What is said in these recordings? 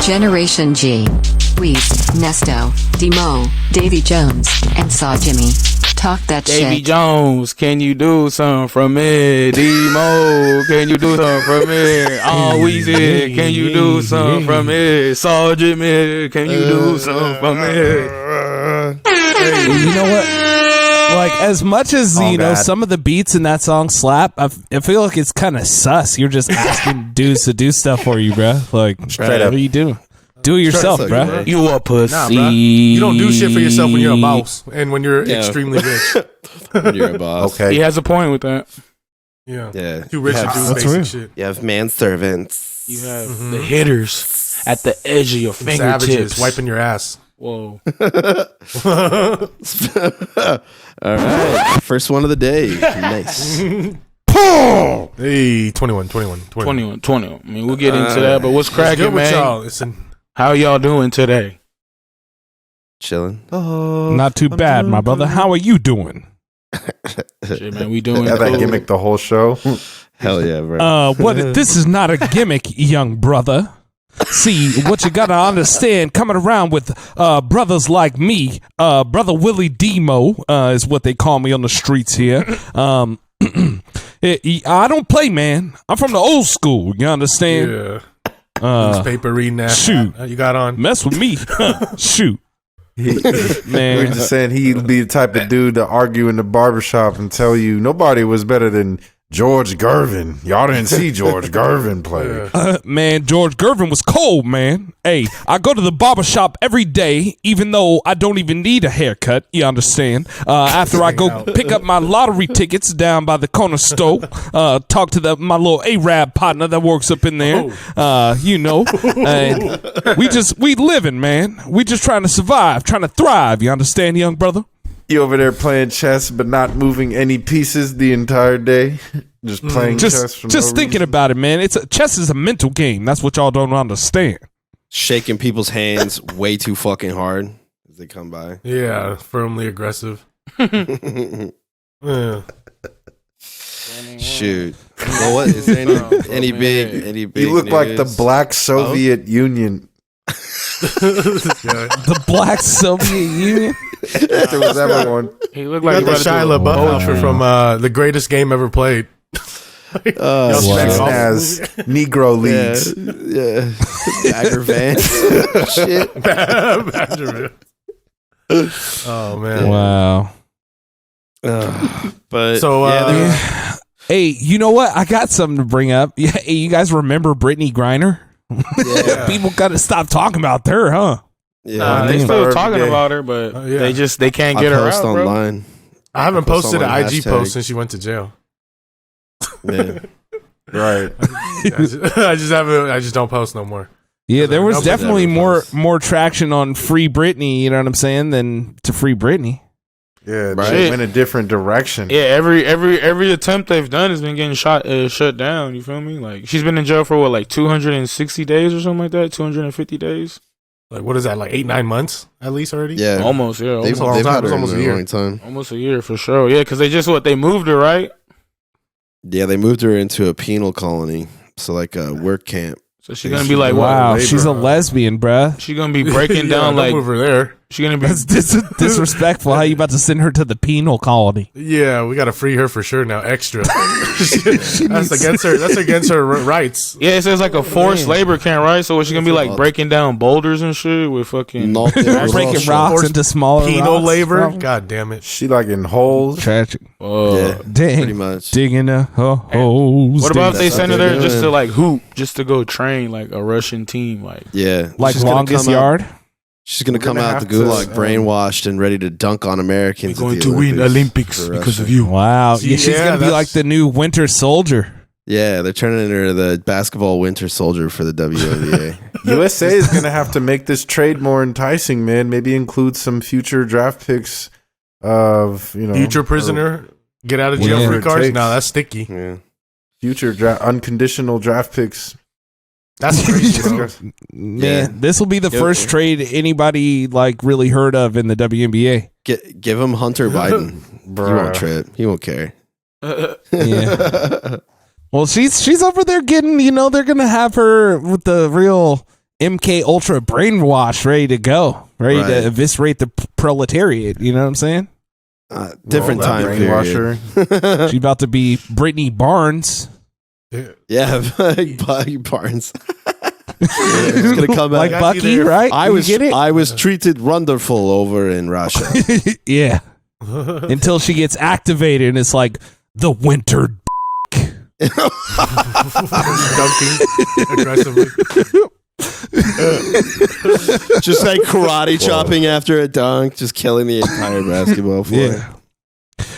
Generation G. Weez, Nesto, Demo, Davy Jones, and Saw Jimmy. Talk that Davy shit. Jones, can you do something from me? Demo, can you do something from me? Oh, Weezy, can you do something from me? Saw Jimmy, can you do something from me? You know what? Like, as much as, some of the beats in that song slap, I feel like it's kind of sus. You're just asking dudes to do stuff for you, bro. Like, what are you doing? Do it yourself, bro. You a pussy. Nah, bro. You don't do shit for yourself when you're a boss and when you're extremely rich. When you're a boss. Okay. He has a point with that. Yeah. Too rich to do That's basic real. shit. You have manservants. You have the hitters at the edge of your fingertips. Savages wiping your ass. Whoa. All right. First one of the day. Nice. Hey, 21. 21. I mean, we'll get into that, but what's cracking, Good with man? y'all. Listen. How y'all doing today? Chilling. Not too bad, my brother. How are you doing? Shit, man, we doing Have that cool. gimmick the whole show. Hell yeah, bro. This is not a gimmick, young brother. See, what you gotta understand, coming around with brothers like me, Brother Willie Demo is what they call me on the streets here. I don't play, man. I'm from the old school, you understand? Yeah. Newspaper reading that. shoot. You got on. Mess with me. Shoot. We Man. were just saying he'd be the type of dude to argue in the barbershop and tell you nobody was better than George Gervin. Y'all didn't see George Gervin play. Man, George Gervin was cold, man. Hey, I go to the barber shop every day, even though I don't even need a haircut, you understand? After I go pick up my lottery tickets down by the corner store, talk to my little Arab partner that works up in there, and we living, man. We just trying to survive, trying to thrive, you understand, young brother? You over there playing chess but not moving any pieces the entire day? Just playing chess for Just no thinking reason? about it, man. Chess is a mental game. That's what y'all don't understand. Shaking people's hands way too fucking hard as they come by. Yeah, firmly aggressive. Yeah. Shoot. Well, what is there any big You look like the news? Black Soviet Union. The Black Soviet Union? If there was ever one. He looked You like got the Shia LaBeouf outfit from the greatest game ever played. Sex wow. as Negro leagues. Yeah. Bagger Vance. Shit. Oh man. Wow. But So Hey, you know what? I got something to bring up. Yeah, hey, you guys remember Britney Griner? yeah. People gotta stop talking about her, huh? Yeah. they Think still about her talking every day. about her, but yeah. they can't I get her post out, bro. online. I haven't Post posted an online IG hashtag. post since she went to jail. Yeah. Right. I just don't post no more. Yeah, there was Nobody definitely ever more traction on Free Britney, you know what I'm saying, than to Free Britney. Yeah, Right. they went a different direction. Yeah, every attempt they've done has been getting shut down. You feel me? Like she's been in jail for what, like 260 days or something like that, 250 days. Like what is that? Like 8-9 months at least already. Yeah. Almost, yeah, They've, a long they've time. had It was her almost in a a year. long time. almost a year for sure. Yeah, because they moved her, right? Yeah, they moved her into a penal colony. So like a work camp. So she's gonna be like, Wow, labor. she's a lesbian, bruh. She's gonna be breaking Yeah, down don't like move her there. she's gonna be. That's disrespectful. How you about to send her to the penal colony? Yeah, we got to free her for sure now. Extra. That's against her rights. Yeah, it says like a forced labor camp, right? So she's gonna be like breaking down boulders and shit with fucking. Not Breaking rocks Forced into smaller Penal rocks. labor. Probably. God damn it. She like in holes. Tragic. Yeah, Dang. pretty much. Digging a hose. What about if they That's send her what they're there just to doing. like hoop, just to go train like a Russian team, like Yeah. like She's gonna longest come out- yard? She's going to We're come gonna out the have to, gulag brainwashed and ready to dunk on Americans. we're at going the to win Olympics for because Russia. of you. Wow. Yeah, she's Yeah, gonna be that's- like the new Winter Soldier. Yeah, they're turning her the basketball winter soldier for the WNBA. USA is going to have to make this trade more enticing, man. Maybe include some future draft picks of, Future prisoner. Get out of jail Whatever free it cards. takes. No, that's sticky. Yeah. future unconditional draft picks. That's crazy, bro. Man, Yeah. this will be the first trade anybody like really heard of in the WNBA. Give him Hunter Biden. He Bruh. won't trip. He won't care. Yeah. Well, she's over there getting, they're gonna have her with the real MK Ultra brainwash, ready to go, ready to eviscerate the proletariat. You know what I'm saying? Different time period. She's about to be Brittany Barnes. Yeah, Bucky Barnes. It's gonna come Like out. Bucky, right? I get it? I was treated wonderful over in Russia. Yeah. Until she gets activated and it's like the winter Dunking aggressively. Just like karate chopping after a dunk, just killing the entire basketball floor. Yeah.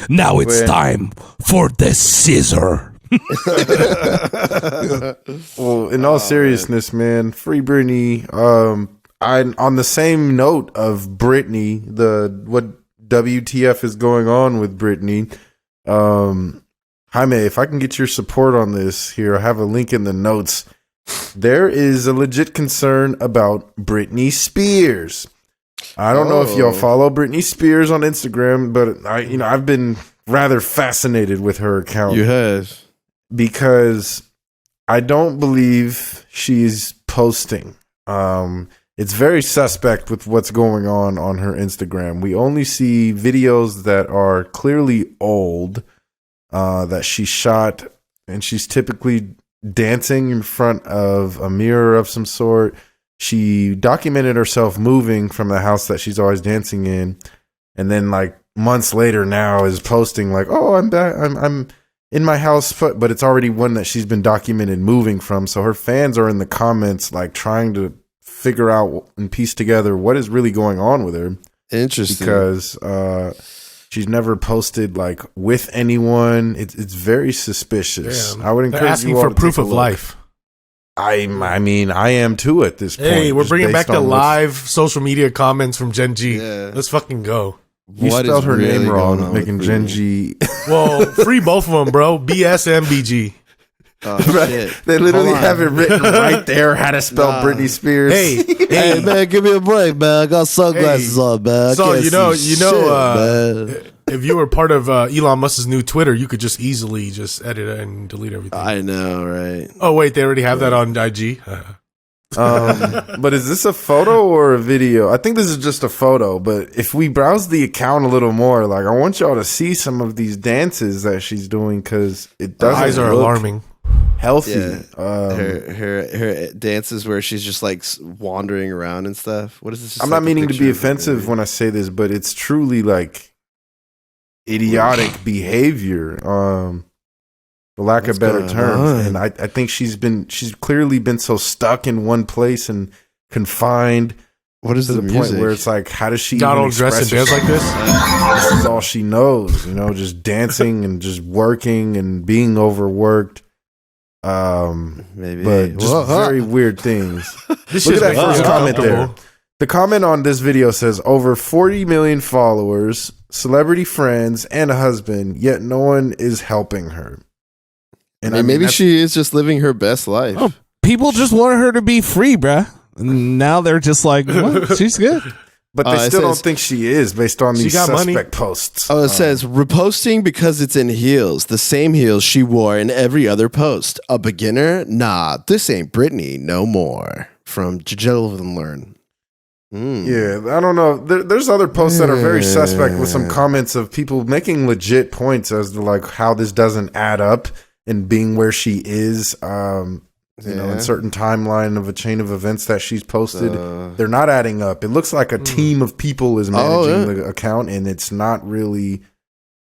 Now it's time for the scissor. Well, in all seriousness, man, free Britney. On the same note of Britney, what WTF is going on with Britney? Jaime, if I can get your support on this here, I have a link in the notes. There is a legit concern about Britney Spears. I don't know if y'all follow Britney Spears on Instagram, but I've been rather fascinated with her account. You have. Because I don't believe she's posting. It's very suspect with what's going on her Instagram. We only see videos that are clearly old, that she shot, and she's typically dancing in front of a mirror of some sort. She documented herself moving from the house that she's always dancing in, and then like months later now is posting like, "Oh, I'm back. I'm in my house," but it's already one that she's been documented moving from. So her fans are in the comments like trying to figure out and piece together what is really going on with her. Interesting. Because she's never posted like with anyone. It's very suspicious. Damn. I would They're encourage asking you all for to proof take a of look. life. I mean, I am too at this point. Hey, we're just bringing back based the on what's- live social media comments from Gen G. Yeah. Let's fucking go. You What spelled is her really name going wrong, on making with Gen Britney? G. Well, free both of them, bro. BSMBG. Oh, Right. shit. They literally Hold on. have it written right there how to spell Nah. Britney Spears. Hey, Hey man, give me a break, man. I got sunglasses on, man. I So can't you know, see shit, man. if you were part of Elon Musk's new Twitter, you could just easily just edit it and delete everything. I know, right? Oh wait, they already have that on IG. But is this a photo or a video? I think this is just a photo, but if we browse the account a little more, like I want y'all to see some of these dances that she's doing because it Her doesn't eyes are look alarming. healthy. Yeah. Her dances where she's just like wandering around and stuff. What is this? I'm not meaning to be offensive when I say this, but it's truly like idiotic behavior. For lack What's of better going terms. on? And I think she's clearly been so stuck in one place and confined What is to the the music? point where it's like, how does she Got even all dressed and express dance like herself? this. This is all she knows, just dancing and just working and being overworked. Maybe, But just very weird things. This Look shit's at that making first me comment there. uncomfortable. The comment on this video says over 40 million followers, celebrity friends, and a husband, yet no one is helping her. And I mean, maybe that's- she is just living her best life. Oh, people just want her to be free, bruh. And now they're just like, what? She's good. But they it still don't says- think she is based on She these got money. suspect posts. Oh, it says reposting because it's in heels, the same heels she wore in every other post. A beginner? Nah, this ain't Britney no more. From Jill and Learn. Yeah, I don't know. There's other posts that are very suspect with some comments of people making legit points as to like how this doesn't add up and being where she is. In certain timeline of a chain of events that she's posted, they're not adding up. It looks like a team of people is managing the account, and it's not really.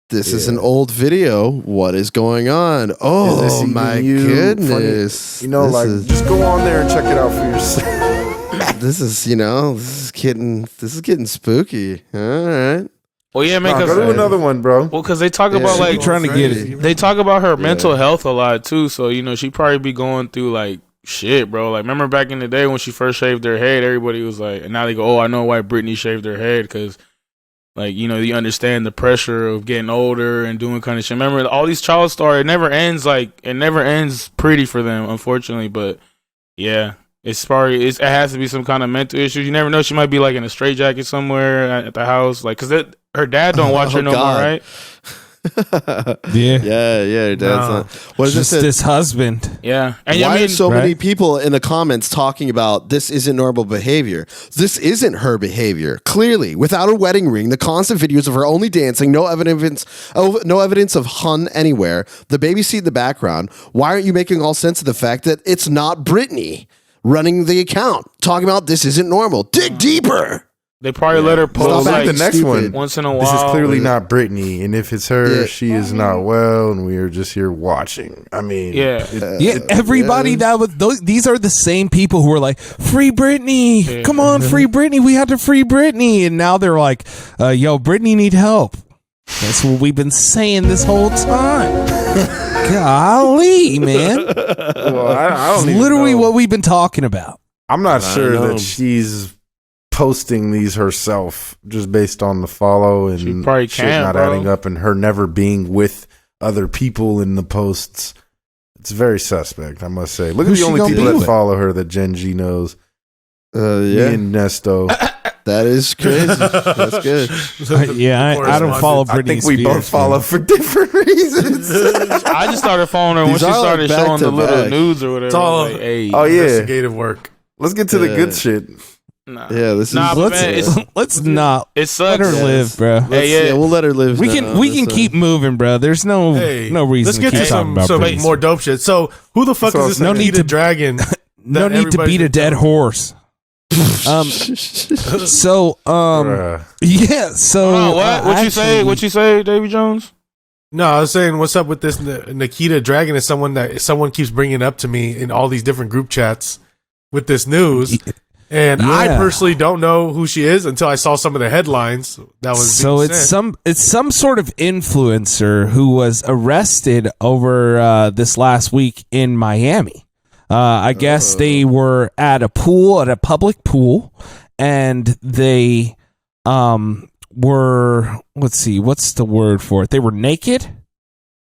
This is an old video. What is going on? Is Oh this even my you? goodness! Funny. Just go on there and check it out for yourself. This is getting spooky. All right. Well, yeah, man. Nah, go to another one, bro. Well, because they talk Yeah, about she like be trying to get it. They talk about her mental health a lot too. So she probably be going through like shit, bro. Like remember back in the day when she first shaved her head, everybody was like, and now they go, oh, I know why Britney shaved her head because. Like, you understand the pressure of getting older and doing kind of shit. Remember, all these child stars, it never ends pretty for them, unfortunately. But, yeah, it has to be some kind of mental issue. You never know. She might be, like, in a straitjacket somewhere at the house. Like, because her dad don't watch her no more, right? Yeah. Dad's not. What is Just this? this husband. Yeah. And Why I mean, are so many right? people in the comments talking about this isn't normal behavior? This isn't her behavior. Clearly, without a wedding ring, the constant videos of her only dancing, no evidence of hun anywhere, the baby seat in the background. Why aren't you making all sense of the fact that it's not Britney running the account, talking about this isn't normal? Dig deeper. they probably let her Well, post look at like the next one. once in a while. This is clearly not Britney, and if it's her, Yeah. she is not well, and we are just here watching. I mean, Yeah. Yeah, everybody that was these are the same people who were like, "Free Britney, Yeah. come on, free Britney, we have to free Britney," and now they're like, "Yo, Britney need help." That's what we've been saying this whole time. Golly, man, well, I it's don't even literally know. what we've been talking about. I'm not sure know. that she's posting these herself just based on the follow and She probably shit can, not bro. adding up, and her never being with other people in the posts. It's very suspect, I must say. Look Who's at the she only gonna people be that with? follow her that Gen G knows. Me Yeah, and Nesto. that is crazy. That's good. I don't follow Britney I think we Spears, both follow man. for different reasons. I just started following her when These she are, like, started back showing to the little back. nudes or whatever. It's all Like, hey, Oh, yeah. investigative work. Let's get to the Yeah. good shit. nah. Yeah, this Nah, is. but man, it's, Let's not it let sucks. her live, bro. Hey, yeah. We'll let her live. We now. can That's, keep moving, bro. There's no Hey, reason let's to get keep to talking about some Britney. more dope shit. So, who the fuck So is this no need Nikita to- Dragon? No that need to beat a everybody's dead been- horse. So Bruh. yeah. So Oh, what? What you say? actually- What you say, Davy Jones? No, I was saying, what's up with this Nikita Dragon? Is someone that someone keeps bringing up to me in all these different group chats with this news, and I Yeah. personally don't know who she is until I saw some of the headlines that was. So being it's sent. some sort of influencer who was arrested over this last week in Miami. I guess they were at a public pool, and they were, let's see, what's the word for it? They were naked,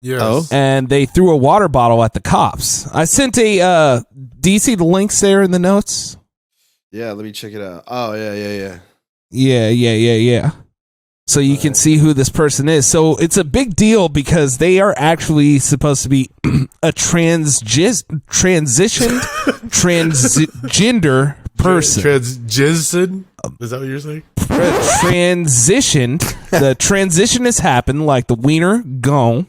Yes. Oh. and they threw a water bottle at the cops. I sent do you see the links there in the notes? Yeah, let me check it out. Oh, yeah. Yeah. So you can see who this person is. So it's a big deal because they are actually supposed to be a transgender person. Transjizzed? Is that what you're saying? Transitioned. The transition has happened, like the wiener gone.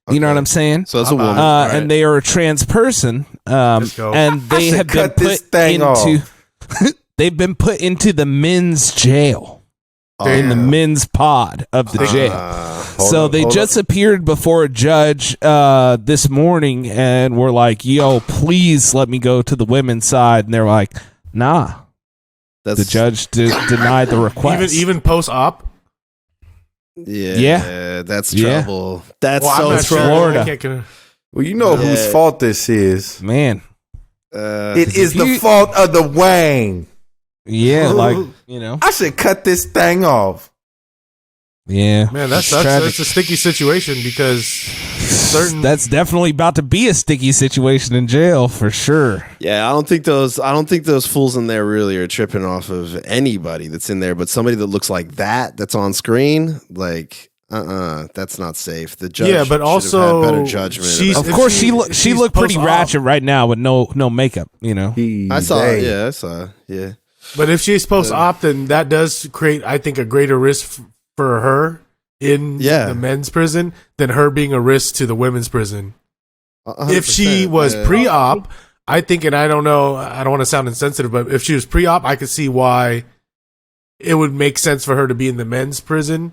You know what I'm saying? So it's a woman. And they are a trans person. Let's go. And they should have been cut this put thing into. They've been put into the men's jail. In the men's pod of the jail. So they just appeared before a judge this morning and were like, yo, please let me go to the women's side. And they're like, nah. That's The judge denied the request. Even post op. Yeah, that's Yeah. trouble. That's Well, I'm so not sure. trouble. Florida. I can't con- Well, you know whose Yeah. fault this is. Man. It is if the you- fault of the Wang. Yeah, like, you know. I should cut this thing off. Yeah. Man, that's It's tragic. a sticky situation because certain. That's definitely about to be a sticky situation in jail for sure. Yeah, I don't think those fools in there really are tripping off of anybody that's in there, but somebody that looks like that's on screen, like that's not safe. The judge Yeah, but should have also had better judgment. she's- about Of If course, she- if she she's looked pretty post-op- ratchet right now with no makeup, you know. I saw it. Yeah, I saw it. Yeah. But if she's post op, then that does create, I think, a greater risk for her in the men's prison than her being a risk to the women's prison. 100%, If she was pre op, I think, and I don't know, I don't want to sound insensitive, but if she was pre op, I could see why it would make sense for her to be in the men's prison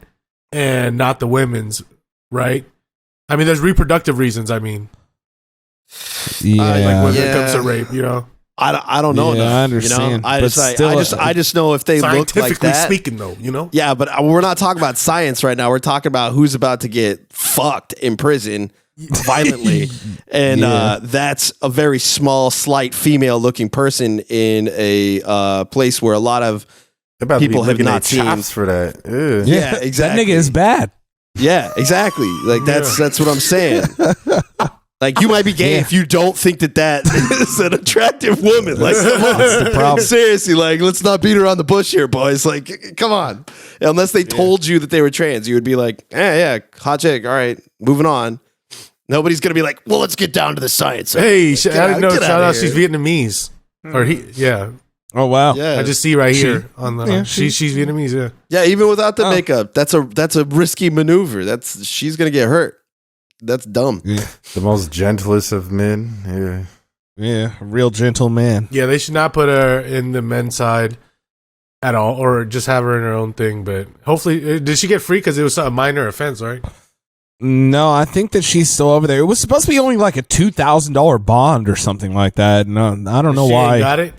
and not the women's, right? I mean, there's reproductive reasons, I mean. Yeah. Like when it comes to rape, you know? I don't know Yeah, enough. I understand, You know? but still, I just know if they look like Scientifically that. speaking, though, you know? Yeah, but we're not talking about science right now. We're talking about who's about to get fucked in prison violently. And that's a very small, slight female-looking person in a place where a lot of people have not seen. for that. Ew. Yeah, exactly. That nigga is bad. Yeah, exactly. Like that's what I'm saying. Like, you might be gay if you don't think that is an attractive woman. Like, come on. That's the problem. Seriously, like, let's not beat around the bush here, boys. Like, come on. Unless they told you that they were trans, you would be like, yeah, hot chick. All right, moving on. Nobody's going to be like, well, let's get down to the science. Hey, I didn't know. get Shout out, here. she's Vietnamese. Or yeah. Oh wow. Yeah. I just see right here on the. She's Vietnamese. Yeah. Yeah, even without the makeup, that's a risky maneuver. She's going to get hurt. That's dumb. Yeah. The most gentlest of men. Yeah. Yeah, a real gentle man. Yeah, they should not put her in the men's side at all, or just have her in her own thing. But hopefully, did she get free because it was a minor offense, right? No, I think that she's still over there. It was supposed to be only like a $2,000 bond or something like that. No, I don't know She why. ain't got it.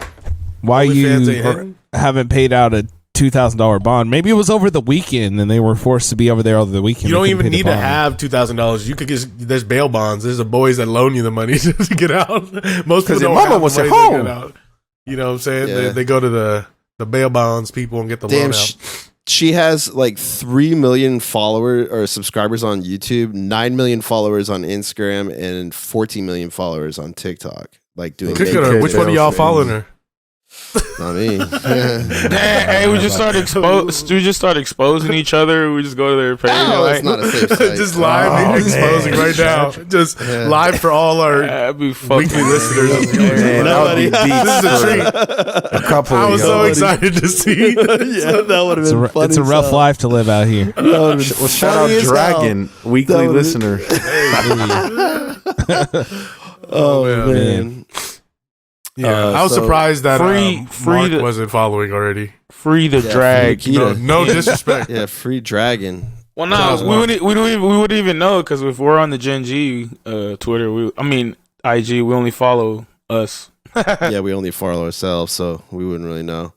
Why OnlyFans you ain't hitting? haven't paid out a $2,000 bond? Maybe it was over the weekend, and they were forced to be over there over the weekend. You don't They couldn't even pay the need to bond. have $2,000. You could just there's bail bonds. There's the boys that loan you the money to get out. Most people your don't mama have wants the it money to home. get out. You know what I'm saying? Yeah. They go to the bail bonds people and get the Damn, loan out. she has like 3 million followers or subscribers on YouTube, 9 million followers on Instagram, and 14 million followers on TikTok. Like doing Look at makeup. her. Which one of y'all following her? Not me. Damn, hey, we just start exposing each other. We just go to their page. No, like, it's not a safe site. Just live exposing right now. Just live for all our that'd be fucking weekly listeners. Man, that would be This is a treat. A couple I was of so y'all. excited to see. Yeah, that would have been funny. It's a as rough hell. life to live out here. That would've been Well, shout out funny as hell. Dragon, weekly That would've- listener. Oh, man. Yeah, I was so surprised that free Mark to- wasn't following already. free the Yeah, drag. free No, Nikita. no disrespect. Yeah, free Dragon. Well, That no, was we Mark. wouldn't even know because if we're on the Gen G Twitter, IG, we only follow us. Yeah, we only follow ourselves, so we wouldn't really know.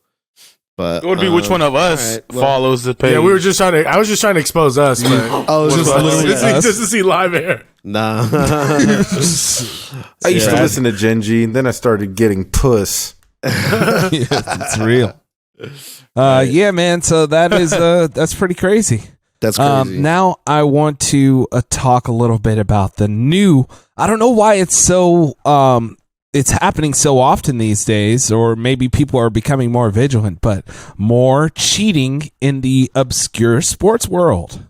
But It would be which one of us all right, well- follows the page. Yeah, I was just trying to expose us, but Oh, it's just literally us? just to see live air. Nah. I used to listen to Gen G, and then I started getting puss. It's real. Yeah, man. So that is that's pretty crazy. That's crazy. Now I want to talk a little bit about the new. I don't know why it's so it's happening so often these days, or maybe people are becoming more vigilant, but more cheating in the obscure sports world.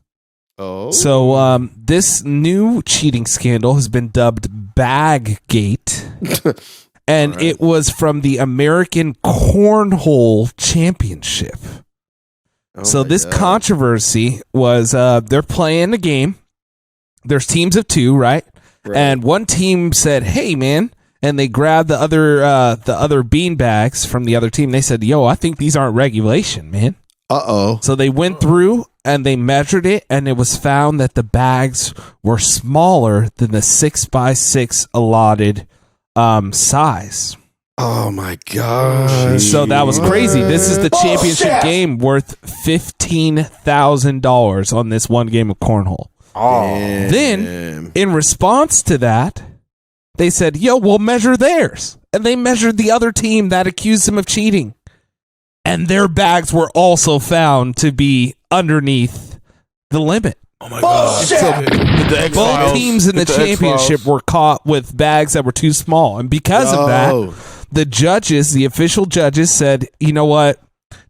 Oh. So this new cheating scandal has been dubbed Baggate. And it was from the American Cornhole Championship. Oh So my this God. controversy was they're playing a game. There's teams of two, right? Right. And one team said, "Hey, man," and they grabbed the other bean bags from the other team. They said, "Yo, I think these aren't regulation, man." Uh-oh. So they went through and they measured it, and it was found that the bags were smaller than the 6x6 allotted size. Oh my God. So that was crazy. This is the championship game worth $15,000 on this one game of cornhole. Then, in response to that, they said, "Yo, we'll measure theirs." And they measured the other team that accused them of cheating. And their bags were also found to be underneath the limit. oh my god! Both teams in the championship were caught with bags that were too small. And because of that, the judges, the official judges said, "You know what?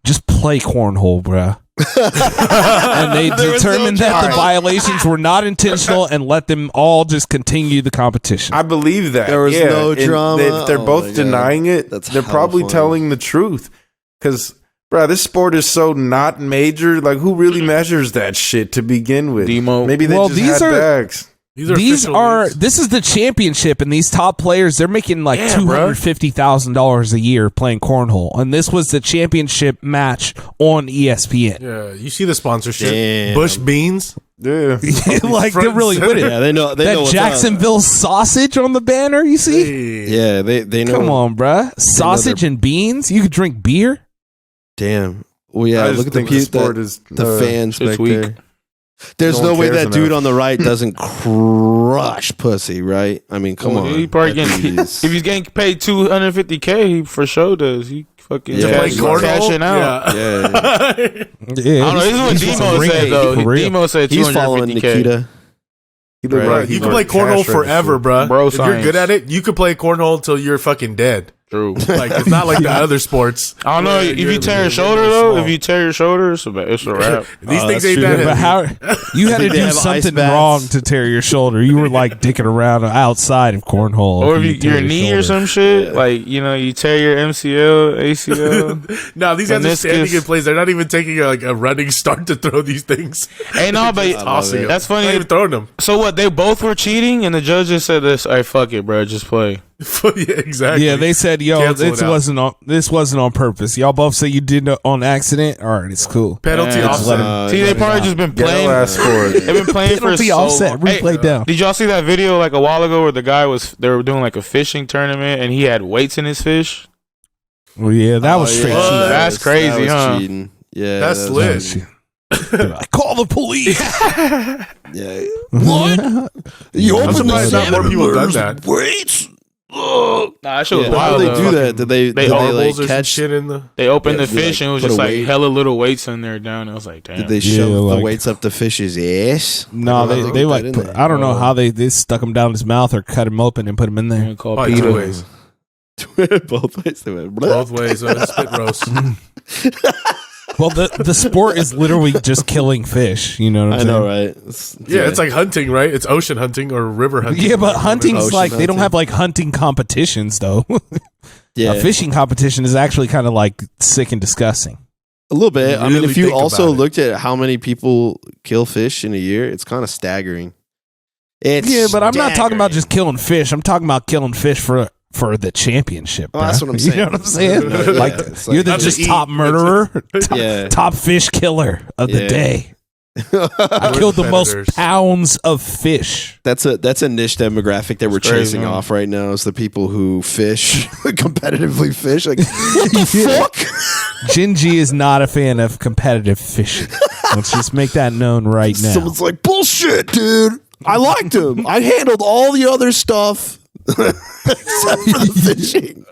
Just play cornhole, bruh." And they determined that the violations were not intentional and let them all just continue the competition. I believe that. There was no and drama. If they're Oh my both God. denying it, That's they're hella probably funny. telling the truth. Because, bro, this sport is so not major. Like, who really measures that shit to begin with? Demo. Maybe they Well, just these had are- bags. These are leagues. This is the championship, and these top players, they're making like $250,000 a year playing cornhole. And this was the championship match on ESPN. Yeah, you see the sponsorship. Damn. Bush Beans. Yeah. Like they're really with it. Yeah, they know. They know That what's Jacksonville sausage on the banner, you see? up. Yeah, they know. Come on, bruh. Sausage and beans? You could drink beer? Damn. Well, I yeah. just Look at the think the sport the, is the fans it's back weak. there. There's No no one way cares that dude enough. on the right doesn't crush pussy, right? I mean, come on. He probably That getting dude is- if he's getting paid $250K, he for sure does. He fucking Yeah. Play cornhole? cashing out. yeah, Yeah. I don't know. This is what he's Demo some ring said it, though. for real. Demo said he's following 250K. Nikita. He looked Right. like he You can worked play cornhole cash forever, register. bro. Bro If you're science. good at it, you could play cornhole until you're fucking dead. True. Like it's not like the other sports. I don't know where if you're- you tear your you're shoulder really though. small. If you tear your shoulder, it's a wrap. These things that's ain't true. that But heavy. how you had to They do have ice something baths. wrong to tear your shoulder. You were like dicking around outside of cornhole. Or if you, tear your knee or shoulder. some shit, like you tear your MCL, ACL. No, these guys are standing Meniscus. in place. They're not even taking a running start to throw these things. Ain't no, but Tossing them. that's Not funny. even throwing them. So what? They both were cheating, and the judge just said this. All right, fuck it, bro. Just play. Yeah, exactly. Yeah, they said, "Yo, Cancel this it out. wasn't on purpose." Y'all both say you did it on accident. All right, it's cool. penalty Man, offset. See, they probably just been Ghetto playing. ass for it. They've been playing for Penalty so offset, long. replay Hey, down. Did y'all see that video like a while ago where the guy they were doing like a fishing tournament and he had weights in his fish? Well, yeah, that was straight yeah. cheating. That's crazy, that was huh? cheating. Yeah, That's that lit. That was cheating. They're like, call the police. Yeah. What? You I'm surprised not more people done that. Wait. Nah, that shit was How wild. do they though. do that? Did they Marbles like or some catch? shit in the. They opened Yeah, the they, fish like, and it was put just a like weight- hella little weights in there down. I was like, damn. Did they Yeah, shove the like- weights up the fish's ass? No, How do they get like. that in there? I don't know how they stuck him down his mouth or cut him open and put him in there. Man, called Probably Peter. two ways. Both ways. They went, Both ways. Spit roast. Well, the sport is literally just killing fish. You know what I'm I saying? know, right? Yeah, it's like hunting, right? It's ocean hunting or river hunting. Yeah, but hunting's Ocean like they don't hunting. have like hunting competitions though. yeah, A fishing competition is actually kind of like sick and disgusting. a little bit. I mean, Really if you think also about it. looked at how many people kill fish in a year, it's kind of staggering. It's Yeah, but I'm not talking staggering. about just killing fish. I'm talking about killing fish for the championship. Well, that's bruh. what I'm saying. You know what I'm saying? Yeah, like it's you're the not to just eat, top it's murderer, Yeah. top fish killer of the Yeah. day. I killed the most Predators. pounds of fish. That's a niche demographic that we're It's crazy, chasing man. off right now. Is the people who fish competitively fish. Like what the fuck? Gingy is not a fan of competitive fishing. Let's just make that known right now. Someone's like, bullshit, dude. I liked him. I handled all the other stuff except for the fishing.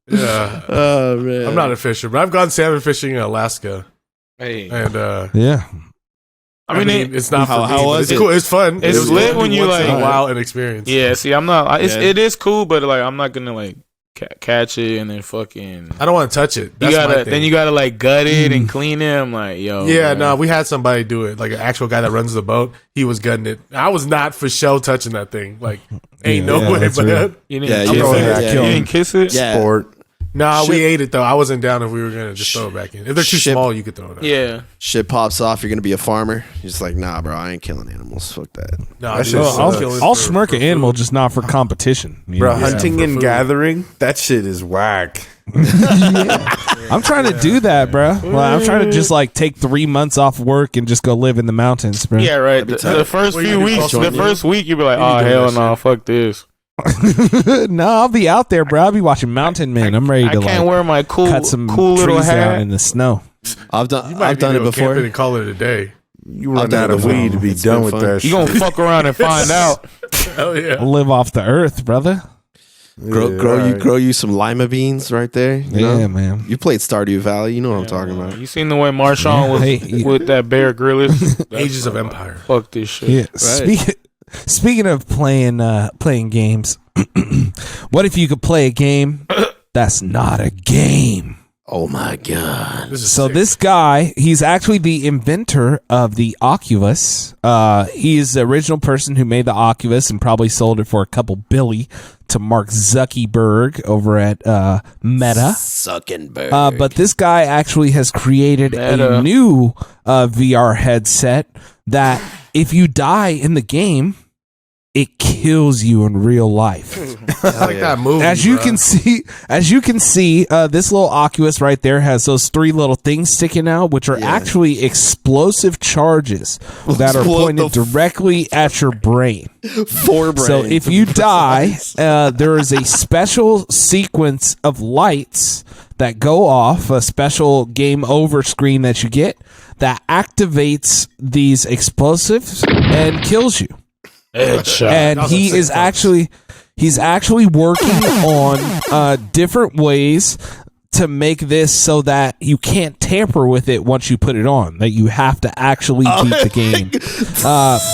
Yeah. Oh man, I'm not a fisher, but I've gone salmon fishing in Alaska. Hey. And Yeah. I mean, it's not How for me. but was it's it? cool. It's fun. It's It was lit fun when you, once in like- a while an experience. yeah. See, I'm not. Yeah. It is cool, but like I'm not gonna like catch it and then fucking. I don't want to touch it. That's You my gotta thing. then you gotta like gut it and clean it. I'm like, yo. Yeah, man. no, we had somebody do it. Like an actual guy that runs the boat. He was gutting it. I was not for show touching that thing. Like, ain't Yeah, no way, that's man. real. You Yeah, didn't you kiss don't it. have- You yeah. didn't kiss it. Yeah. Sport. Nah, we Shit. ate it though. I wasn't down if we were gonna just throw it back in. If they're too Shit. small, you could throw it out. Yeah. shit pops off. You're gonna be a farmer. You're just like, nah, bro. I ain't killing animals. Fuck that. No, That dude, shit it's sucks. killing I'll for- smirk for an animal, food. just not for competition. you Bro, know? hunting for and food. gathering, that shit is whack. I'm trying to do that, bro. Well, I'm trying to just like take 3 months off work and just go live in the mountains, bro. Yeah, right. The first What you few do, weeks, join the you? first week, you'll be like, You oh be doing hell that no, shit. fuck this. No, I'll be out there, bro. I'll be watching Mountain Men. I'm ready I to can't like wear my cool cut some little trees down hat. in the snow. I've done You might I've done need it to go camping before. and call it a day. You I've run done out it of before. weed to be It's done been with fun. that You shit. gonna fuck around and find out. Hell yeah. Live off the earth, brother. Grow you some lima beans right there. You know? Yeah, man. You played Stardew Valley. You know what I'm talking about. You seen the way Marshawn was Hey, with that Bear Grylls? Ages of Empire. Fuck this shit. Yeah. Speaking of playing games, what if you could play a game that's not a game? Oh my god. This is So sick. this guy, he's actually the inventor of the Oculus. He is the original person who made the Oculus and probably sold it for a couple billy to Mark Zuckerberg over at Meta. Zuckerberg. But this guy actually has created Meta. a new VR headset that if you die in the game, it kills you in real life. It's like that movie. As you bruh. can see, this little Oculus right there has those 3 little things sticking out, which are actually explosive charges that are What pointed the directly at your brain. 4 brains. So if you die, there is a special sequence of lights that go off, a special game over screen that you get that activates these explosives and kills you. Headshot. And That was he a sick is touch. he's actually working on different ways to make this so that you can't tamper with it once you put it on. That you have to actually beat the game.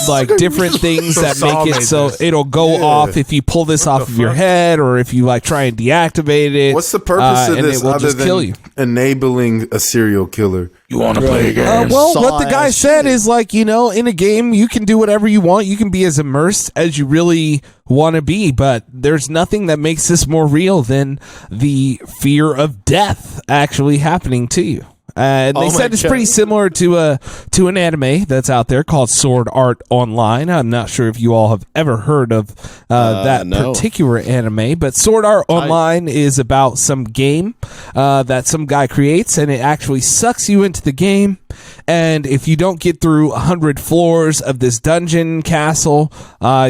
Like different things So that Saul make it made so this. it'll go off if you pull this off of your head, or if you like try and deactivate it. What's the purpose of and this it will other just than kill you. enabling a serial killer? You want to play a game? Well, Saw what the guy ass said is like, in a game, you can do whatever you want. You can be as immersed as you really want to be, but there's nothing that makes this more real than the fear of death actually happening to you. And they said it's pretty similar to an anime that's out there called Sword Art Online. I'm not sure if you all have ever heard of that no. particular anime, but Sword Art Online is about some game that some guy creates, and it actually sucks you into the game. And if you don't get through 100 floors of this dungeon castle,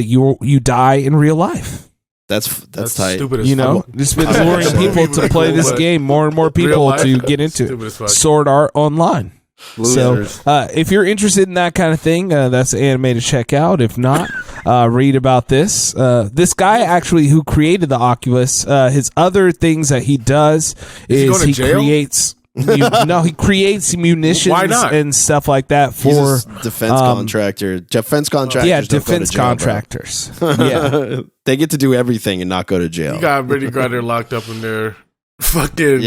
you die in real life. That's tight. Stupid as You know, fuck. just been luring people to play this game, more and more people life, to get into stupid as it. fuck. Sword Art Online. Losers. So, if you're interested in that kind of thing, that's an anime to check out. If not, read about this. This guy actually who created the Oculus, his other things that he does he is going to he jail? creates. He creates munitions Why not? and stuff like that He's for a defense contractor. Defense contractors. yeah, don't go to defense jail, bro. contractors. Yeah. They get to do everything and not go to jail. You got Brittany Griner locked up in there. Fucking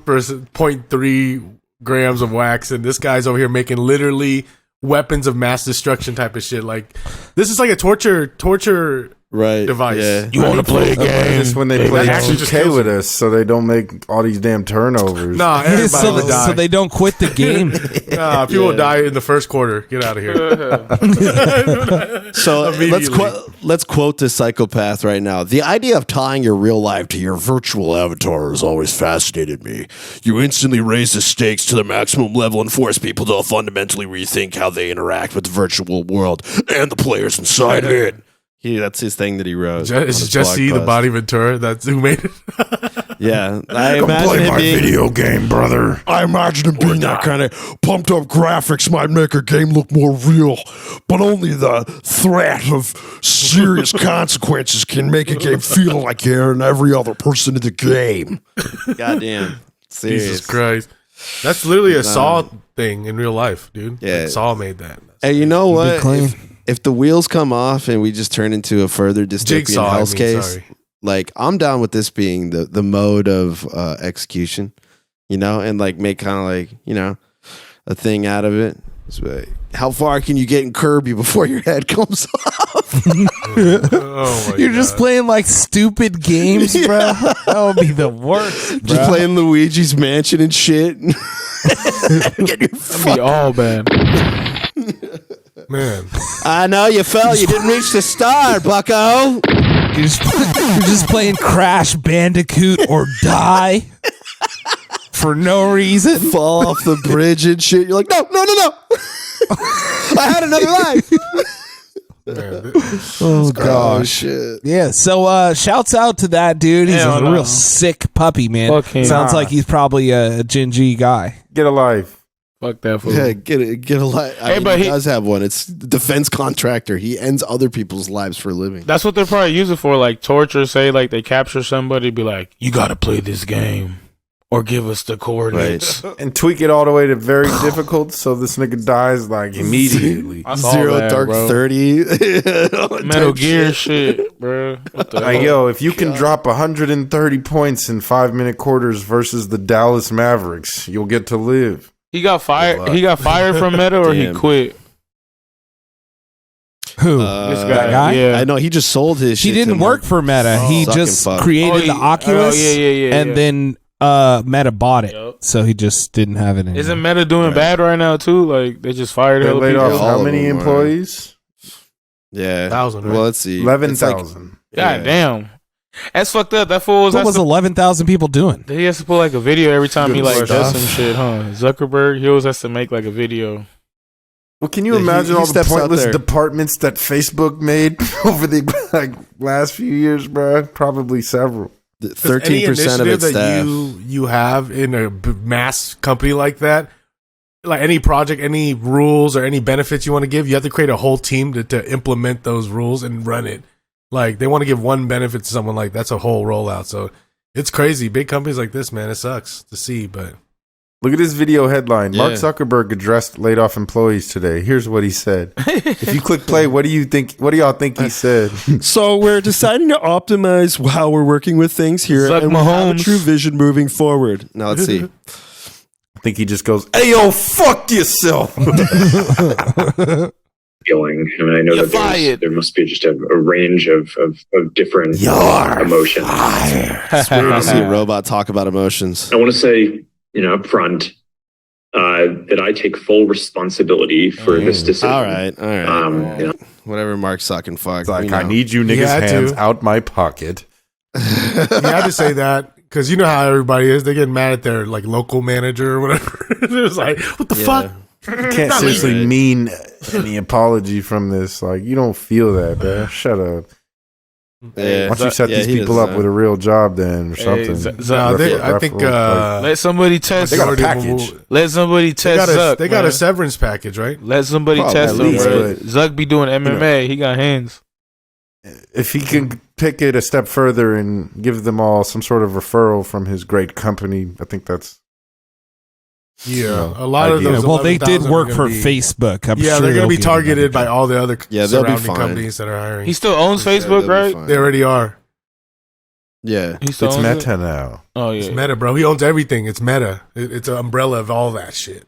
versus 0.3 grams of wax, and this guy's over here making literally weapons of mass destruction type of shit. Like, this is like a torture right device. Yeah. You want to play a game? Just when they play that actually just 2K kills with you. us, so they don't make all these damn turnovers. Nah, everybody so, would die. so they don't quit the game. Nah, people would die in the first quarter. Get out of here. So Immediately. let's quote this psychopath right now. The idea of tying your real life to your virtual avatar has always fascinated me. You instantly raise the stakes to the maximum level and force people to fundamentally rethink how they interact with the virtual world and the players inside it. That's his thing that he wrote. on It's his Jesse, blog the post. Body Ventura. That's who made it. Yeah, I imagine it being video game, brother. I imagine it being that kind of pumped up graphics might make a game look more real, but only the threat of serious consequences can make a game feel like you're and every other person in the game. goddamn serious. Jesus Christ. That's literally a Saw thing in real life, dude. Yeah. Like, Saw made that. Hey, you know what? clean. If the wheels come off and we just turn into a further dystopian Jigsaw, hell's case, sorry. like I'm down with this being the mode of execution, and like make kind of like a thing out of it. So, how far can you get in Kirby before your head comes off? Oh my You're just God. playing like stupid games, bro. That would be the worst. Just bro. playing Luigi's Mansion and shit. Get your That'd be all bad. Man. I know you fell. You didn't reach the star, bucko. You're just playing Crash Bandicoot or die for no reason. Fall off the bridge and shit. You're like, no. I had another life. Man. Oh Oh gosh. shit. Yeah, so shouts out to that dude. He's Hell a no. real sick puppy, man. Fuck him. Sounds like he's probably a Gen G guy. Get a life. Fuck that fool. Yeah, get a life. Hey, but he he- does have one. It's defense contractor. He ends other people's lives for a living. That's what they're probably using for, like torture. Say like they capture somebody, be like, you got to play this game or give us the coordinates. And tweak it all the way to very difficult, so this nigga dies like immediately. I saw Zero that, Dark bro. 30. Metal Gear shit, bro. What the Like, hell? yo, if you can drop 130 points in 5-minute quarters versus the Dallas Mavericks, you'll get to live. He got fired. He got fired from Meta, or Damn. he quit. Who? This that guy? Yeah. I know he just sold his He shit. didn't to work for Meta. He Suck just and fuck. created the Oculus, and yeah. then Meta bought it. Yup. So he just didn't have it anymore. Isn't Meta doing bad right now too? Like they just fired They hella laid people. off all how of many them are- employees? Yeah. 1,000, right? Well, let's see. It's like- 11,000. God damn, that's fucked up. That fool was. What was 11,000 people doing? He has to put like a video every time he like Good does stuff. some shit, huh? Zuckerberg, he always has to make like a video. Well, can you Yeah, he- imagine he all the steps out pointless there. departments that Facebook made over the last few years, bro? Probably several. 13% of its that staff. you have in a mass company like that, like any project, any rules or any benefits you want to give, you have to create a whole team to implement those rules and run it. Like they want to give one benefit to someone, like that's a whole rollout. So It's crazy. Big companies like this, man, it sucks to see, but Look at this video headline. Yeah. Mark Zuckerberg addressed laid off employees today. Here's what he said. If you click play, what do y'all think he said? So we're deciding to optimize how we're working with things here, Zuck and we have a Mahomes. true vision moving forward. Now let's see. I think he just goes, "Hey yo, fuck yourself." Feeling. I mean, I know You're that fired. there must be just a range of different emotions. It's weird to see a robot talk about emotions. I want to say, up front, that I take full responsibility for this decision. All right. You know, Whatever Mark suck and fuck. It's like, you know. I need you He niggas' had to. hands out my pocket. you had to say that because you know how everybody is. They get mad at their like local manager or whatever. It's like, what the fuck? You can't seriously mean any apology from this. Like, you don't feel that, man. Shut up. Yeah. Why don't you set Yeah, these he people doesn't up with a real job then or Hey, something? No, I think Let somebody test. They got a majority of them package. will- Let somebody test Zuck. they got man. a severance package, right? Let somebody Probably, test at him, least, bro. but- Zuck be doing MMA. He got hands. If he can take it a step further and give them all some sort of referral from his great company, I think that's Yeah, a lot of idea. those. Well, they did 11,000 work are for gonna be- Facebook. I'm yeah, sure they're going they'll to be give them targeted by another all the other Yeah, they'll be surrounding fine. companies that are hiring. He still owns For sure, Facebook, they'll be right? fine. They already are. Yeah. He still it's owns Meta it? now. Oh It's yeah. Meta, bro. He owns everything. It's Meta. It's an umbrella of all that shit.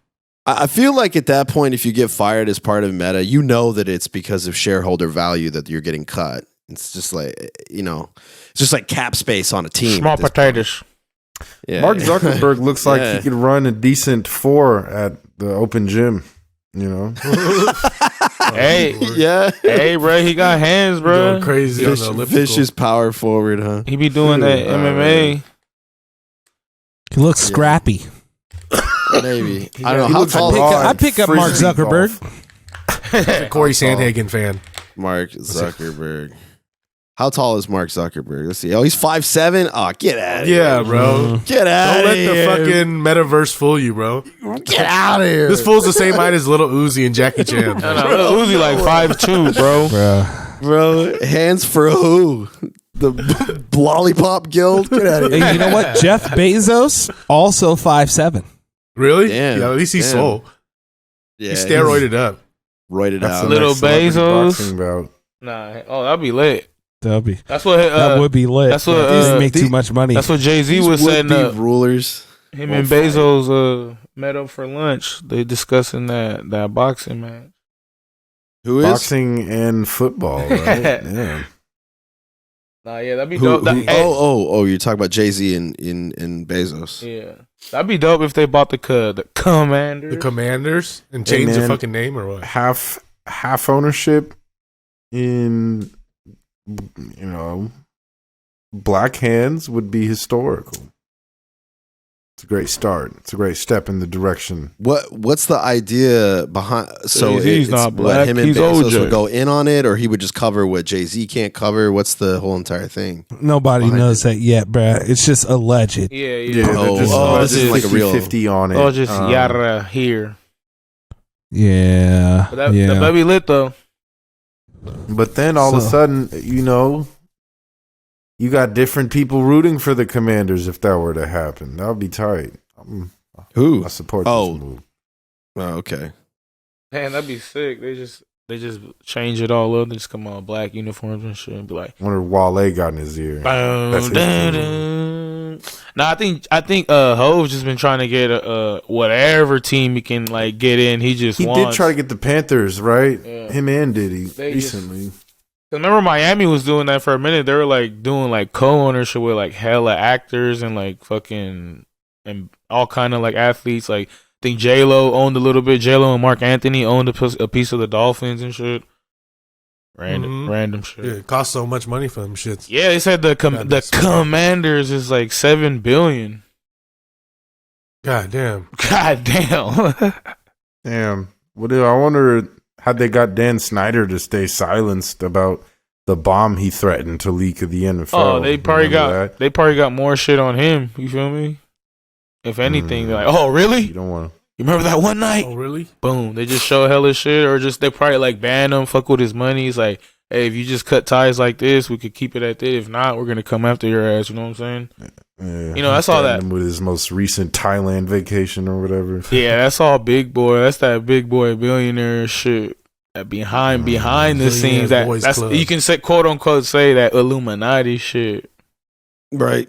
I feel like at that point, if you get fired as part of Meta, you know that it's because of shareholder value that you're getting cut. It's just like, it's just like cap space on a team. Small at this potatoes. point. Yeah. Mark Zuckerberg looks like Yeah. he could run a decent 4 at the open gym. You know, Hey, Yeah. hey, bro. He got hands, bro. Going crazy on the elliptical. Vicious power forward, huh? He be doing that MMA. He looks scrappy. Maybe. I don't know. He How looks tall raw is I and pick up Mark frisbee Zuckerberg. golf. Corey Sandhagen fan. Mark Zuckerberg? How tall is Mark Zuckerberg? Let's see. Oh, he's 5'7". Oh, get out of Yeah, here. bro. Get out Don't of let here. the fucking metaverse fool you, bro. Get out of here. This fool's the same height as Little Uzi and Jackie Chan. No, Lil Uzi like 5'2", bro. Bro, hands for who? The Lollipop Guild? Get out of here. Hey, you know what? Jeff Bezos also 5'7". Really? Damn. Yeah, at least he's Damn. swole. Yeah, He's steroided up. roided That's out. the Little next celebrity Bezos. boxing bout. Nah. Oh, that'd be lit. That That's what. would be lit. that's what, These uh, make too much money. That's what Jay-Z These was setting would-be up. rulers. Him and Bezos met up for lunch. They discussing that boxing match. Who is? Boxing and football, right? Yeah. Nah, yeah, that'd be Who, dope. who- oh, you're talking about Jay-Z and Bezos. Yeah, that'd be dope if they bought the Commander. The Commanders and Hey, change the man. fucking name or what? Half ownership in black hands would be historical. It's a great start. It's a great step in the direction. What's the idea behind? So Jay-Z's it's not what, black, him and he's Bezos OJ. would go in on it, or he would just cover what Jay-Z can't cover. What's the whole entire thing? Nobody Behind knows that yet, bruh. It's just alleged. Yeah, Yeah, yeah. Oh, they're just, oh, they're this is just like a real- 50 on it. Oh, just Um, yada here. Yeah. But that'd yeah. be lit though. But then all of a So- sudden, you got different people rooting for the Commanders if that were to happen. That would be tight. Who? I support Oh. this move. Oh, okay. Man, that'd be sick. They just change it all up. They just come on black uniforms and shit and be like, I wonder if Wale got in his ear. That's his dun, team. dun. Nah, I think Hove just been trying to get whatever team he can like get in. He just He wants. did try to get the Panthers, right? Yeah. Him and Diddy They recently. Remember Miami was doing that for a minute. They were like doing like co-ownership with like hella actors and like fucking and all kind of like athletes. Like I think J-Lo owned a little bit. J-Lo and Mark Anthony owned a piece of the Dolphins and shit. Random shit. Yeah, it costs so much money for them shits. Yeah, they said the that's- Commanders is like $7 billion. God damn. God damn. Damn. I wonder how they got Dan Snyder to stay silenced about the bomb he threatened to leak at the NFL. Oh, they probably Remember got more shit on him. You feel me? If anything, they're like, oh that? really? You don't want to. You remember that one night? Oh, really? Boom. They just show hella shit, or just they probably like ban him, fuck with his money. It's like, hey, if you just cut ties like this, we could keep it at this. If not, we're gonna come after your ass. You know what I'm saying? Yeah, You know, that's all that. with his most recent Thailand vacation or whatever. Yeah, that's all big boy. That's that big boy billionaire shit. That behind the scenes, that's club. you can say, quote unquote, say that Illuminati shit. Right.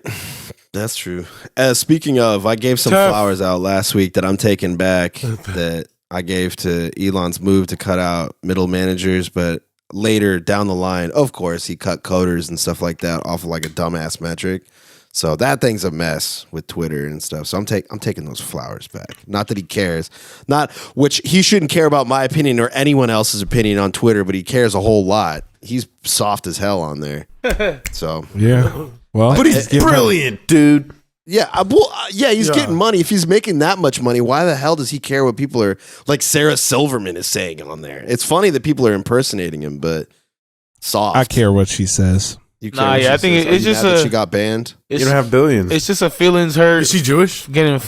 That's true. Speaking of, I gave some Tough. flowers out last week that I'm taking back that I gave to Elon's move to cut out middle managers, but later down the line, of course, he cut coders and stuff like that off of like a dumbass metric. So that thing's a mess with Twitter and stuff. So I'm taking those flowers back. Not that he cares. Not which he shouldn't care about my opinion or anyone else's opinion on Twitter, but he cares a whole lot. He's soft as hell on there. So Yeah. Well, But he's brilliant, dude. yeah, he's getting money. If he's making that much money, why the hell does he care what people are like Sarah Silverman is saying on there? It's funny that people are impersonating him, but soft. I care what she says. You care Nah, what yeah, she I think says? Are it's you just mad that a- she got banned. You don't have billions. It's just a feelings hurt. Is she Jewish? Getting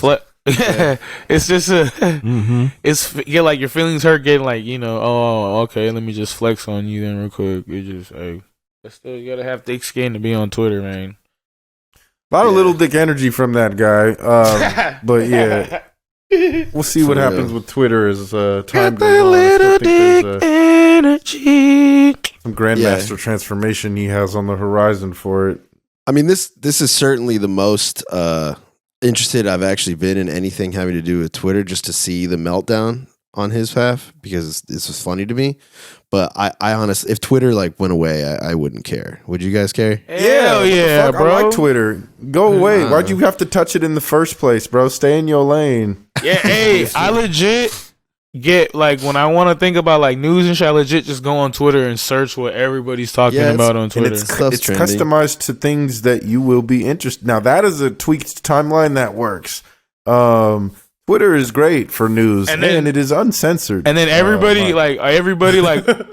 it's just a it's like your feelings hurt getting like, you know, oh, okay, let me just flex on you then real quick. It just still you gotta have thick skin to be on Twitter, man. A lot of little dick energy from that guy. But yeah, we'll see what For happens real. with Twitter as time Got goes that on. I little still think dick there's energy. some grandmaster transformation he has on the horizon for it. I mean, this is certainly the most interested I've actually been in anything having to do with Twitter, just to see the meltdown on his behalf, because this was funny to me. But I honestly, if Twitter like went away, I wouldn't care. Would you guys care? Hell what the yeah, fuck? bro. I like Twitter. Go away. Why'd you have to touch it in the first place, bro? Stay in your lane. Yeah, hey, I legit get like when I want to think about like news and shit, I legit just go on Twitter and search what everybody's talking Yeah, about on And Twitter. Stuff's it's trending. customized to things that you will be interested. Now that is a tweaked timeline that works. Twitter is great for news, And and, then- it is uncensored. And then everybody like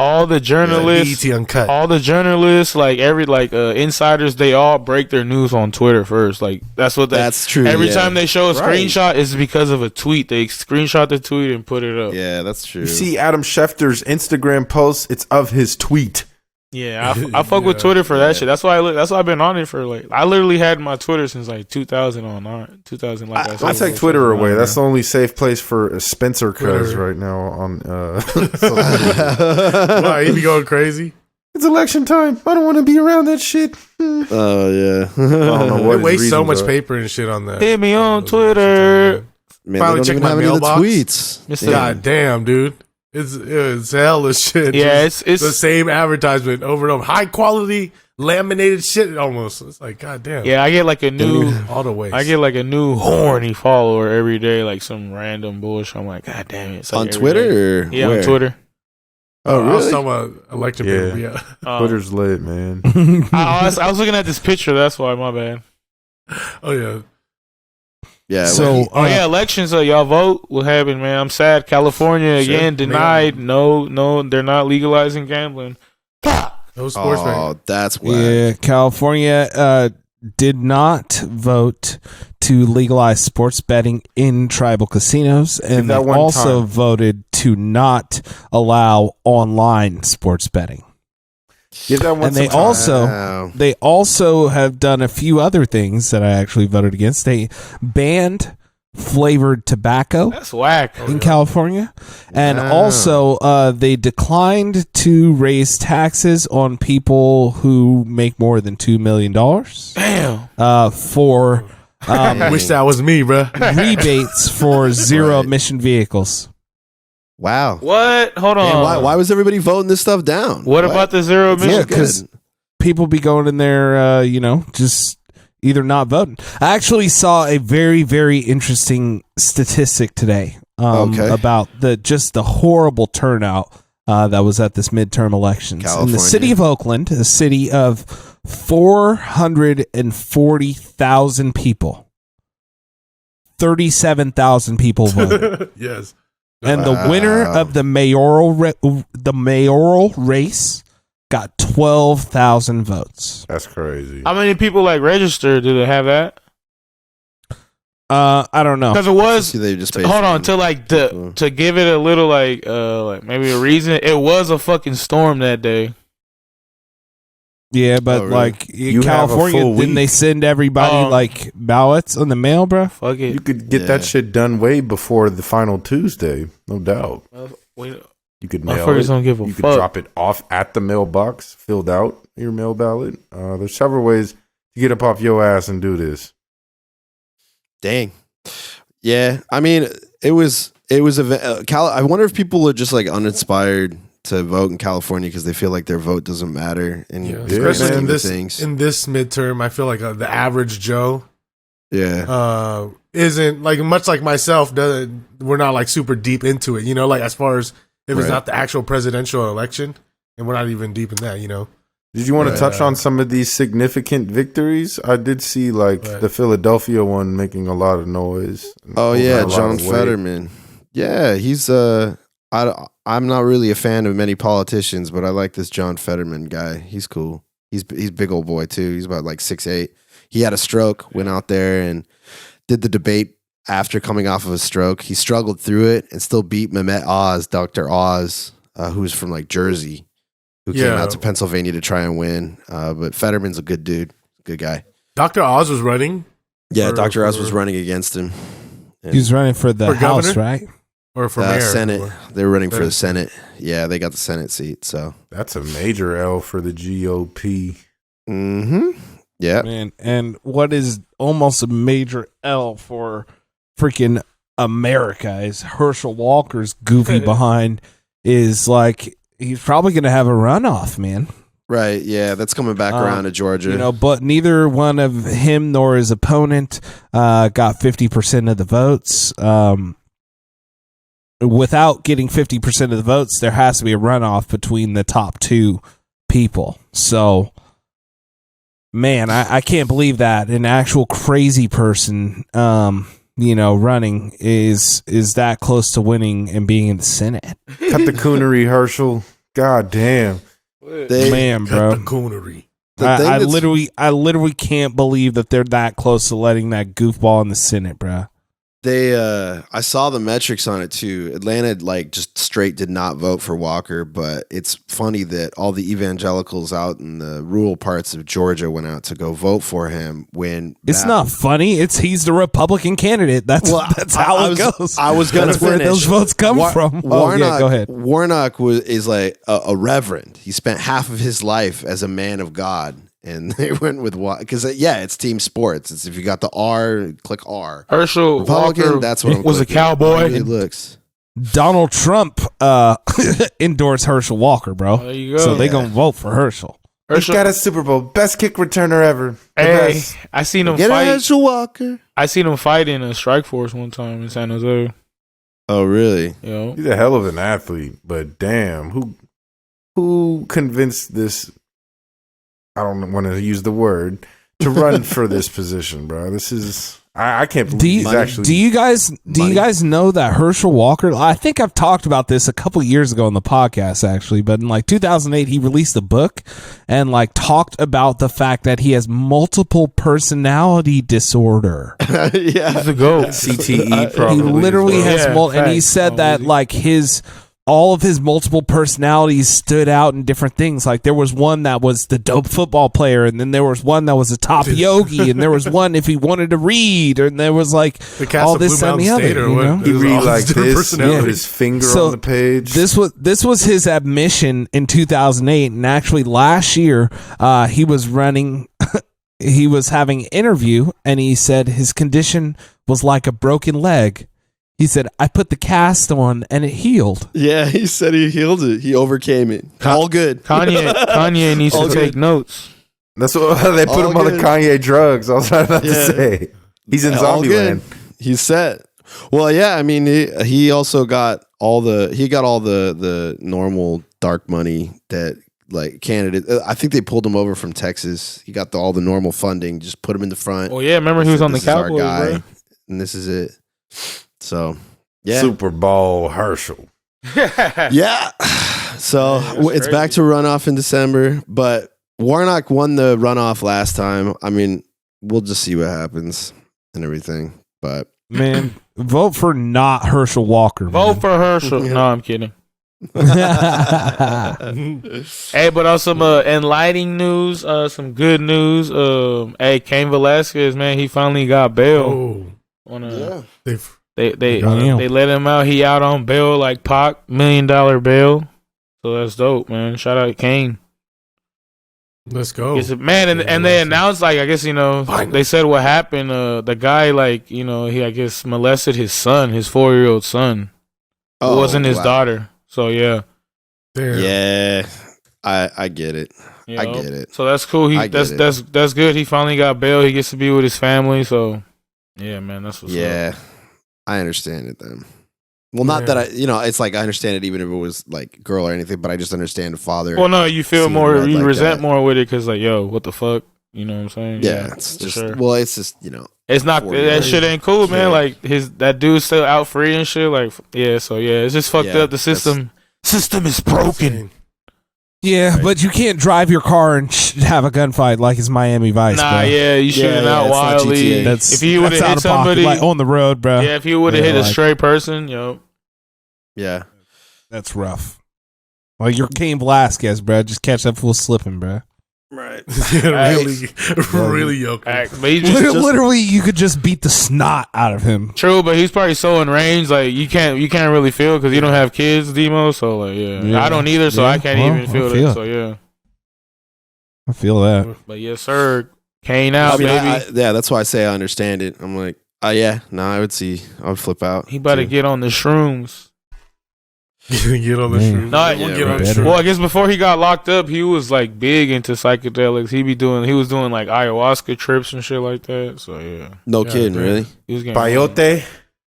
all the journalists, BET Uncut. all the journalists, like insiders, they all break their news on Twitter first. Like that's what That's true, Every yeah. time they show a Right. screenshot, it's because of a tweet. They screenshot the tweet and put it up. Yeah, that's true. you see Adam Schefter's Instagram posts; it's of his tweet. Yeah, I fuck with Twitter for that shit. That's why that's why I've been on it for like I literally had my Twitter since like 2009, 2000. Like I I said, take Twitter away. man. That's the only safe place for Spencer Cuz Twitter. right now on. social media. Why, he be going crazy? It's election time. I don't want to be around that shit. Oh yeah. I don't know They what his waste so reasons much are. paper and shit on that. Hit me on Twitter. Man, Finally they check don't even my have any of the mailbox. tweets. Mr. God damn, dude. It's hell of shit. Yeah, Just it's the same advertisement over and over. High quality laminated shit almost. It's like, god damn. Yeah, I get like a new. All the ways. I get like a new horny follower every day, like some random bullshit. I'm like, God damn it! It's like On every Twitter day. or Yeah, where? on Twitter. Oh I was really? talking about election Yeah. paper. Yeah. Twitter's lit, man. I was looking at this picture. That's why. My bad. Oh yeah. Yeah. So, Oh yeah, elections. Y'all vote. What happened, man? I'm sad. California again Sure. denied. No, they're not legalizing gambling. No sports right oh, that's whack. yeah, California did not vote to legalize sports betting in tribal casinos, and they that one also time. voted to not allow online sports betting. Give that one And they some time. also Wow. they also have done a few other things that I actually voted against. They banned flavored tobacco That's whack. in California, and Wow. also they declined to raise taxes on people who make more than $2 million Damn. for I wish that was me, bro. rebates for zero Right. emission vehicles. Wow. What? Hold on. Man, why was everybody voting this stuff down? What about the zero It's Yeah, not emission? good. because people be going in there, just either not voting. I actually saw a very, very interesting statistic today Okay. about the horrible turnout that was at this midterm elections in California. the city of Oakland, a city of 440,000 people. 37,000 people voted. Yes. And the winner of the mayoral race got 12,000 votes. That's crazy. How many people like registered? Do they have that? I don't know. Because it was. See, they just Hold on, to like to give it a little like maybe a reason. It was a fucking storm that day. Yeah, but Oh, really? like in You have a California, full didn't they week. send everybody like ballots on the mail, bro? Fuck it. You could get Yeah. that shit done way before the final Tuesday, no doubt. Wait, You could mail motherfuckers it. don't give a You could fuck. drop it off at the mailbox, filled out your mail ballot. There's several ways to get up off your ass and do this. Dang. Yeah, I mean, it was I wonder if people are just like uninspired to vote in California because they feel like their vote doesn't matter. And Yeah, the especially scheme in of this things. in this midterm, I feel like the average Joe Yeah, isn't like much like myself. We're not like super deep into it, like as far as if it's Right. not the actual presidential election, and we're not even deep in that, Did you want to Right. touch on some of these significant victories? I did see like Right. the Philadelphia one making a lot of noise. Oh Holding yeah, a lot John of weight. Fetterman. Yeah, he's I'm not really a fan of many politicians, but I like this John Fetterman guy. He's cool. He's big old boy too. He's about like 6'8". He had a stroke, went out there and did the debate after coming off of a stroke. He struggled through it and still beat Mehmet Oz, Dr. Oz, who's from like Jersey, who came Yeah. out to Pennsylvania to try and win. But Fetterman's a good dude, good guy. Dr. Oz was running, Yeah, For- Dr. Oz was for- running against him. And, He's running for the For House, governor? right? or for mayor, Senate. or- They're running for the Senate. Senate. Yeah, they got the Senate seat. So, That's a major L for the GOP. yeah. Man, and what is almost a major L for freaking America is Herschel Walker's goofy behind is like he's probably going to have a runoff, man. Right. Yeah, that's coming back around to Georgia. But neither one of him nor his opponent got 50% of the votes. Without getting 50% of the votes, there has to be a runoff between the top two people. So, man, I can't believe that an actual crazy person, running is that close to winning and being in the Senate. Cut the coonery, Herschel. God damn. Man, bro. Cut the coonery. The thing I that's- literally can't believe that they're that close to letting that goofball in the Senate, bro. I saw the metrics on it too. Atlanta like just straight did not vote for Walker, but it's funny that all the evangelicals out in the rural parts of Georgia went out to go vote for him when It's not funny. He's the Republican candidate. That's how I it was, goes. I was gonna That's where finish. those votes come from. Warnock, Go ahead. Warnock is like a reverend. He spent half of his life as a man of God, and they went with what? Because it's team sports. It's if you got the R, click R. Herschel Republican. Walker That's what I'm was a clicking. cowboy. It looks. Donald Trump endorsed Herschel Walker, bro. There you go. So they Yeah. gonna vote for Herschel. He's Herschel, got a Super Bowl. Best kick returner ever. The hey, best. I seen him Get fight. Herschel Walker. I seen him fight in a strike force one time in San Jose. Oh, really? He's a hell of an athlete, but damn, who convinced this? I don't want to use the word to run for this position, bro. This is I can't believe he's actually. Do you guys know that Herschel Walker? I think I've talked about this a couple years ago on the podcast, actually. But in like 2008, he released a book and like talked about the fact that he has multiple personality disorder. Yeah. He's a goat. CTE probably. He literally as well. has Yeah, and he facts. said Oh, that easy. like all of his multiple personalities stood out in different things. Like there was one that was the dope football player, and then there was one that was a top yogi, and there was one if he wanted to read, and there was like The cast all of this Blue and the Mountain other. State, or You what? know? He There's read all like these different this personalities. with his finger So on the page. This was his admission in 2008, and actually last year he was running. He was having an interview, and he said his condition was like a broken leg. He said, I put the cast on and it healed. Yeah, he said he healed it. He overcame it. All good. Kanye needs All to good. take notes. That's what they put All him on the good. Kanye drugs. I was about to Yeah. say he's in All zombie good. land. He's set. Well, yeah, I mean, he also got all the normal dark money that like candidate. I think they pulled him over from Texas. He got all the normal funding. Just put him in the front. Oh yeah, remember he was on the This is our Cowboys, guy, bro. and this is it. So, yeah, Super Bowl Herschel. yeah. So it's crazy. back to runoff in December, but Warnock won the runoff last time. I mean, we'll just see what happens and everything. But Man, vote for not Herschel Walker. Vote man. for Herschel. Yeah. No, I'm kidding. Hey, but on some enlightening news, some good news. Hey, Cain Velasquez, man, he finally got bail. Oh, They let him out. He out on bail, like Pac, $1 million bail. So that's dope, man. Shout out Cain. Let's go, man. And they announced, like, I guess, you know, they said what happened. The guy, like, you know, he, I guess, molested his son, his 4-year-old son. It wasn't his daughter. So yeah. Damn. Yeah, I get it. You I know? get it. So that's cool. That's good. He finally got bail. He gets to be with his family. So yeah, man, that's what's up. I understand it then. Well, not that it's like I understand it even if it was like girl or anything, but I just understand the father. Well, no, you feel more, you like resent that. more with it because like, yo, what the fuck, you know what I'm saying? Yeah, it's just sure. well, it's just it's not that shit ain't cool, man. Yeah. Like that dude's still out free and shit. Like so it's just fucked up. The system is broken. Yeah, but you can't drive your car and have a gunfight like it's Miami Vice. Nah, bro. yeah, you shooting out it's not wildly. GTA. If you would have out hit of pocket, somebody like on the road, bro. yeah, if you would have hit a stray person, yo. Yeah. That's rough. Like you're Cain Velasquez, bro. Just catch that fool slipping, bro. Right. really yoke. But he just Literally, you could just beat the snot out of him. true, but he's probably so in range, like you can't really feel because you don't have kids, Demo. So like, yeah. I don't either, so I can't even feel it. So yeah, I feel that. but yes, sir, Kane out, baby. That's why I say I understand it. I'm like, I would flip out. He about to get on the shrooms. Get on the shroom. No, We'll get on the shroom. well, I guess before he got locked up, he was like big into psychedelics. He was doing like ayahuasca trips and shit like that. So yeah, No kidding, really. he was getting Peyote.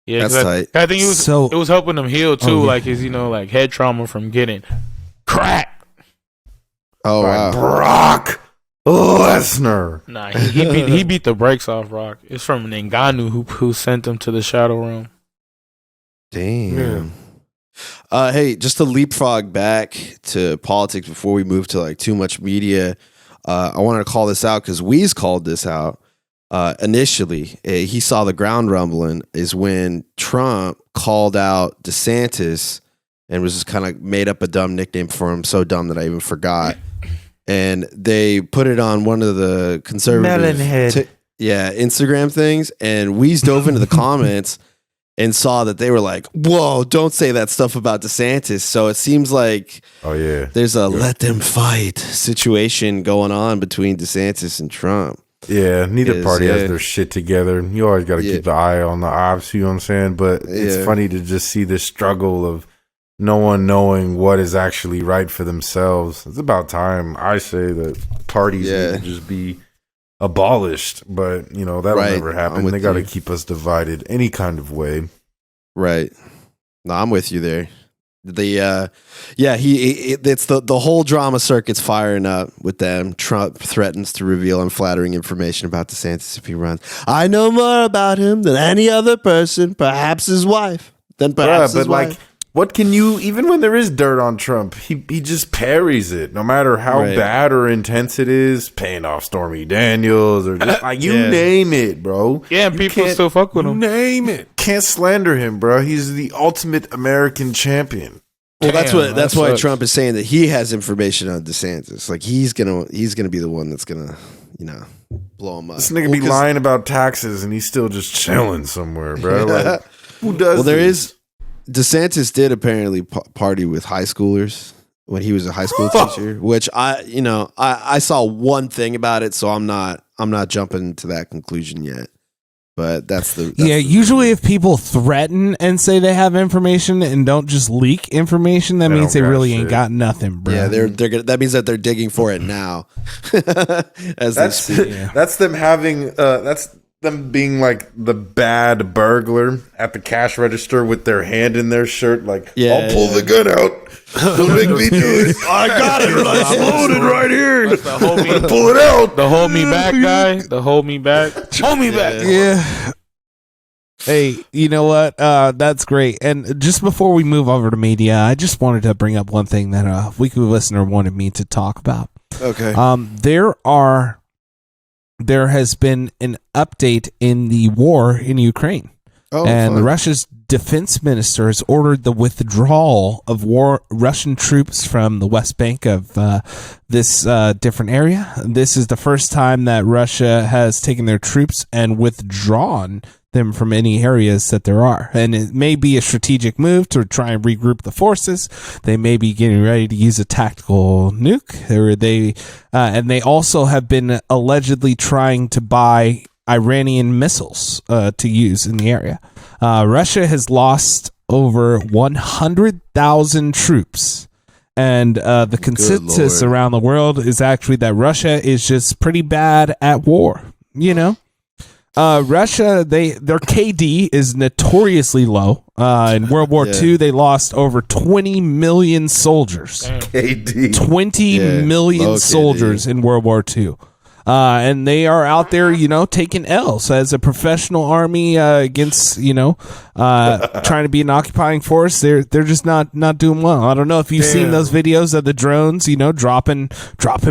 Yeah, That's tight. I think it was helping him heal too, like his like head trauma from getting crack. Oh wow. Brock Lesnar. Nah, he beat the brakes off Rock. It's from Ngannou who sent him to the Shadow Realm. Damn. Hey, just to leapfrog back to politics before we move to like too much media, I wanted to call this out because Weez called this out. Initially, he saw the ground rumbling is when Trump called out DeSantis and was just kind of made up a dumb nickname for him, so dumb that I even forgot. And they put it on one of the conservative Instagram things, and Weez dove into the comments and saw that they were like, whoa, don't say that stuff about DeSantis. So it seems like there's a let them fight situation going on between DeSantis and Trump. Yeah, neither party has their shit together. You always got to keep the eye on the ops, you know what I'm saying? But it's funny to just see this struggle of no one knowing what is actually right for themselves. It's about time, I say, that parties need to just be abolished, but that'll never happen. They got to keep us divided any kind of way. Right. No, I'm with you there. It's the whole drama circuit's firing up with them. Trump threatens to reveal unflattering information about DeSantis if he runs. I know more about him than any other person, perhaps his wife. What can you, even when there is dirt on Trump, he just parries it, no matter how bad or intense it is, paying off Stormy Daniels or just like you name it, bro. Yeah, and people still fuck with him. Name it. Can't slander him, bro. He's the ultimate American champion. Well, that's why Trump is saying that he has information on DeSantis. Like he's gonna be the one that's gonna blow him up. This nigga be lying about taxes and he's still just chilling somewhere, bro. Like, who does? Well, there is. DeSantis did apparently party with high schoolers when he was a high school teacher, which I saw one thing about it, so I'm not jumping to that conclusion yet. But that's usually if people threaten and say they have information and don't just leak information, that means they really ain't got nothing, bro. Yeah, they're that means that they're digging for it now. That's them having that's them being like the bad burglar at the cash register with their hand in their shirt, like, I'll pull the gun out. Don't make me do it. I got it. It's loaded right here. Pull it out. The hold me back guy. The hold me back. Hold me back. Yeah. Hey, you know what? That's great. And just before we move over to media, I just wanted to bring up one thing that a weekly listener wanted me to talk about. Okay. There has been an update in the war in Ukraine. And the Russia's defense minister has ordered the withdrawal of Russian troops from the West Bank of this different area. This is the first time that Russia has taken their troops and withdrawn them from any areas that there are. And it may be a strategic move to try and regroup the forces. They may be getting ready to use a tactical nuke. And they also have been allegedly trying to buy Iranian missiles to use in the area. Russia has lost over 100,000 troops. And the consensus around the world is actually that Russia is just pretty bad at war, you know? Russia, their KD is notoriously low. In World War II, they lost over 20 million soldiers. KD. 20 million soldiers in World War II. And they are out there, you know, taking L's as a professional army against, you know, trying to be an occupying force. They're just not doing well. I don't know if you've seen those videos of the drones, you know, dropping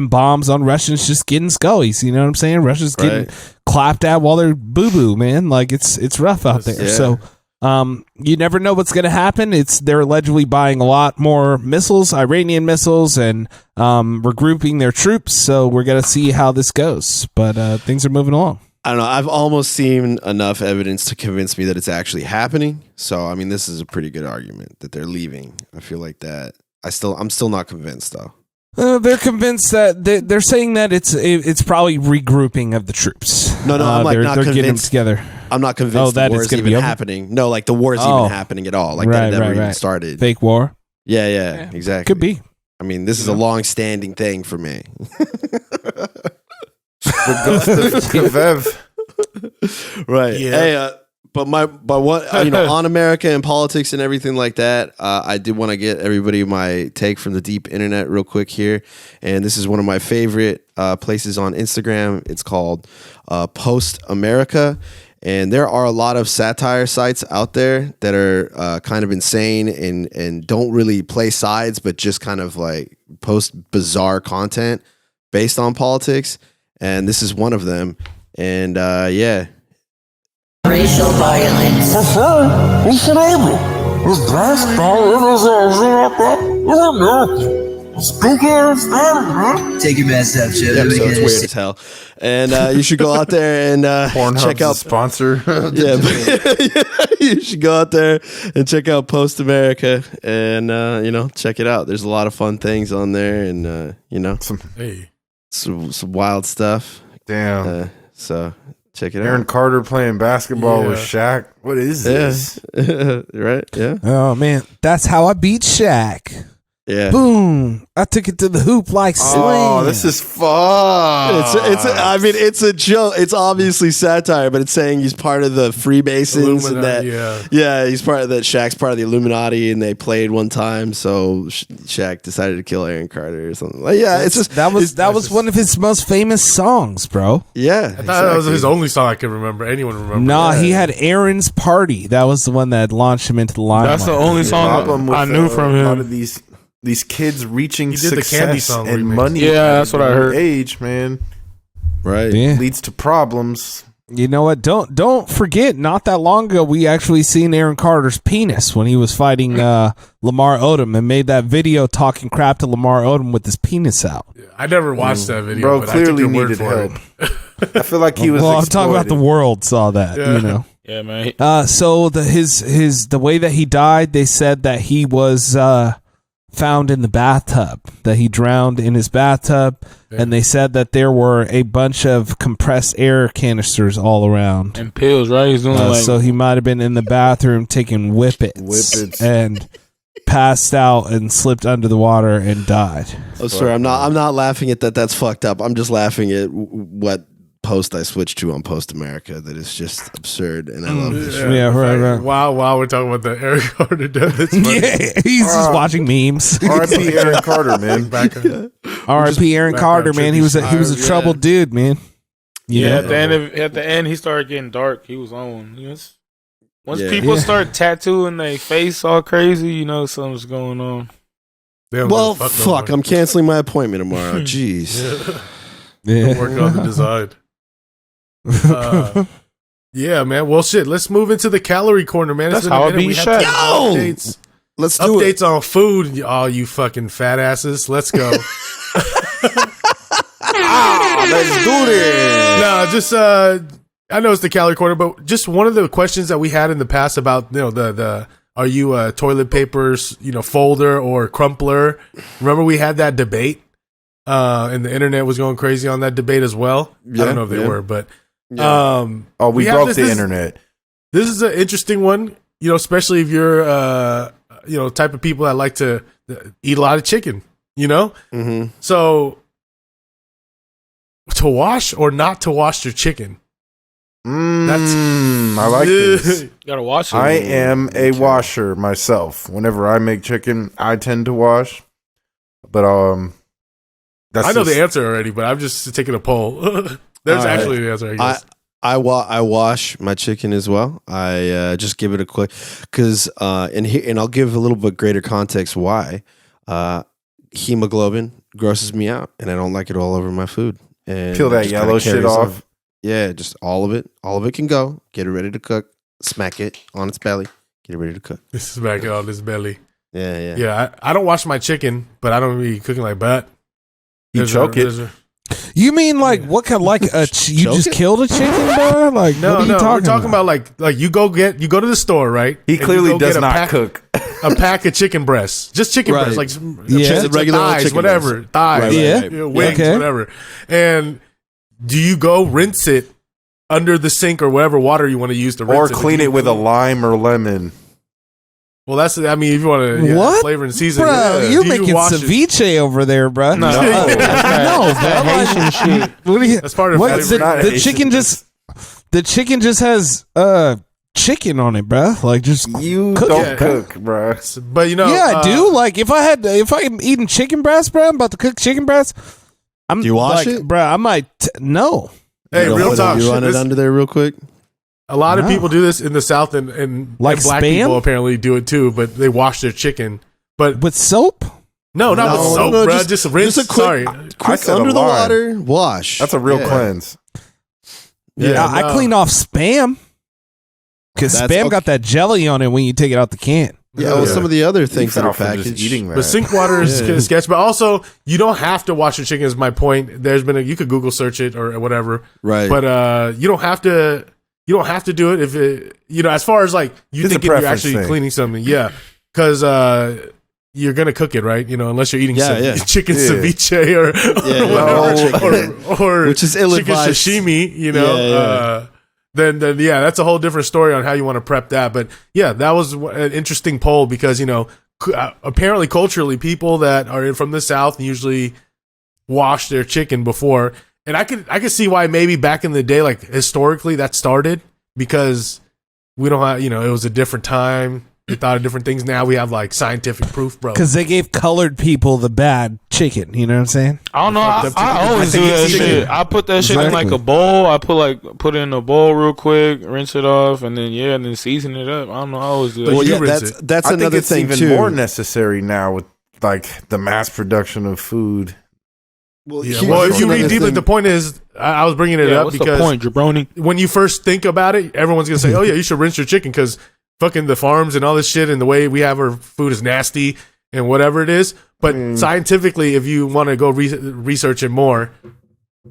bombs on Russians, just getting scullies. You know what I'm saying? Russia's getting clapped at while they're boo-boo, man. Like it's rough out there. So you never know what's going to happen. They're allegedly buying a lot more missiles, Iranian missiles, and regrouping their troops. So we're going to see how this goes. But things are moving along. I don't know. I've almost seen enough evidence to convince me that it's actually happening. So, I mean, this is a pretty good argument that they're leaving. I feel like that. I'm still not convinced, though. They're convinced that they're saying that it's probably regrouping of the troops. No, I'm like not they're convinced. Getting them together. I'm not convinced that the war it's is gonna even be happening. No, like the war is even happening at all. Like that never even started. Fake war. Yeah, exactly. Could be. I mean, this is a long-standing thing for me. Right. Yeah. Hey, but what you know, on America and politics and everything like that, I did want to get everybody my take from the deep internet real quick here, and this is one of my favorite places on Instagram. It's called Post America, and there are a lot of satire sites out there that are kind of insane and don't really play sides, but just kind of like post bizarre content based on politics, and this is one of them. And yeah. Racial violence. Take your mask off, Joe. Yep, so it's weird as hell. And you should go out there and check out sponsor. You should go out there and check out Post America and you know, check it out. There's a lot of fun things on there, and you know, some wild stuff. Damn. So check it out. Aaron Carter playing basketball with Shaq. What is this? Right? Yeah. Oh man, that's how I beat Shaq. Yeah. Boom! I took it to the hoop like slam. Oh, this is fun. I mean, it's a joke. It's obviously satire, but it's saying he's part of the Freemasons and that. He's part of that. Shaq's part of the Illuminati, and they played one time, so Shaq decided to kill Aaron Carter or something. Like, yeah, it's just that was one of his most famous songs, bro. Yeah, I thought that was his only song I could remember. Anyone remember? Nah, he had Aaron's Party. That was the one that launched him into the limelight. That's the only song I knew from him. A lot of these kids reaching did the Candy success song and remix. money. Yeah, that's what I heard. Age, man, right? Yeah. Leads to problems. You know what? Don't forget. Not that long ago, we actually seen Aaron Carter's penis when he was fighting Lamar Odom, and made that video talking crap to Lamar Odom with his penis out. I never watched that video, Bro, but clearly I took your needed word help. for it. I feel like he was. Well, I'm talking about the exploited. world saw that. Yeah. You know. Yeah, man. So the way that he died, they said that he was found in the bathtub, that he drowned in his bathtub, and they said that there were a bunch of compressed air canisters all around. And pills, right? He's doing So he might have been in the bathroom taking whippets and passed out and slipped under the water and died. Oh, sorry, I'm not laughing at that. That's fucked up. I'm just laughing at what post I switched to on Post America that is just absurd, and I love this shit. Yeah, right. Wow, we're talking about the Eric Carter death. That's funny. Yeah, he's just watching memes. R.I.P. Aaron Carter, man. R.I.P. Aaron Carter, man. He was a troubled dude, man. Yeah, at the end, he started getting dark. He was on. Yes. Once people start tattooing their face all crazy, you know something's going on. Well, fuck, I'm canceling my appointment tomorrow. Jeez. Don't work on the design. Yeah, man. Well, shit. Let's move into the calorie corner, man. That's been a how it minute. be We had shot. to updates. Let's do it. Updates on food, all you fucking fat asses. Let's go. Let's do this. No, just I know it's the calorie corner, but just one of the questions that we had in the past about the are you a toilet papers folder or crumpler? Remember we had that debate, and the internet was going crazy on that debate as well. I don't know if they were, but We have broke the internet. This is an interesting one, especially if you're type of people that like to eat a lot of chicken, Mm-hmm. So to wash or not to wash your chicken. I like this. You gotta wash it. I am a washer myself. Whenever I make chicken, I tend to wash. But that's I know the answer already, but I'm just taking a poll. There's actually the answer, I guess. I wash my chicken as well. I just give it a quick and I'll give a little bit greater context why. Hemoglobin grosses me out, and I don't like it all over my food. And Peel that just yellow kinda shit carries off. on. Yeah, just all of it. All of it can go. Get it ready to cook. Smack it on its belly. Get it ready to cook. This is back on this belly. Yeah. Yeah, I don't wash my chicken, but I don't be cooking like that. You choke it. You mean like what kind? Like you just killed a chicken, bro? Like No, what are you we're talking talking about like you go to the store, right? He And you clearly go does get not cook. a pack of chicken breasts, just chicken Right. breasts, like Yeah. Regular old thighs, chicken whatever, breast. thighs, Right, Yeah. right. wings, Okay. whatever. And do you go rinse it under the sink or whatever water you want to use to Or rinse it? clean it with a lime or lemon. Well, that's if you want to What? flavor and season. Bro, yeah. you're Do you making wash it? ceviche over there, bro. No, no, that Haitian shit. What do you? That's part of What? flavor. Not The Haitian, chicken just has chicken on it, bro. Like just You cook don't it. cook, bro. But Yeah, I do. Like if I'm eating chicken breast, bro, I'm about to cook chicken breast. Do you wash like, it? bro? I might no. Hey, You don't real put talk. You run it This- under there real quick. A lot of No. people do this in the South, and Like black Spam? people apparently do it too. But they wash their chicken. But With soap? no, not with No, soap, no, bro. Just rinse. just a quick- Sorry. Quick said a under the lime. water, wash. That's a real Yeah. cleanse. Yeah, I no. clean off Spam because That's Spam okay. got that jelly on it when you take it out the can. Yeah, well, Yeah. some of the other things that are From just packaged. eating that. But sink water is Yeah. sketch. But also, you don't have to wash your chicken. Is my point. There's been you could Google search it or whatever. Right. But you don't have to. You don't have to do it if it. As far as like you It's a think you're preference actually thing. cleaning something. Yeah, because you're gonna cook it, right? Unless you're eating chicken Yeah. ceviche or Yeah. or Which is chicken ill-advised. sashimi. Yeah. Then that's a whole different story on how you want to prep that. But yeah, that was an interesting poll because apparently culturally, people that are from the South usually wash their chicken before, and I could see why maybe back in the day, like historically, that started because we don't have it was a different time. They thought of different things. Now we have like scientific proof, bro. Because they gave colored people the bad chicken. You know what I'm saying? I don't know. Fucked up I chicken. always I do think that it's shit. chicken. I put that shit in like Exactly. a bowl. I put it in a bowl real quick, rinse it off, and then season it up. I don't know. I always do that. But Well, you yeah, rinse it. that's I think another it's thing even too. more necessary now with like the mass production of food. Well, Yeah. here's Well, if you another read deeply, thing. the point is, I was bringing it Yeah, up what's because the point, jabroni? when you first think about it, everyone's gonna say, "Oh yeah, you should rinse your chicken because fucking the farms and all this shit and the way we have our food is nasty and whatever it is." But scientifically, if you want to go research it more,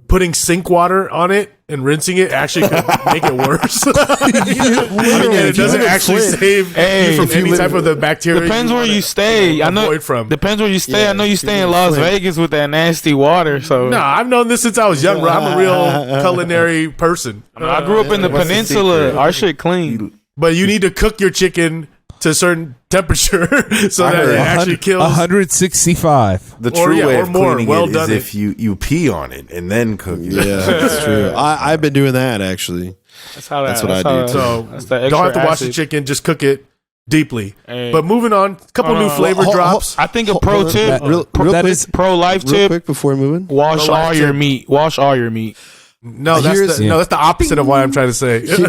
putting sink water on it and rinsing it actually could make it worse. And it doesn't actually save Hey, you from if you any live- type of the bacteria. Depends where you stay. I know. Avoid from. Depends where you stay. Yeah, I know you stay in you Las Flint. Vegas with that nasty water. So No, I've known this since I was young, bro. I'm a real culinary person. I grew up in the What's the peninsula. secret? Our shit clean. But you need to cook your chicken to a certain temperature so I that heard it actually kills. 165. The Or, true yeah, way or of more. cleaning Well it is done if you pee on it and then cook it. Yeah, that's true. I've been doing that actually. That's how. That's what I how do, So that's that don't extra have to wash the acid. chicken, just cook it deeply. Hey. But moving on, a couple new flavor Well, drops. I think a pro tip, Real That quick, is pro life real tip: quick before moving. wash Pro life all your tip. meat. Wash all your meat. No, that's Here's- the opposite of what I'm trying to say. Here's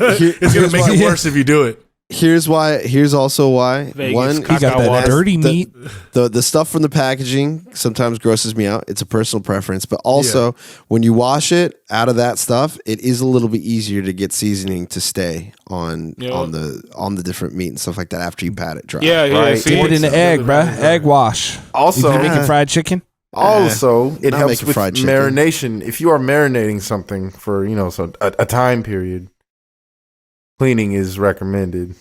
It's going to make what- it worse if you do it. Here's why. Here's also why. Vegas One, You got that water. dirty meat. the stuff from the packaging sometimes grosses me out. It's a personal preference, but also when you wash it out of that stuff, it is a little bit easier to get seasoning to stay on the different meat and stuff like that after you pat it dry. Yeah, yeah. Right. See, Dip it in the egg, bruh. Egg wash. Also, You making fried chicken? Also, it Not helps making with fried chicken. marination. If you are marinating something for a time period, cleaning is recommended.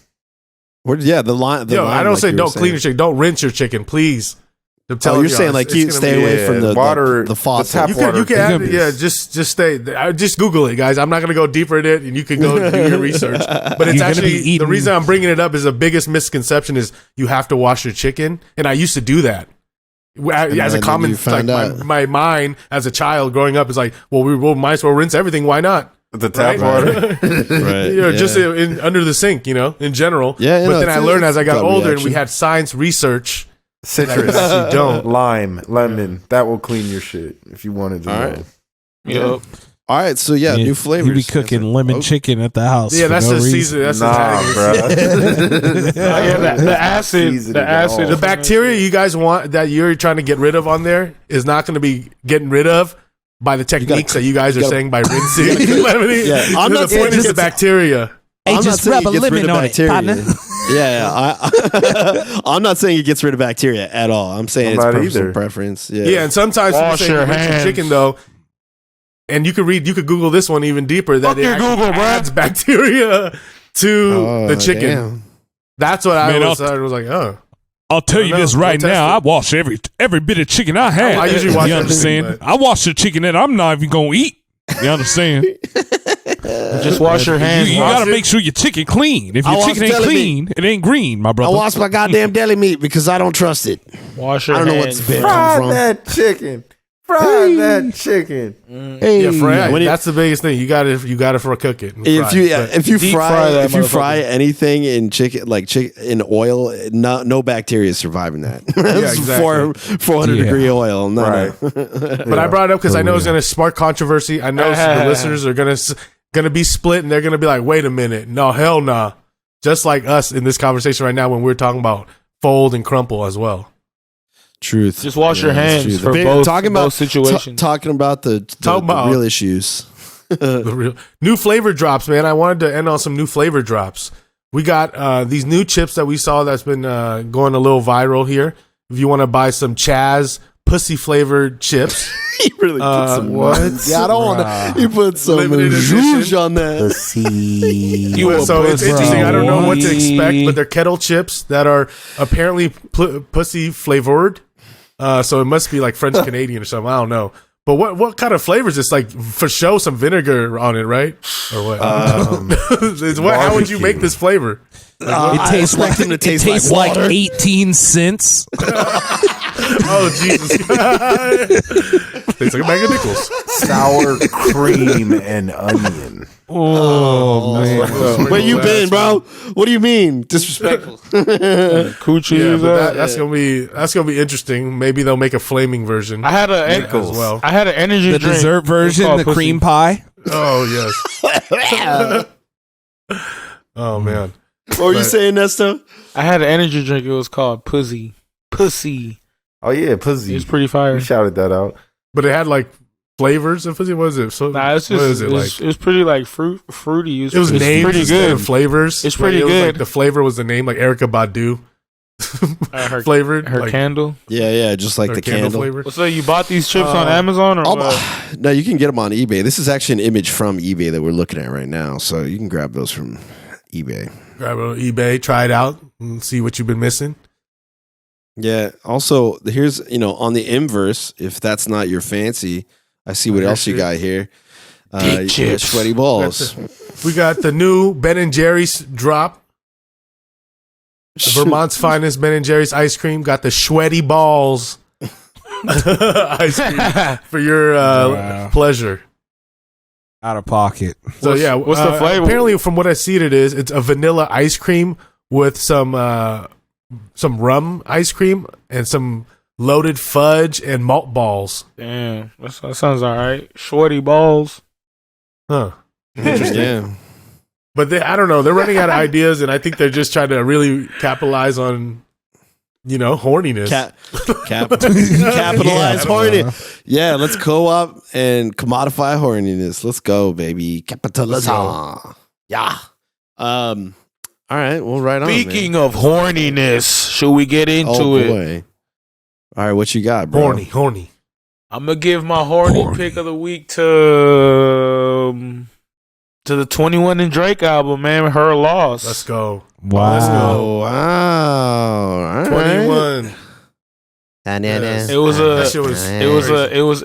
The line. I don't like say you were don't saying. clean your chicken. Don't rinse your chicken, please. Oh, you're saying like you stay away from the water, the faucet. the tap You can water. just stay. Just Google it, guys. I'm not going to go deeper in it, and you can go do your research. But it's You're gonna actually be eating- the reason I'm bringing it up is the biggest misconception is you have to wash your chicken, and I used to do that. As a then common, you found like out. my mind as a child growing up is like, well, we might as well rinse everything. Why not? The tap Right? water. Right. Just under the sink, in general. Yeah, but then I learned as I got gut older, and reaction. we had science research. Citrus. You don't. Lime, lemon. That will clean your shit if you wanted to. All know. right. Yep. All right, so new flavors. You be cooking lemon chicken at the house. Yeah, for that's no the reason. season. That's Nah, the bro. The acid, Season the it acid, all. The bacteria you guys want that you're trying to get rid of on there is not going to be getting rid of by the techniques that you guys are saying by rinsing. Yeah, I'm not the saying point is the just- bacteria. Hey, I'm just not saying rub a it gets rid lemon of on it, bacteria. partner. I'm not saying it gets rid of bacteria at all. I'm saying I'm it's not personal either. preference. Yeah, and sometimes people Wash say your rinse your hands. chicken though, and you could Google this one even deeper that Fuck it your actually Google, bro. adds bacteria to the chicken. Damn. That's what I Man, was like. Oh, I'll tell you I know, this right don't test now. it. I wash every bit of chicken I have. I usually wash You everything, understand? but- I wash the chicken that I'm not even gonna eat. You understand? Just wash your hands. You wash gotta it. make sure your chicken clean. If I your wash chicken ain't deli clean, it ain't green, my I brother. wash my goddamn deli meat because I don't trust it. Wash your I don't know hands. what's been Fry come from. that chicken. Fry that chicken. Hey, yeah, fry. when That's the biggest thing. You got to for cook it. and if fry you it. But if you deep fry fry that if you fry motherfucker. anything in chicken in oil, no bacteria is surviving that. It's exactly. 400 Yeah. degree oil. No, Right. no. But I brought it up because I know it's going to spark controversy. I know the listeners are going to be split, and they're going to be like, "Wait a minute, no, hell nah." Just like us in this conversation right now, when we're talking about fold and crumple as well. Truth. Just wash your that's hands true. for both situations. Talking about the real issues. The real new flavor drops, man. I wanted to end on some new flavor drops. We got these new chips that we saw that's been going a little viral here. If you want to buy some Chaz pussy flavored chips, He really put some what? Yeah, I don't want to. He put some Limited zhuzh edition. on that. so it's interesting. I don't know what to expect, but they're kettle chips that are apparently pussy flavored. So it must be like French Canadian or something. I don't know. But what kind of flavor is this? Like for show, some vinegar on it, right? Or what? How would you make this flavor? It tastes expect him to taste tastes like like water. 18 cents. Oh Jesus! Tastes like a bag of nickels. Sour cream and onion. Oh, man. Where you been, bro? What do you mean? Disrespectful. Coochie. Yeah, but that's gonna be interesting. Maybe they'll make a flaming version. I had a as well. I had an energy The drink. dessert version, It was the called cream pussy. pie. Oh yes. Oh man. What were you saying, Nesto? I had an energy drink. It was called Pussy. Pussy. Oh yeah, pussy. It was pretty fire. You shouted that out. But it had like flavors of fuzzy. What is it? So Nah, it's what just is it like? it was pretty like fruity. It was it's named pretty instead good. of flavors. It's pretty Like, it was good. like the flavor was the name, like Erica Badu Her flavored. her like, candle. Yeah, just like her the candle. flavor. So you bought these chips on Amazon or what? No, you can get them on eBay. This is actually an image from eBay that we're looking at right now, so you can grab those from eBay. Grab it on eBay, try it out, and see what you've been missing. Yeah. Also, here's on the inverse. If that's not your fancy, I see what else you got here. Big chips. Sweaty balls. We got the new Ben and Jerry's drop. Vermont's finest Ben and Jerry's ice cream. Got the sweaty balls ice cream for your pleasure. Out of pocket. So yeah, what's the flavor? Apparently, from what I see, it's a vanilla ice cream with some rum ice cream and some loaded fudge and malt balls. Damn, that sounds all right. Shorty balls. Huh. Yeah. But I don't know. They're running out of ideas, and I think they're just trying to really capitalize on, horniness. Capitalize horny. Yeah, let's co-op and commodify horniness. Let's go, baby. Capitalism. Yeah. All right. Well, right on. Speaking of horniness, should we get into it? All right, what you got, bro? Horny. I'm gonna give my horny pick of the week to the 21 and Drake album, man. Her Loss. Let's go. Wow. Let's go. Wow. All 21. Right. It was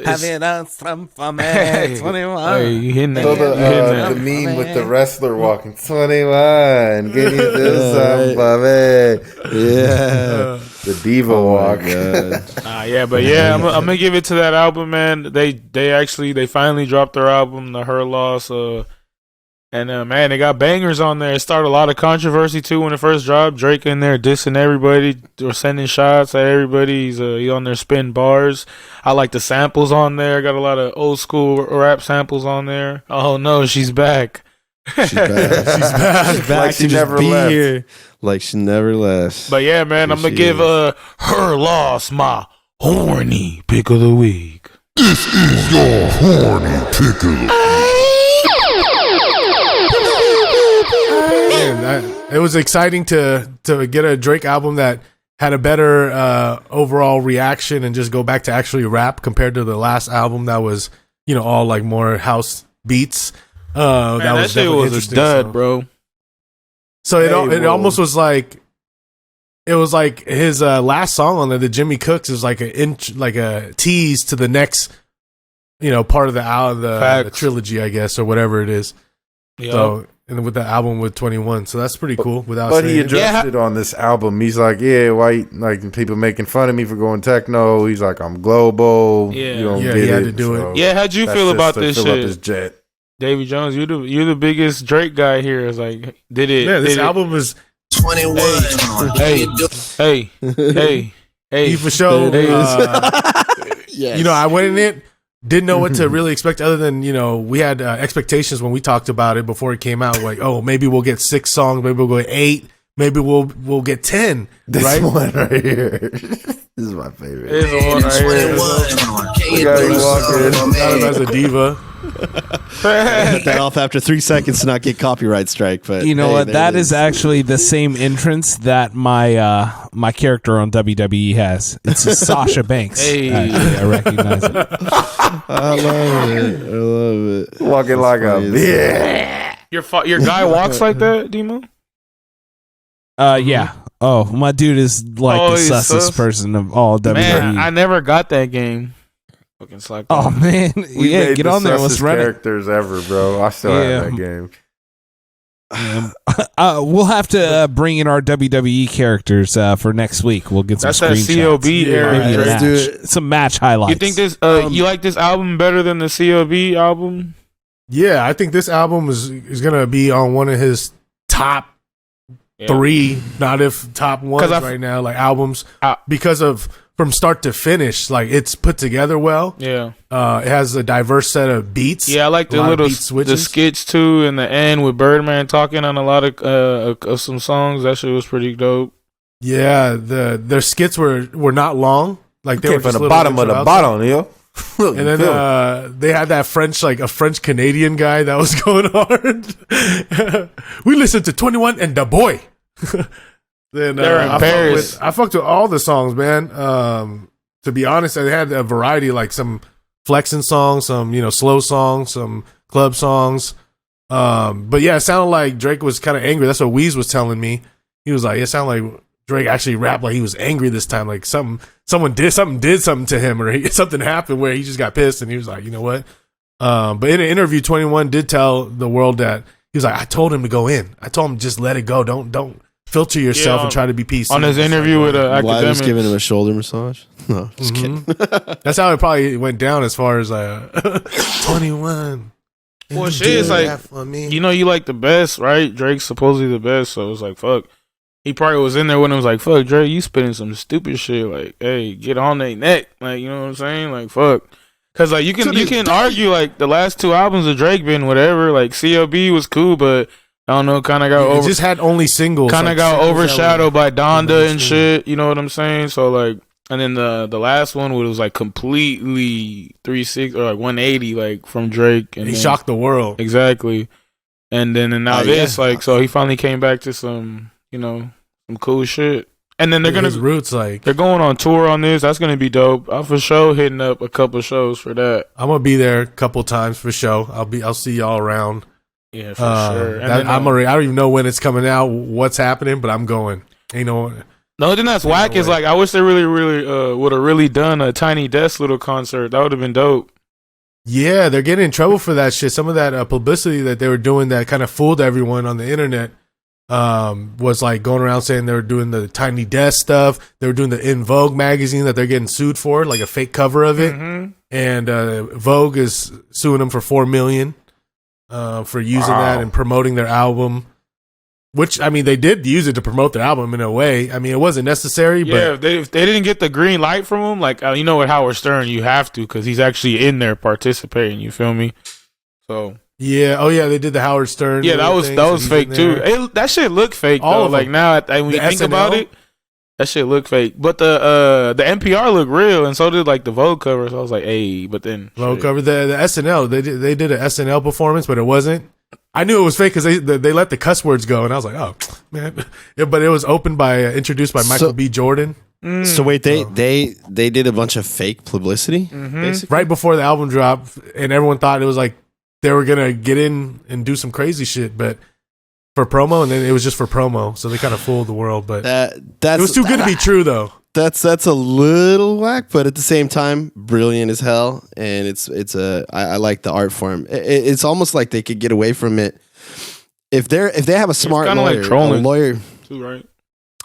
Having on some for me. Hey, 21. you hitting that? So You hitting that? the meme with the wrestler walking 21, can you do something for me? Yeah. The diva walk. I'm gonna give it to that album, man. They finally dropped their album, the Her Loss, and man, they got bangers on there. It started a lot of controversy too when it first dropped. Drake in there dissing everybody, or sending shots at everybody. He's on there spitting bars. I like the samples on there. Got a lot of old school rap samples on there. Oh no, she's back. She's back. Like she never left. Here. Like she never left. But yeah, man, I'm gonna give Her Loss my horny pick of the week. It was exciting to get a Drake album that had a better overall reaction and just go back to actually rap compared to the last album that was, all like more house beats. That shit was a dud, bro. So it almost was like, it was like his last song on there, the Jimmy Cooks, is like a tease to the next, part of the trilogy, I guess, or whatever it is. Yep. So, and with the album with 21, so that's pretty cool. But he addressed it on this album. He's like, why people making fun of me for going techno? He's like, I'm global. Yeah, you don't he get had it. to do it. Yeah, how'd you feel about this fill up shit? his jet. Davy Jones, you're the biggest Drake guy here. It's like, did it? Yeah, this did album is 21. Hey, he for sure. Yes. I went in it, didn't know what to really expect other than, we had expectations when we talked about it before it came out. Like, oh, maybe we'll get 6 songs, maybe we'll get 8, maybe we'll get 10. This right? one right here. This is my favorite. It's the one right here. Look how he walking. Got him as a diva. Cut that off after 3 seconds to not get copyright strike. But You know hey, what? there That it is actually the same entrance that my character on WWE has. It's Sasha Banks. Hey. Actually, I recognize it. I love it. Walking like a bitch. Your guy walks like that, Demo? Yeah. Oh, my dude is like the he's sussest sus? person of all WWE. Man, I never got that game. Fucking slack. Oh man, We yeah, made get the on there. Let's sussest run it. characters ever, bro. I still have that game. We'll have to bring in our WWE characters for next week. We'll get some That's that screenshots. COB era. Maybe a Drake. match. do it. Some match highlights. You think this? You like this album better than the COB album? Yeah, I think this album is gonna be on one of his top 3, not if top 1 right now, like albums, because of from start to finish, like it's put together well. Yeah, it has a diverse set of beats. yeah. I like the little the skits too in the end with Birdman talking on a lot of some songs. That shit was pretty dope. Yeah, their skits were not long. Like they Came were from just the little bottom of the intros. bottom, yo. And then they had that a French Canadian guy that was going hard. We listened to 21 and Da Boy. Then They're in Paris. I fucked with all the songs, man. To be honest, they had a variety, like some flexing songs, some slow songs, some club songs. But yeah, it sounded like Drake was kind of angry. That's what Weez was telling me. He was like, it sounded like Drake actually rapped like he was angry this time, like someone did something to him, or something happened where he just got pissed, and he was like, you know what? But in an interview, 21 did tell the world that he was like, I told him to go in. I told him just let it go. Don't filter yourself and try to be PC. On his interview with Why was Academics, giving him a shoulder massage? No, just kidding. That's how it probably went down as far as 21. well, shit is like, you like the best, right? Drake's supposedly the best, so it's like, fuck. He probably was in there when it was like, fuck, Drake, you spitting some stupid shit. Like, hey, get on their neck. Like, you know what I'm saying? Like, fuck. Cause like you can argue like the last 2 albums of Drake been whatever. Like CLB was cool, but I don't know, kind of got It just had only singles. kind of like, got singles overshadowed by Donda and mainstream. shit. You know what I'm saying? So like, and then the last one was like completely 360 or like 180, like from Drake. And He then- shocked the world. exactly. And now this, yeah. like, so he finally came back to some, some cool shit. And then they're His roots, like, they're going on tour on this. That's gonna be dope. I'm for sure hitting up a couple shows for that. I'm gonna be there a couple times for show. I'll see y'all around. Yeah, for sure. And then, I don't even know when it's coming out, what's happening, but I'm going. Ain't no. the only thing that's whack is like I wish they really would have really done a Tiny Desk little concert. That would have been dope. Yeah, they're getting in trouble for that shit. Some of that publicity that they were doing that kind of fooled everyone on the internet was like going around saying they were doing the Tiny Desk stuff. They were doing the In Vogue magazine that they're getting sued for, like a fake cover of it. Mm-hmm. And Vogue is suing them for $4 million for using that and promoting their album. Which, I mean, they did use it to promote their album in a way. I mean, it wasn't necessary, Yeah, but if they didn't get the green light from him, like you know, with Howard Stern, you have to because he's actually in there participating. You feel me? So yeah, oh yeah, they did the Howard Stern. yeah, that was thing, so he's fake in too. there. That shit looked fake All though. of Like them. now, when you The think about SNL? it, that shit looked fake. But the NPR looked real, and so did like the Vogue cover. So I was like, hey, but then Low shit. cover the SNL. They did an SNL performance, but it wasn't. I knew it was fake because they let the cuss words go, and I was like, oh man. Yeah, but it was opened by introduced by Michael B. Jordan So wait, they did a bunch of fake publicity, basically. right before the album dropped, and everyone thought it was like they were gonna get in and do some crazy shit, but for promo, and then it was just for promo, so they kind of fooled the world. But That's it was too good to be true, though. That's a little whack, but at the same time, brilliant as hell. And I like the art form. It's almost like they could get away from it if they have a smart kinda lawyer, like trolling. a lawyer. too, right?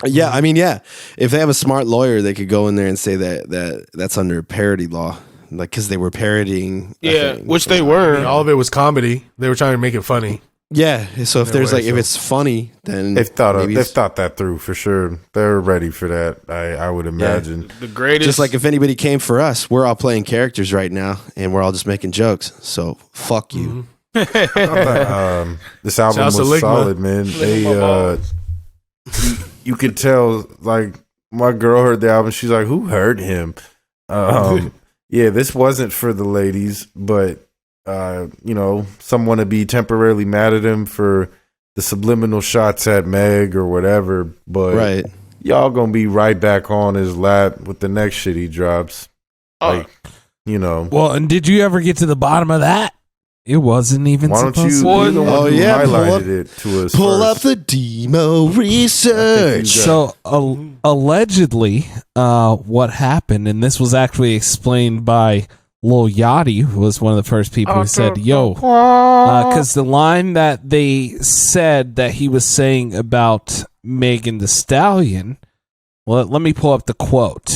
Yeah, I mean, yeah. If they have a smart lawyer, they could go in there and say that's under parody law, like because they were parodying. a Yeah, thing. which So, they I were. mean, all of it was comedy. They were trying to make it funny. Yeah, so if Their there's way, like if so- it's funny, then They've thought maybe they've it's- thought that through for sure. They're ready for that. I would imagine. The greatest. just like if anybody came for us, we're all playing characters right now, and we're all just making jokes. So fuck you. This album Shouts to was Ligma. solid, man. They you could tell, like, my girl heard the album, she's like, who heard him? Yeah, this wasn't for the ladies, but some want to be temporarily mad at him for the subliminal shots at Meg or whatever, but Right. y'all gonna be right back on his lap with the next shit he drops. Oh. Well, and did you ever get to the bottom of that? It wasn't even Why don't supposed you? to. You're the one Oh, who yeah, pull highlighted up- it to us. Pull first. up the demo research. So allegedly, what happened, and this was actually explained by Lil Yachty, who was one of the first people who said, "Yo," because the line that they said that he was saying about Megan Thee Stallion. Well, let me pull up the quote.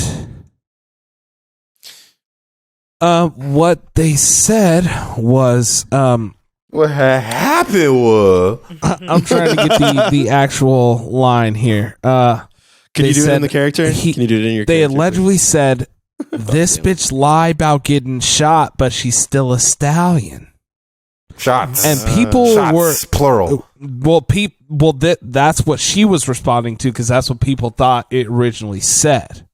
What they said was, What happened was I'm trying to get the actual line here. Can They you do it said in the character? he- Can you do it in your They character? allegedly said, "This bitch lie about getting shot, but she's still a stallion." shots And people shots, were plural. that's what she was responding to because that's what people thought it originally said.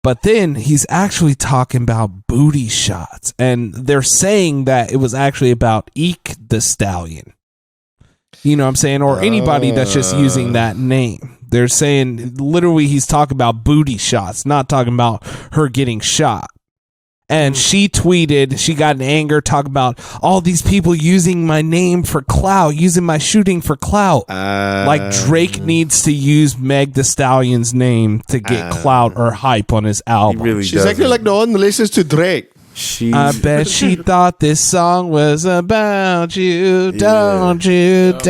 But then he's actually talking about booty shots, and they're saying that it was actually about Eek the Stallion. You know what I'm saying? Or anybody that's just using that name. They're saying literally he's talking about booty shots, not talking about her getting shot. And she tweeted, she got in anger talking about all these people using my name for clout, using my shooting for clout. Like Drake needs to use Meg Thee Stallion's name to get clout or hype on his He album. really She's acting doesn't. like no one listens to Drake. She's, I bet she thought this song was about you, don't you, don't.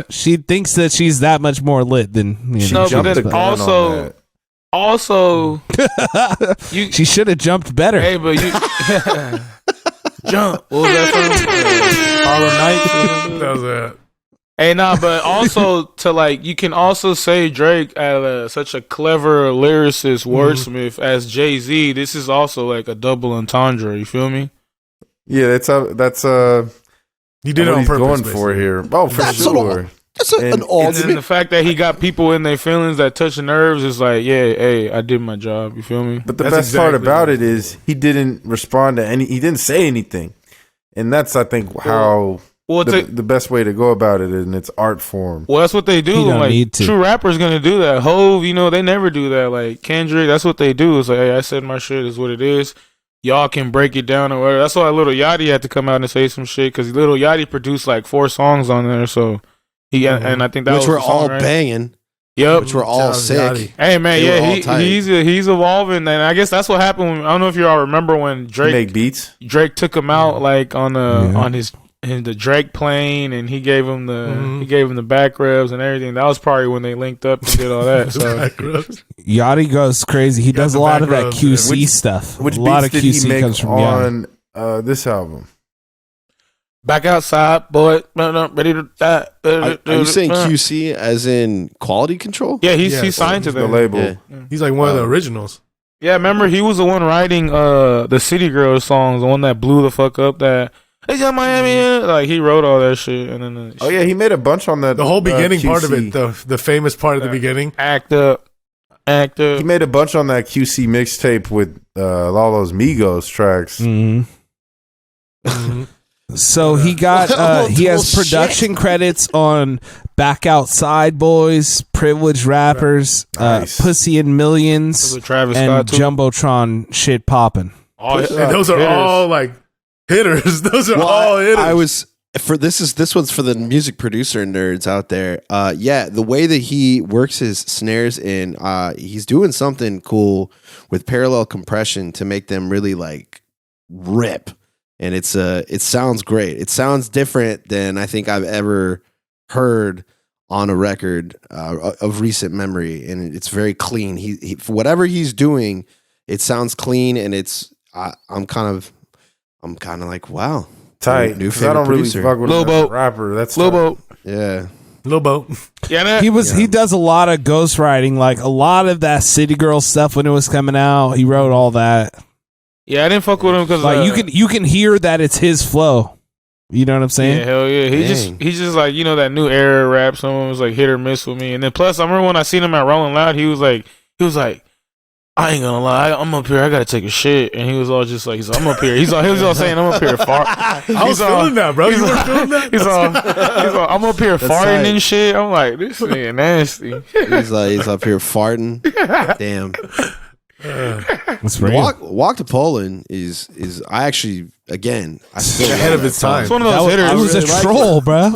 but- She thinks that she's that much more lit than she No, but jumped then the gun on also- that. Also, you. She should have jumped better. Hey, but you jump. What was that from? Harlem Nights. That was it. Hey, nah, but also to like, you can also say Drake as such a clever lyricist, wordsmith as Jay-Z. This is also like a double entendre. You feel me? Yeah, that's You did it what on he's purpose. going basically. for here. Oh, for That's sure. That's an And then argument. the fact that he got people in their feelings that touch the nerves is like, yeah, hey, I did my job. You feel me? But the That's best part exactly about what it is he didn't respond to any. He didn't say anything, and that's I think how the best way to go about it in its art form. Well, that's what they do. He don't Like need to. true rappers gonna do that. Hove, they never do that. Like Kendrick, that's what they do. It's like, hey, I said my shit is what it is. Y'all can break it down or whatever. That's why Lil Yachty had to come out and say some shit because Lil Yachty produced like 4 songs on there. So he and I think that Which was were the song, all right? banging. Yep. Which were all Sounds sick. yachty. Hey man, They were all yeah, tight. he's evolving, and I guess that's what happened. I don't know if you all remember when Make beats. Drake took him out like on the Drake plane, and he gave him the back rubs and everything. That was probably when they linked up and did all that. So Yachty goes crazy. He does a the lot of back that rubs, QC stuff. Which a lot beats of did QC he make comes from Yachty. on this album? back outside, boy, ready to die. Are you saying QC as in quality control? Yeah, Yeah, he's signed to The them. label. Yeah. He's like one of the originals. Yeah, remember he was the one writing the City Girls songs, the one that blew the fuck up. That hey, yeah, Miami, like he wrote all that shit, and then Oh yeah, he made a bunch on that. The whole beginning part of QC. it, the famous part of the beginning. act up. He made a bunch on that QC mixtape with all those Migos tracks. Mhm. Mm-hmm. So he got he has Well, production credits on Back Outside Boys, Privileged Rappers, Nice. Pussy and Millions, With Travis and Scott too. Jumbotron shit popping. All, And those are hitters. all like hitters. Those are Well, all hitters. I was for this one's for the music producer nerds out there. Yeah, the way that he works his snares in, he's doing something cool with parallel compression to make them really like rip. And it sounds great. It sounds different than I think I've ever heard on a record of recent memory, and it's very clean. He for whatever he's doing, it sounds clean, and I'm kind of like, wow, Tight. new 'Cause I don't favorite really producer. fuck with Lil him as a Boat. rapper. That's Lil tight. Boat. Yeah. Lil Boat. Yeah, He does a lot of ghostwriting, like a lot of that City Girl stuff when it was coming out. He wrote all that. yeah. I didn't fuck with him because Like you can hear that it's his flow. You know what I'm saying? Yeah, hell yeah. Dang. He's just like, that new era rap. Someone was like hit or miss with me. And then plus, I remember when I seen him at Rolling Loud, he was like, I ain't gonna lie, I'm up here, I gotta take a shit. And he was all just like, I'm up here. He was all saying, I'm up here fart. I was feeling that, bro. You were feeling that? He's all, I'm up here farting tight. and shit. I'm like, this nigga nasty. He's up here farting. Damn. It's real. Walk to Poland is I actually again I feel Ahead of its time. It's one of those hitters. I was a really like troll, bro.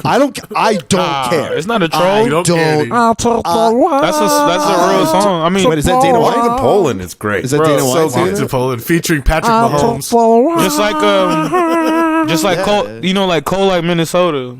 I don't care. It's not a I troll. don't care, dude. That's a real song. I mean, Wait, is that Dana Walk White? to Poland is great. Is that Bro, Dana so White? good. Walk to Poland featuring Patrick Mahomes. just like Yeah. Cole, like Cole, like Minnesota.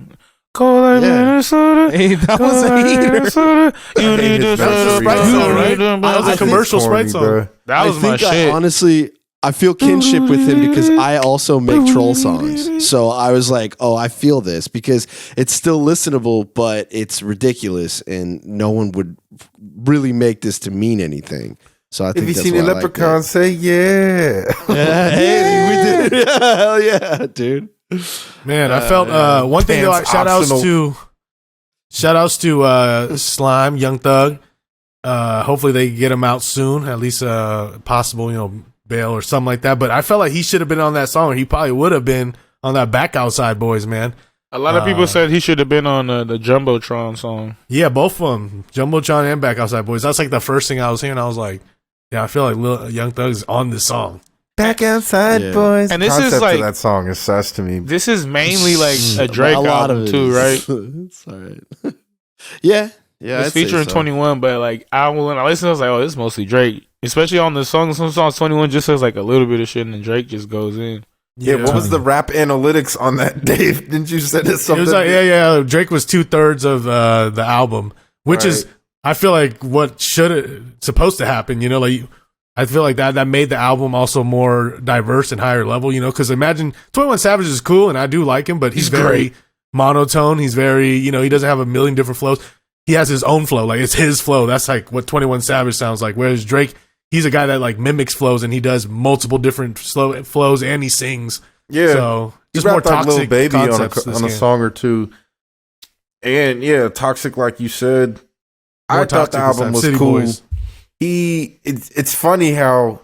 Cole, like Yeah. Minnesota. Hey, that Cole, was a like heater. Minnesota. You need to That was a shut Sprite up. song, right? You That was a need to- commercial Corny, Sprite song. bro. That was I my think shit. honestly, I feel kinship with him because I also make troll songs. So I was like, oh, I feel this because it's still listenable, but it's ridiculous, and no one would really make this to mean anything. So I If think you that's seen why a I like leprechaun, that. say yeah. Yeah, hey, we did it. Hell yeah, dude. Man, I felt one thing though. Pants Shout outs to Slime, Young Thug. Hopefully they get him out soon, at least possible, bail or something like that. But I felt like he should have been on that song, or he probably would have been on that Back Outside Boys, man. A lot of people said he should have been on the Jumbotron song. Yeah, both of them, Jumbotron and Back Outside Boys. That's like the first thing I was hearing. I was like, yeah, I feel like Young Thug's on this song. Back outside, Yeah. boys. And this Concept is like- of that song is sus to me. This is mainly like a Drake a lot album of it too, is- right? It's all right. Yeah. It's I'd say featuring so. 21, but like when I listened, I was like, oh, this is mostly Drake. Especially on the song. Some songs 21 just says like a little bit of shit, and then Drake just goes in. Yeah, what was the rap analytics on that, Dave? Didn't you say that It something? was like, yeah. Drake was 2/3 of the album, which is, I feel like what supposed to happen. Like I feel like that made the album also more diverse and higher level. Because imagine 21 Savage is cool and I do like him, but he's very monotone. He's very, he doesn't have a million different flows. He has his own flow, like it's his flow. That's like what 21 Savage sounds like. Whereas Drake, he's a guy that like mimics flows and he does multiple different flows and he sings. Yeah. So He just more rapped like toxic Lil Baby on concepts this a game. song or two. And yeah, Toxic, like you said, More I thought the Toxic this album time. was City cool. Boys. It's funny how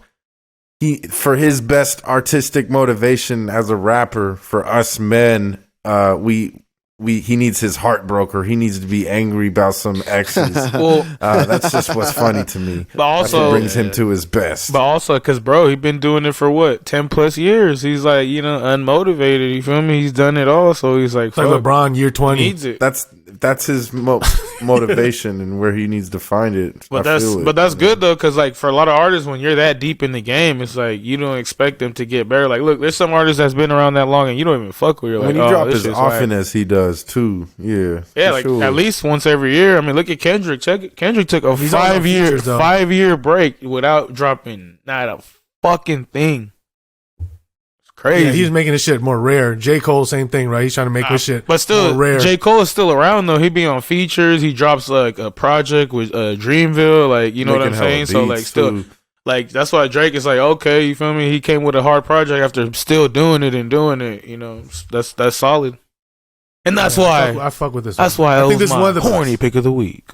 he, for his best artistic motivation as a rapper, for us men, he needs his heart broke, or he needs to be angry about some exes. Well, That's just what's funny to me. but That's what also, brings him to his best. but also, cause bro, he been doing it for what 10 plus years. He's like, unmotivated. You feel me? He's done it all, so he's like, It's like fuck, LeBron year he 20. needs it. That's his motivation and where he needs to find it. But I feel it. that's good though, cause like for a lot of artists, when you're that deep in the game, it's like you don't expect them to get better. Like, look, there's some artists that's been around that long and you don't even fuck with. You're when like, he oh, drop this as shit's often whack. as he does too. Yeah, Yeah, for like sure. at least once every year. I mean, look at Kendrick. Check it. Kendrick took a He's on no 5 year features, though. 5 year break without dropping not a fucking thing. It's crazy. Yeah, he's making his shit more rare. J. Cole, same thing, right? He's trying to make his shit But still, more rare. J. Cole is still around though. He be on features. He drops like a project with Dreamville. Like, you know what I'm Making hella saying? So like beats, still too. like that's why Drake is like, okay, you feel me? He came with a hard project after still doing it and doing it. You know, that's solid. And that's why I fuck with this. that's one. why I I think this is my one of the horny pick of the week.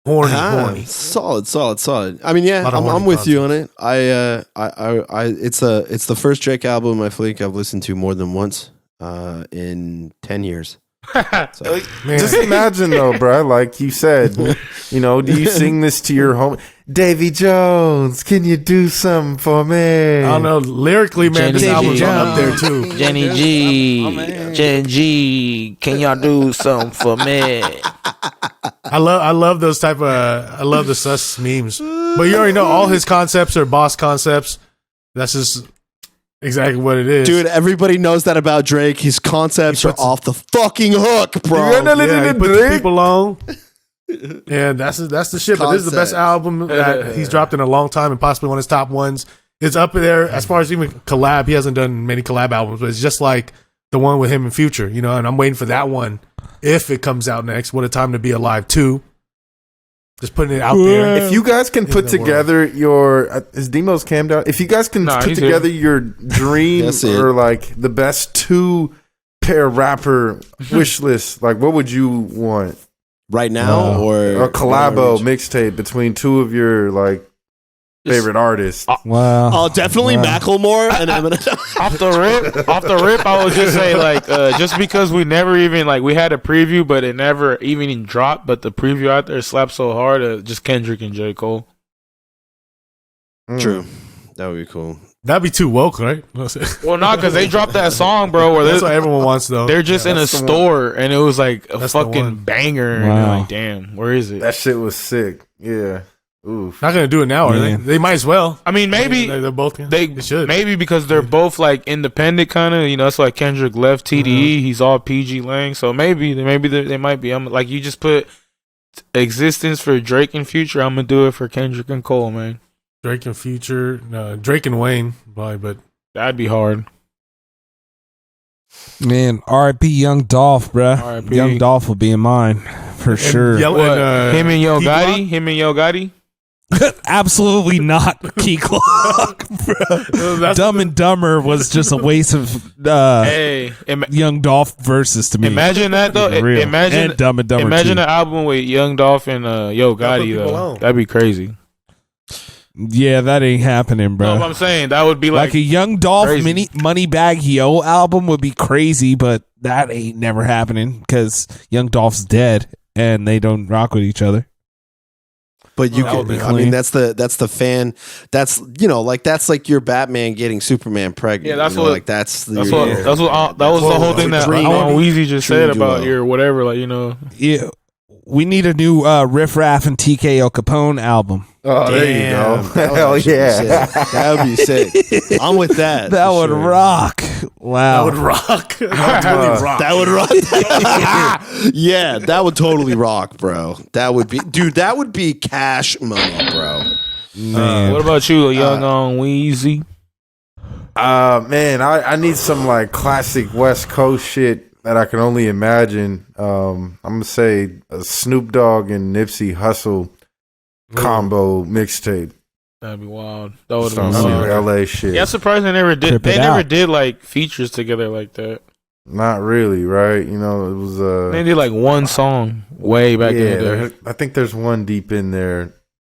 horny. Solid. I mean, yeah, Lot of I'm horny with you on it. It's the first Drake album I think I've listened to more than once in 10 years. So, Man, Just imagine though, bro. Like you said, do you sing this to your home? Davy Jones, can you do something for me? I don't know. Lyrically, man, this Jenny album's G. up there too. Jenny G, Jen G, can y'all do something for me? I love those type of I love the sus memes. But you already know all his concepts are boss concepts. That's just exactly what it is. dude, everybody knows that about Drake. His concepts are off the fucking hook, bro. Yeah, he puts people on. And that's the shit. But this is the best album that he's dropped in a long time, and possibly one of his top ones. It's up there as far as even collab. He hasn't done many collab albums, but it's just like the one with him in Future, and I'm waiting for that one if it comes out next. What a Time to Be Alive 2. Just putting it out there. If you guys can put the together your is Demo's cammed out? If you guys can Nah, put he's together your dream That's it. or like the best 2 pair rapper wish list, like what would you want? Right now, or A collabo mixtape between 2 of your like favorite artists. Wow. Oh, definitely Macklemore and Eminem. Off the rip, I would just say like just because we never even like we had a preview, but it never even dropped. But the preview out there slapped so hard, just Kendrick and J. Cole. True, that would be cool. That'd be too woke, right? Well, not because they dropped that song, bro. Where That's they're, what everyone wants, though. they're just in a store, and it was like a That's the one. fucking banger. And Wow. you're like, damn, where is it? That shit was sick. Yeah. Oof. Not gonna do it now, are they? Yeah. They might as well. I mean, maybe They're both. they should. maybe because they're both like independent, kind of. That's why Kendrick left TDE. He's all PG Lang, so maybe they might be. I'm like, you just put existence for Drake and Future. I'm gonna do it for Kendrick and Cole, man. Drake and Future, Drake and Wayne, probably, but That'd be hard. Man, R.I.P. Young Dolph, bruh. R.I.P.. Young Dolph will be in mine for sure. Him and Yo Key Gotti. Him and Yo Gotti. Absolutely not Key Clock, bro. Dumb and Dumber was just a waste of Hey, Young Dolph verses to me. imagine that though. For real. Imagine And Dumb and Dumber Imagine too. an album with Young Dolph and Yo Gotti people though. on. That'd be crazy. Yeah, that ain't happening, bro. No, but I'm saying that would be like a Young Dolph crazy. Moneybag Yo album would be crazy, but that ain't never happening because Young Dolph's dead and they don't rock with each other. But you That would can, be I mean, clean. that's the fan. That's that's like your Batman getting Superman pregnant. Yeah, that's you know, what- like that's That was the whole thing that Dream Weezy just Dream said about duo. your whatever. Like Yeah, we need a new Riff Raff and TKO Capone album. Oh, there you go. That would Hell actually be yeah. sick. That would be sick. I'm with that. That for would sure. rock. Wow. That would rock. That would totally rock. That would rock. Yeah, that would totally rock, bro. That would be, dude. That would be cash money, bro. Man. what about you, Young on Weezy? Man, I need some like classic West Coast shit that I can only imagine. I'm gonna say a Snoop Dogg and Nipsey Hussle combo mixtape. That'd be wild. That would Some be wild. LA shit. Yeah, I'm surprised they never did. Trip They it never out. did like features together like that. Not really, right? You know, it was They did like one song way back in the day. I think there's one deep in there.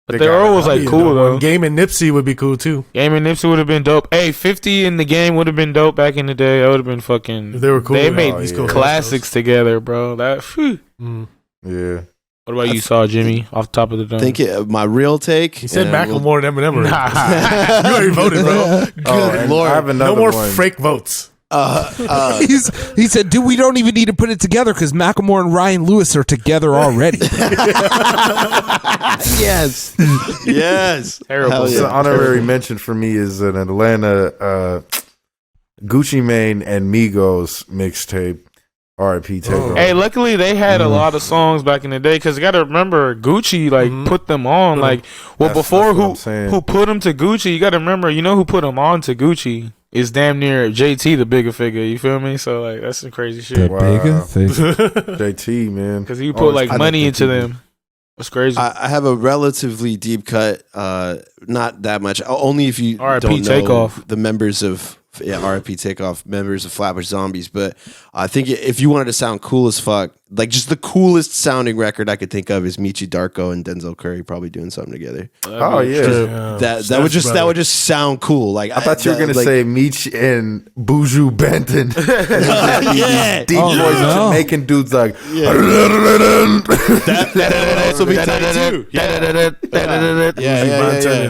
But they were always like cool though. Game and Nipsey would be cool too. Game and Nipsey would have been dope. Hey, 50 in the game would have been dope back in the day. That would have been fucking. If they were cool. They made cool classics together, bro. That. Yeah. What about you, Saw Jimmy? Off the top of the dome. Think my real take. He said Macklemore and Eminem. You already voted, bro. Good Lord. I have another No more one. fake votes. He said, dude, we don't even need to put it together because Macklemore and Ryan Lewis are together already. Yes. Yes. Terrible. Hell yeah. So honorary mention for me is an Atlanta Gucci Mane and Migos mixtape. R.I.P. Takeover. Hey, luckily they had a lot of songs back in the day because you got to remember Gucci put them on like before that's who put them to Gucci. You got to remember who put them on to Gucci is damn near JT the bigger figure. You feel me? So like that's some crazy shit. Bigger thing. JT, man, Because he put like money into them. That's crazy. I have a relatively deep cut, not that much. Only if you R.I.P. don't know Takeoff. the members of R.I.P. Takeoff, members of Flatbush Zombies. But I think if you wanted to sound cool as fuck, like just the coolest sounding record I could think of is Michi Darko and Denzel Curry probably doing something together. Oh yeah. That would just sound cool. Like I thought you were gonna say Meech and Buju Benton. Yeah. Deep voice Jamaican dudes like that would be tight too. Yeah.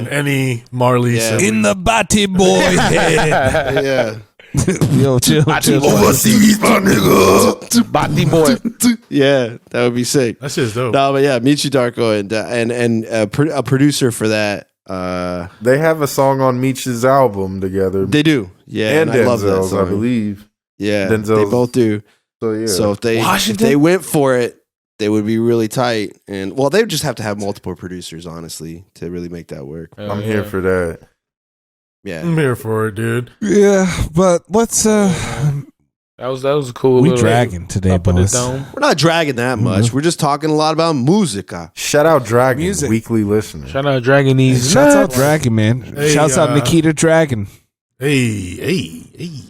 And any Marley. Yeah. In the body boy head. Yeah. Yo, chill. overseas, my nigga. Body boy. Yeah, that would be sick. That's just dope. No, but yeah, Michi Darko and a producer for that. They have a song on Meech's album together. They do, yeah, and I love that Denzel's, song. I believe. Yeah, Denzel's. they both do. So yeah. So if they went for it, they would be really tight. And well, they would just have to have multiple producers, honestly, to really make that work. I'm here for that. Yeah, I'm here for it, dude. Yeah, but let's That was a cool. we little dragging today, up of the boys. dome. we're not dragging that much. We're just talking a lot about musica. Shout out Dragon, Music. weekly listener. Shout out Dragon these. Shouts out Dragon, man. Hey, Shouts out Nikita Dragon. Hey.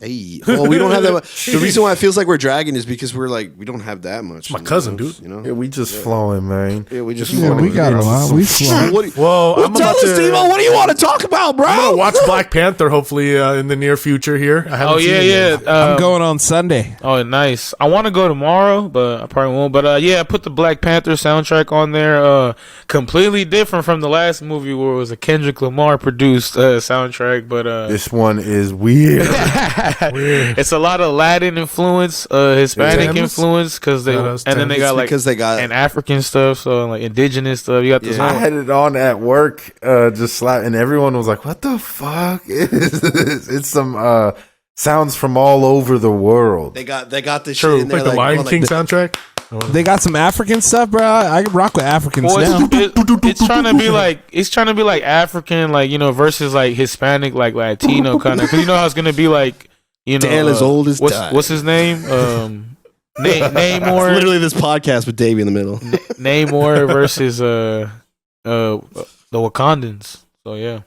Hey, well, we don't have that much. The reason why it feels like we're dragging is because we don't have that much. My cousin, dude. You know, Yeah, we just flowing, man. yeah, we just. Yeah, we got a lot. We flowing. Well, I'm Tell about us, to. Steve-O, what do you want to talk about, bro? I'm gonna watch Black Panther hopefully in the near future here. I haven't Oh seen yeah, it yet. yeah. I'm going on Sunday. Oh, nice. I want to go tomorrow, but I probably won't. But yeah, I put the Black Panther soundtrack on there. Completely different from the last movie where it was a Kendrick Lamar produced soundtrack. But This one is weird. it's a lot of Latin influence, Hispanic Thames? influence, because they No, that's and then they Thames. got like because they got and African stuff, so like indigenous stuff. You got this. I had it on at work, just slap, and everyone was like, "What the fuck is this?" It's some sounds from all over the world. they got this True, shit in there, like the Lion well, King like soundtrack. They got some African stuff, bro. I can rock with Africans Well, now. it's trying to be like African, like versus like Hispanic, like Latino kind of. Because how it's gonna be like Dan is old as time. what's his name? Namor. literally this podcast with Davey in the middle. Namor versus the Wakandans. So yeah.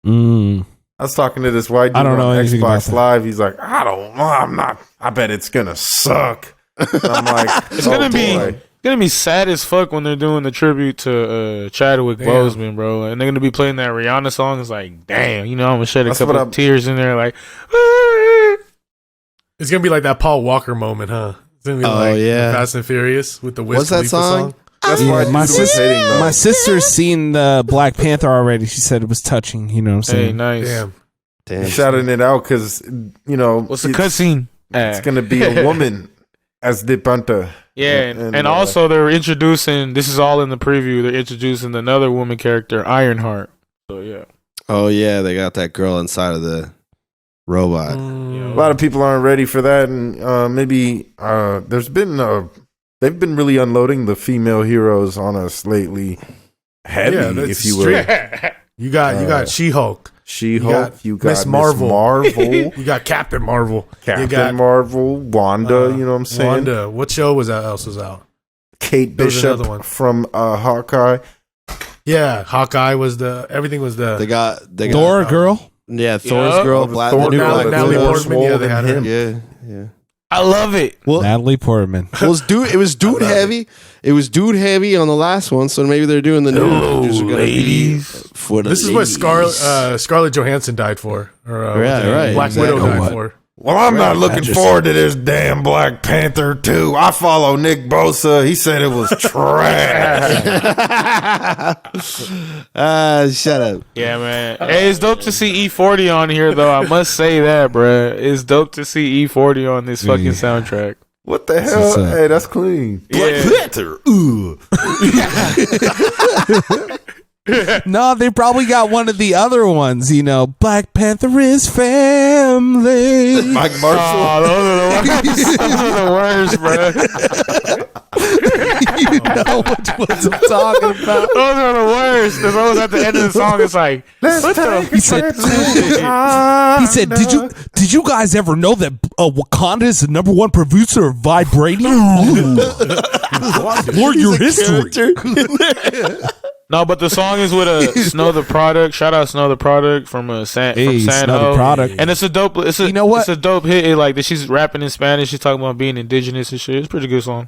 I was talking to this white dude I don't know on anything about Xbox that. Live. He's like, "I don't know. I'm not. I bet it's gonna suck." And I'm like, It's gonna be sad as fuck when they're doing the tribute to Chadwick Boseman, bro, and they're gonna be playing that Rihanna song. It's like, damn, I'm gonna shed a That's couple what of tears in there, like. It's gonna be like that Paul Walker moment, huh? It's gonna be like Fast and Furious with the Wiz What's that Khalifa song? That's why my dude was hating, though. my sister's seen the Black Panther already. She said it was touching. You know what I'm Hey, saying? nice. Damn. He's shouting it out because What's the cutscene? It's gonna be a woman as the Panther. Yeah, and also they're introducing. This is all in the preview. They're introducing another woman character, Ironheart. So yeah. Oh yeah, they got that girl inside of the robot. A lot of people aren't ready for that, and maybe there's been they've been really unloading the female heroes on us lately, heavy, if you will. You got She-Hulk. She-Hulk, you got Miss Marvel. you got Captain Marvel. You Captain got Marvel, Wanda. You know what I'm saying? Wanda. What show was that? Else was out? Kate There was another Bishop one. from Hawkeye. Yeah, Hawkeye was everything was They got Thor girl. yeah, Thor's girl, Thor new girl, Black Natalie Widow. Portman. Yeah, they had her. Yeah. I love it. Well, Natalie Portman. It was dude heavy. It was dude heavy on the last one, so maybe they're doing the new producers are gonna be for the This is what Scarlett Johansson died for. Or, right. Black Widow died for. Well, I'm not looking forward to this damn Black Panther 2. I follow Nick Bosa. He said it was trash. Shut up. Yeah, man. Hey, it's dope to see E40 on here, though. I must say that, bruh. It's dope to see E40 on this fucking soundtrack. What the hell? Hey, that's clean. Black Panther. No, they probably got one of the other ones. You know, Black Panther is family. Mike Marshall. Oh, those are the worst, bro. You know what I'm talking about. Those are the worst. There's always at the end of the song, it's like, He said, did you guys ever know that Wakanda is the #1 producer of vibranium? Learn your history. No, but the song is with Snow the Product. Shout out Snow the Product from San Snow Ho. the Product. And it's a dope. You know what? It's a dope hit. Like she's rapping in Spanish. She's talking about being indigenous and shit. It's a pretty good song.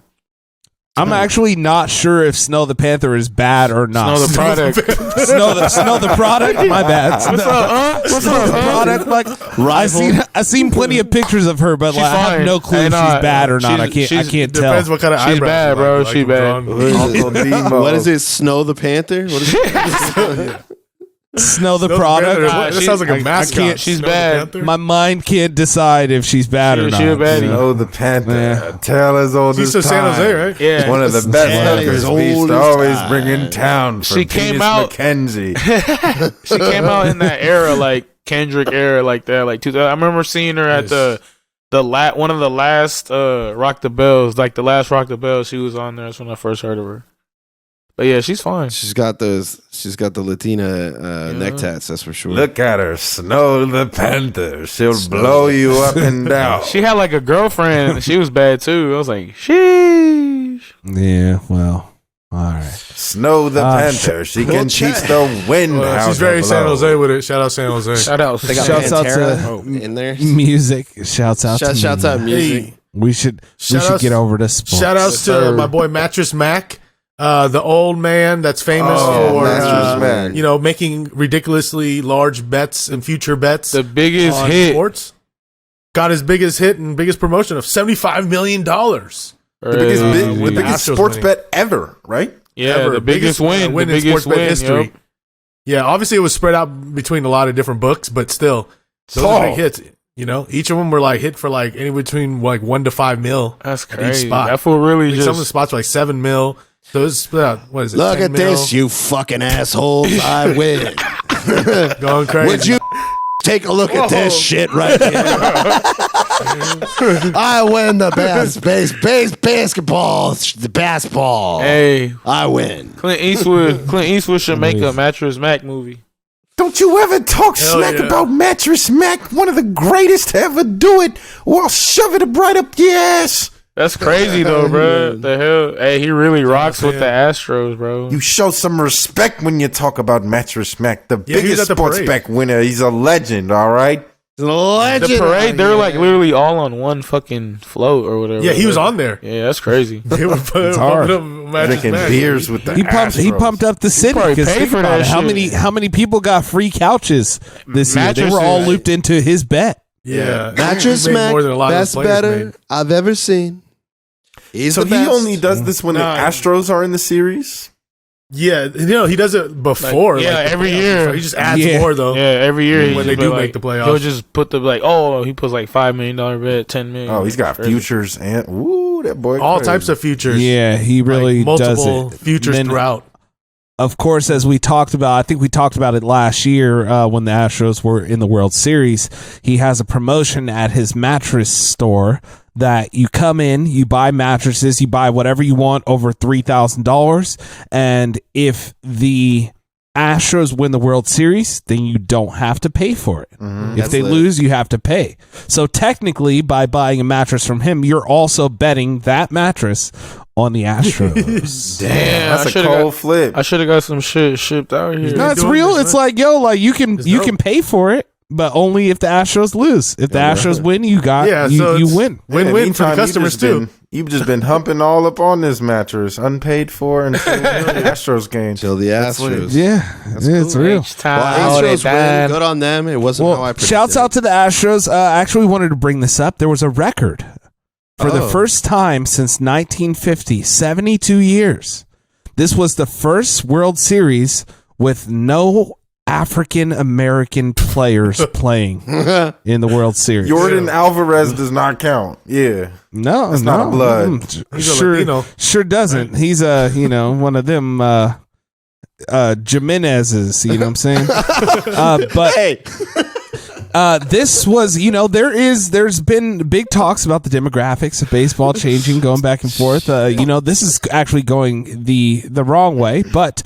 I'm actually not sure if Snow the Panther is bad or not. Snow the Product. Snow the Product. My bad. What's up, What's up, Product? Like, I seen plenty of pictures of her, but like, I have no clue if she's bad or not. I can't tell. Depends what kind of eyebrows. She's bad, bro. She's bad. What is it? Snow the Panther? What is it? Snow the Product. That sounds like a mascot. She's bad. My mind can't decide if she's bad or not. She a baddie. Snow the Panther. Tale as old She's as from time. San Jose, right? Yeah. One of the best hookers we used to always bring in town. She came out. Mackenzie. She came out in that era, like Kendrick era, like that, like 2000. I remember seeing her at one of the last Rock the Bells, like the last Rock the Bells. She was on there. That's when I first heard of her. But yeah, she's fine. She's got the Latina neck tats, that's for sure. Look at her, Snow the Panther. She'll blow you up and down. She had like a girlfriend, and she was bad too. I was like, sheesh. Yeah, well, all right. Snow the Panther. She can teach the wind. Well, how she's to very blow. San Jose with it. Shout out San Jose. Shout out. Shouts out to in there. music. Shouts out to Shouts out music. Hey, We should Shout-outs- get over to sports. shout outs to my boy Mattress Mac. The old man that's famous for Mattress Mac. making ridiculously large bets and future bets. The biggest on hit. sports. Got his biggest hit and biggest promotion of $75 million. The with the biggest Astros sports winning. bet ever, right? Yeah, Ever. the biggest win. The in biggest sports bet win. history. Yep. Yeah, obviously it was spread out between a lot of different books, but still, those are big hits. Each of them were like hit for like anywhere between like $1 to $5 million. That's at each crazy. spot. That fool really Some of the just. spots were like $7 million. So it's split out. What is it? Look 10 at this, you fucking assholes. I win. going crazy. Would you take a look at this shit right here? I win the basketball. Hey, I win. Clint Eastwood should make a Mattress Mac movie. Don't you ever talk smack yeah. about Mattress Mac, one of the greatest to ever do it, or I'll shove it right up your ass. That's crazy though, bro. The hell? Hey, he really rocks with the Astros, bro. You show some respect when you talk about Mattress Mac, the Yeah, he was biggest at the sports parade. bet winner. He's a legend, all right? The parade, they're like literally all on one fucking float or whatever. Yeah, he was on there. Yeah, that's crazy. They were pumping hard. up Mattress Drinking Mac. beers with the He Astros. pumped up the city probably because paid think for about that it. shit. How many people got free couches this year? They were all Mattresses. looped into his bet. Yeah, Mattress He made Mac, more than a lot of best those players better made. I've ever seen. He's So the he best. only does this when the Astros are in the series? Yeah, he does it before. Every year. He just adds Yeah. more though. Yeah, every year he When they just do be make the playoffs. he'll just put the he puts like $5 million bet, $10 million. Oh, he's got Crazy. futures and that boy. All crazy. types of futures. Yeah, he really like does multiple it. futures And then, throughout. of course, as we talked about, I think we talked about it last year when the Astros were in the World Series. He has a promotion at his mattress store that you come in, you buy mattresses, you buy whatever you want over $3,000, and if the Astros win the World Series, then you don't have to pay for it. If That's they lit. lose, you have to pay. So technically, by buying a mattress from him, you're also betting that mattress on the Astros. Damn, That's a cold flip. I should have got some shit shipped out here. No, it's doing real. this, It's right? like, yo, like you can dope. pay for it. but only if the Astros lose. If the Astros win, you win. Win-win for the customers too. You've just been humping all up on this mattress, unpaid for until the Astros game. Till the Astros. It's real. Well, Astros win. Good on them. It wasn't how I predicted. Shouts out to the Astros. I actually wanted to bring this up. There was a record for the first time since 1950, 72 years. This was the first World Series with no African American players playing in the World Series. Jordan Alvarez does not count. Yeah. No, it's not a blood. Sure doesn't. He's one of them Jimenez's, you know what I'm saying? But hey. This was, there's been big talks about the demographics of baseball changing, going back and forth. This is actually going the wrong way. But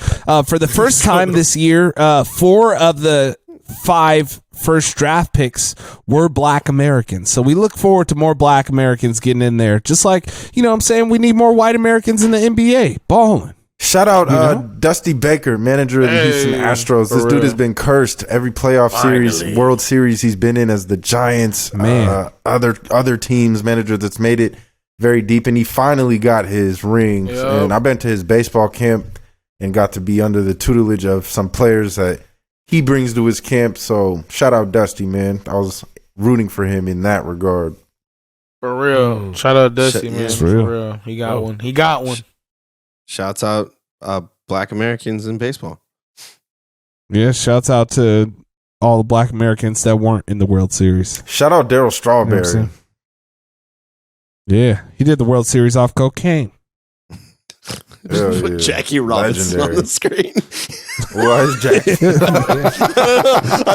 for the first time this year, 4 of the 5 first draft picks were Black Americans. So we look forward to more Black Americans getting in there. Just like, I'm saying we need more white Americans in the NBA balling. Shout out Dusty Baker, manager of the Houston Astros. This dude has been cursed every playoff series, World Series he's been in as the Giants, other teams manager that's made it very deep, and he finally got his rings. Yep. And I've been to his baseball camp and got to be under the tutelage of some players that he brings to his camp. So shout out Dusty, man. I was rooting for him in that regard. For real. Shout out Dusty, man. For real. He got one. He got one. Shouts out Black Americans in baseball. Yeah, shouts out to all the Black Americans that weren't in the World Series. Shout out Daryl Strawberry. Yeah, he did the World Series off cocaine. With Jackie Robinson on the screen. Why is Jackie?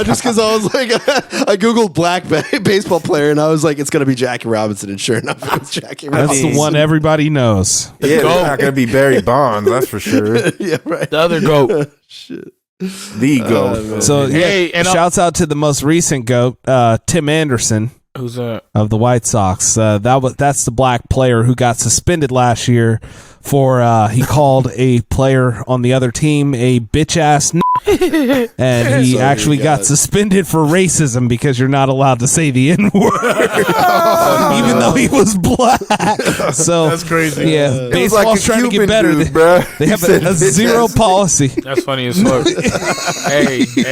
Just because I was like, I googled black baseball player, and I was like, it's gonna be Jackie Robinson, and sure enough, it was Jackie Robinson. That's the one everybody knows. Yeah, it's not gonna be Barry Bonds, that's for sure. Yeah, right. The other GOAT. Shit. The GOAT. So shouts out to the most recent GOAT, Tim Anderson. Who's that? Of the White Sox. That's the black player who got suspended last year for he called a player on the other team a bitch ass and he actually got suspended for racism because you're not allowed to say the N-word even though he was black. So that's crazy. Yeah, baseball's trying to get better. They have a zero policy. That's funny as fuck. Hey, he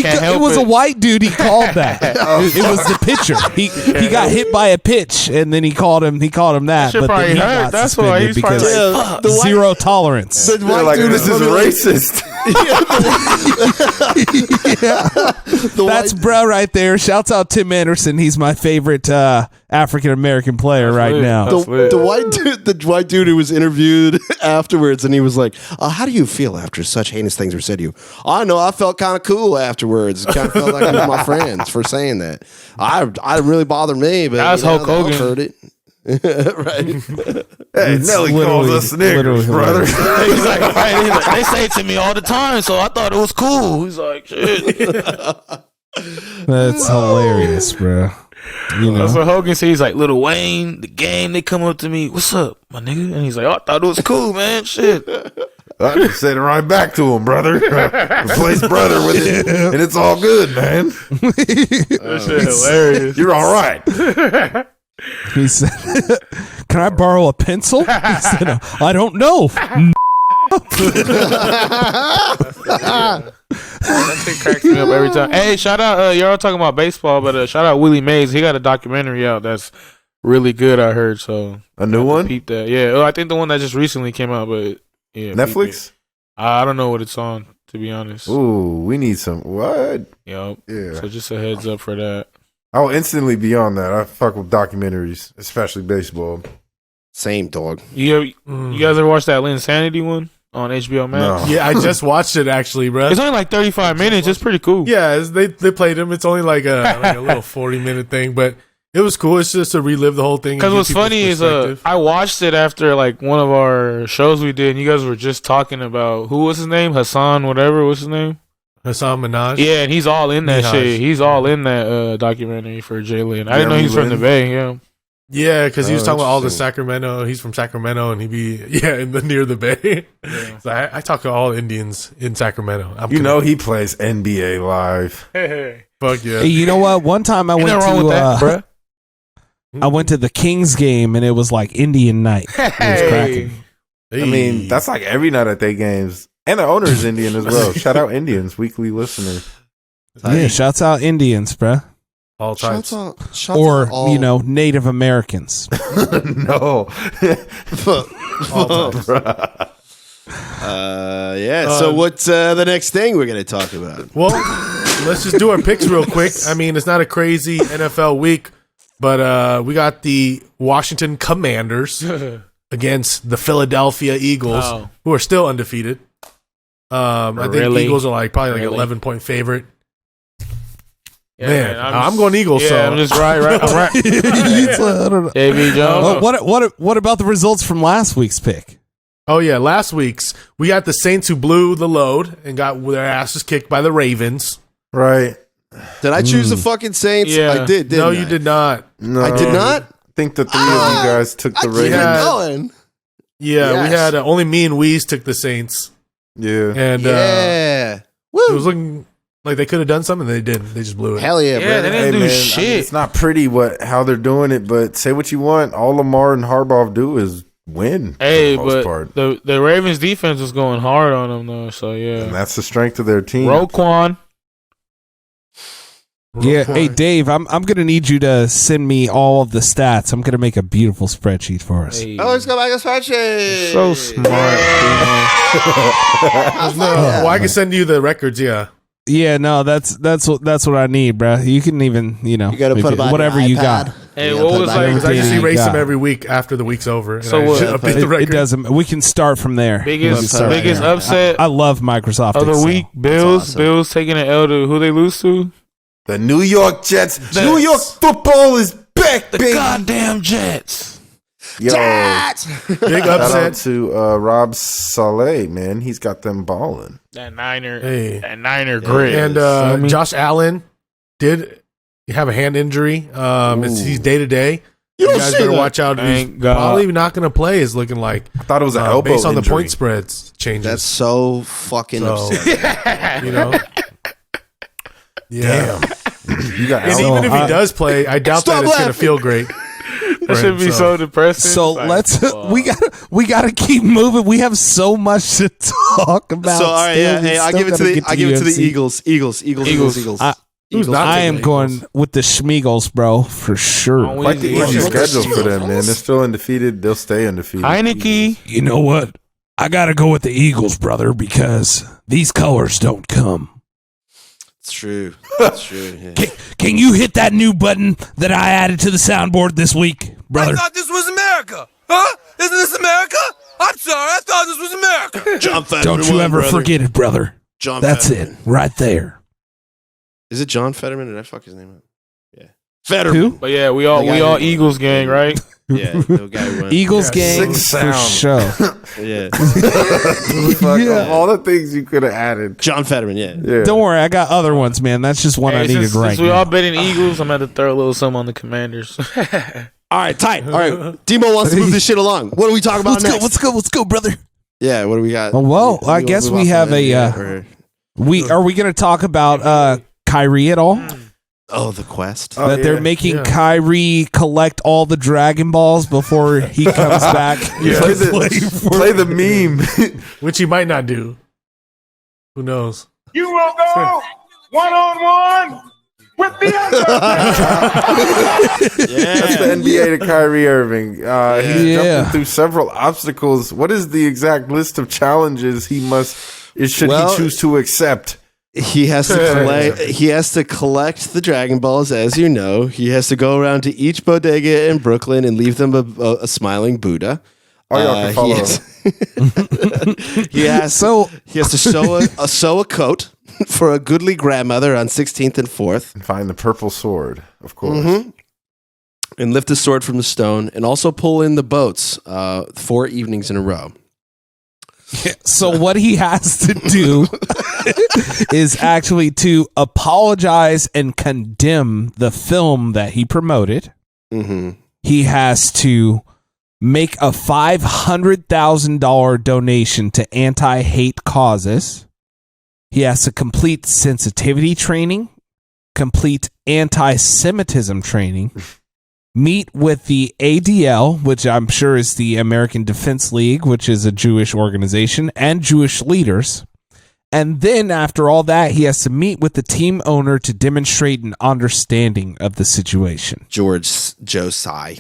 can't help it. It was a white dude. He called that. It was the pitcher. He got hit by a pitch, and then he called him that. But then he got That's why he's because zero tolerance. They're like, this is racist. That's bro right there. Shouts out Tim Anderson. He's my favorite African American player now. The white dude who was interviewed afterwards, and he was like, "How do you feel after such heinous things were said to you?" I know I felt kind of cool afterwards. Kind of felt like one of my friends for saying that. I didn't really bother me, but that's Hulk Hogan. Heard it. Right. Hey, Nelly calls us niggers, brother. He's like, they say it to me all the time, so I thought it was cool. He's like, shit. That's hilarious, bro. That's what Hogan said. He's like, Lil Wayne, the game, they come up to me, what's up, my nigga? And he's like, I thought it was cool, man. Shit. I just said it right back to him, brother. Replace brother with it, and it's all good, man. That shit hilarious. You're all right. He said, "Can I borrow a pencil?" He said, "I don't know." That shit cracks me up every time. Hey, shout out, you're all talking about baseball, but shout out Willie Mays. He got a documentary out that's really good, I heard. So a new one? Peep that. Yeah, well, I think the one that just recently came out, but yeah, Netflix? I don't know what it's on, to be honest. Ooh, we need some. What? Yep. Yeah. So just a heads up for that. I'll instantly be on that. I fuck with documentaries, especially baseball. Same, dog. You guys ever watched that Linsanity one on HBO Max? No. Yeah, I just watched it actually, bro. It's only like 35 minutes. It's pretty cool. Yeah, they played him. It's only like a little 40-minute thing, but it was cool. It's just to relive the whole thing. Because what's funny is I watched it after like one of our shows we did, and you guys were just talking about who was his name? Hassan, whatever. What's his name? Hassan Minhaj. Yeah, and he's all in that shit. He's all in that documentary for Jalen. I didn't know he was from the Bay. Yeah. Yeah, because he was talking about all the Sacramento. He's from Sacramento, and he be near the Bay. Yeah. So I talk to all Indians in Sacramento. He plays NBA Live. Hey. Fuck yeah. Hey, you know what? One time I Ain't went nothing wrong to with that, bruh. I went to the Kings game and it was like Indian night. It was cracking. I mean, that's like every night at their games. And the owner is Indian as well. Shout out Indians, weekly listener. Yeah, shouts out Indians, bruh. All types. Or, you know, Native Americans. No. So what's the next thing we're going to talk about? Well, let's just do our picks real quick. I mean, it's not a crazy NFL week, but we got the Washington Commanders against the Philadelphia Eagles, who are still undefeated. I think the Eagles are like probably like 11-point favorite. Yeah, man, I'm going Eagles. Yeah, so I'm just right. I don't know. AB Jones. What about the results from last week's pick? Oh yeah, last week's we got the Saints who blew the load and got their asses kicked by the Ravens. Right? Did I choose the fucking Saints? Yeah. I did. No, Didn't you did not. No, I did not. I think the three of you guys took the Ravens. Going. Yeah, Yes. we had only me and Weez took the Saints, Yeah. and Yeah. it was looking like they could have done something. They didn't. They just blew it. Hell yeah, Yeah, brother. they didn't do man, shit. I mean, it's not pretty how they're doing it, but say what you want. All Lamar and Harbaugh do is win. Hey, for the most but part. the Ravens defense was going hard on them though. So And yeah, that's the strength of their team. Roquan. Yeah, hey Dave, I'm gonna need you to send me all of the stats. I'm gonna make a beautiful spreadsheet for us. Hey, Oh, let's go back to spreadsheet. so smart. Well, I can send you the records. Yeah, Yeah, no, that's what I need, bro. You can even, you know, You got to put them on whatever your you iPad. got. Hey, You what gotta was put them like? on because I just Yeah. erase them Yeah. every week after the week's over. And So I what? should update the record. It doesn't. We can start from there. Biggest We can start from there. upset I love Microsoft of the Excel. week. Bills. awesome. Bills taking an L to who they lose to? The New York Jets. New York football is back, The baby. goddamn Jets. Yo, Big shout out upset. to Rob Saleh, man. He's got them balling. That Niner. Hey. That Niner grit. And Feel me? Josh Allen did have a hand injury. He's day to day. You don't guys say better that. watch out. He's Thank God. probably not going to play. Is looking like I thought it was an elbow based on the injury. point spreads changes. That's so fucking So- upsetting. you know. Yeah. You got And elbow. even if he does play, I doubt Stop that it's going to laughing. feel great. That should be so depressing. So It's like, let's fuck. we gotta keep moving. We have so much to talk about. So all right, still. yeah, We hey, I'll still give it to gotta the get I give it to the UFC. Eagles. Eagles. I, Who's not I taking am the going Eagles? with the Schmeagles, bro, for sure. Oh, Quite the easy Eagles. schedule for them, man. They're still undefeated. They'll stay undefeated. Heineke. You know what? I gotta go with the Eagles, brother, because these colors don't come. It's true. It's true. Yeah. Can you hit that new button that I added to the soundboard this week, brother? I thought this was America. Huh? Isn't this America? I'm sorry. I thought this was America. John Fetterman. Don't you ever forget it, brother. John That's Fetterman. it, right there. Is it John Fetterman? Did I fuck his name up? Yeah. Fetterman. Who? But yeah, we all The guy who- Eagles gang, right? Yeah, the guy who won. Eagles Yeah, gang six for sound. sure. Yeah. Fuck, of all the things you could have added. John Fetterman, yeah. Yeah. Don't worry, I got other ones, man. That's just one I Hey, needed right since we now. all betting Eagles, I'm going to throw a little something on the Commanders. All right, tight. All right. Demo wants to move this shit along. What do we talk about next? Let's go, brother. Yeah, what do we got? Well, I guess we have a. or- Are we going to talk about Kyrie at all? Oh, the quest. Oh, That they're yeah. making Yeah. Kyrie collect all the Dragon Balls before he comes back. Yeah. Play the meme. Which he might not do. Who knows? You will go one-on-one with the That's the NBA to Kyrie Irving. He's Yeah. jumping through several obstacles. What is the exact list of challenges he should Well, he choose to accept? He has to collect. He has to collect the Dragon Balls, as you know. He has to go around to each bodega in Brooklyn and leave them a smiling Buddha. Oh, y'all can follow. He has So he has to sew a coat for a goodly grandmother on 16th and 4th, And find the purple sword, of course. Mhm. and lift the sword from the stone, and also pull in the boats 4 evenings in a row. So what he has to do is actually to apologize and condemn the film that he promoted. Mm-hmm. He has to make a $500,000 donation to anti-hate causes. He has to complete sensitivity training, complete anti-Semitism training, meet with the ADL, which I'm sure is the American Defense League, which is a Jewish organization, and Jewish leaders. And then after all that, he has to meet with the team owner to demonstrate an understanding of the situation. George Josiah.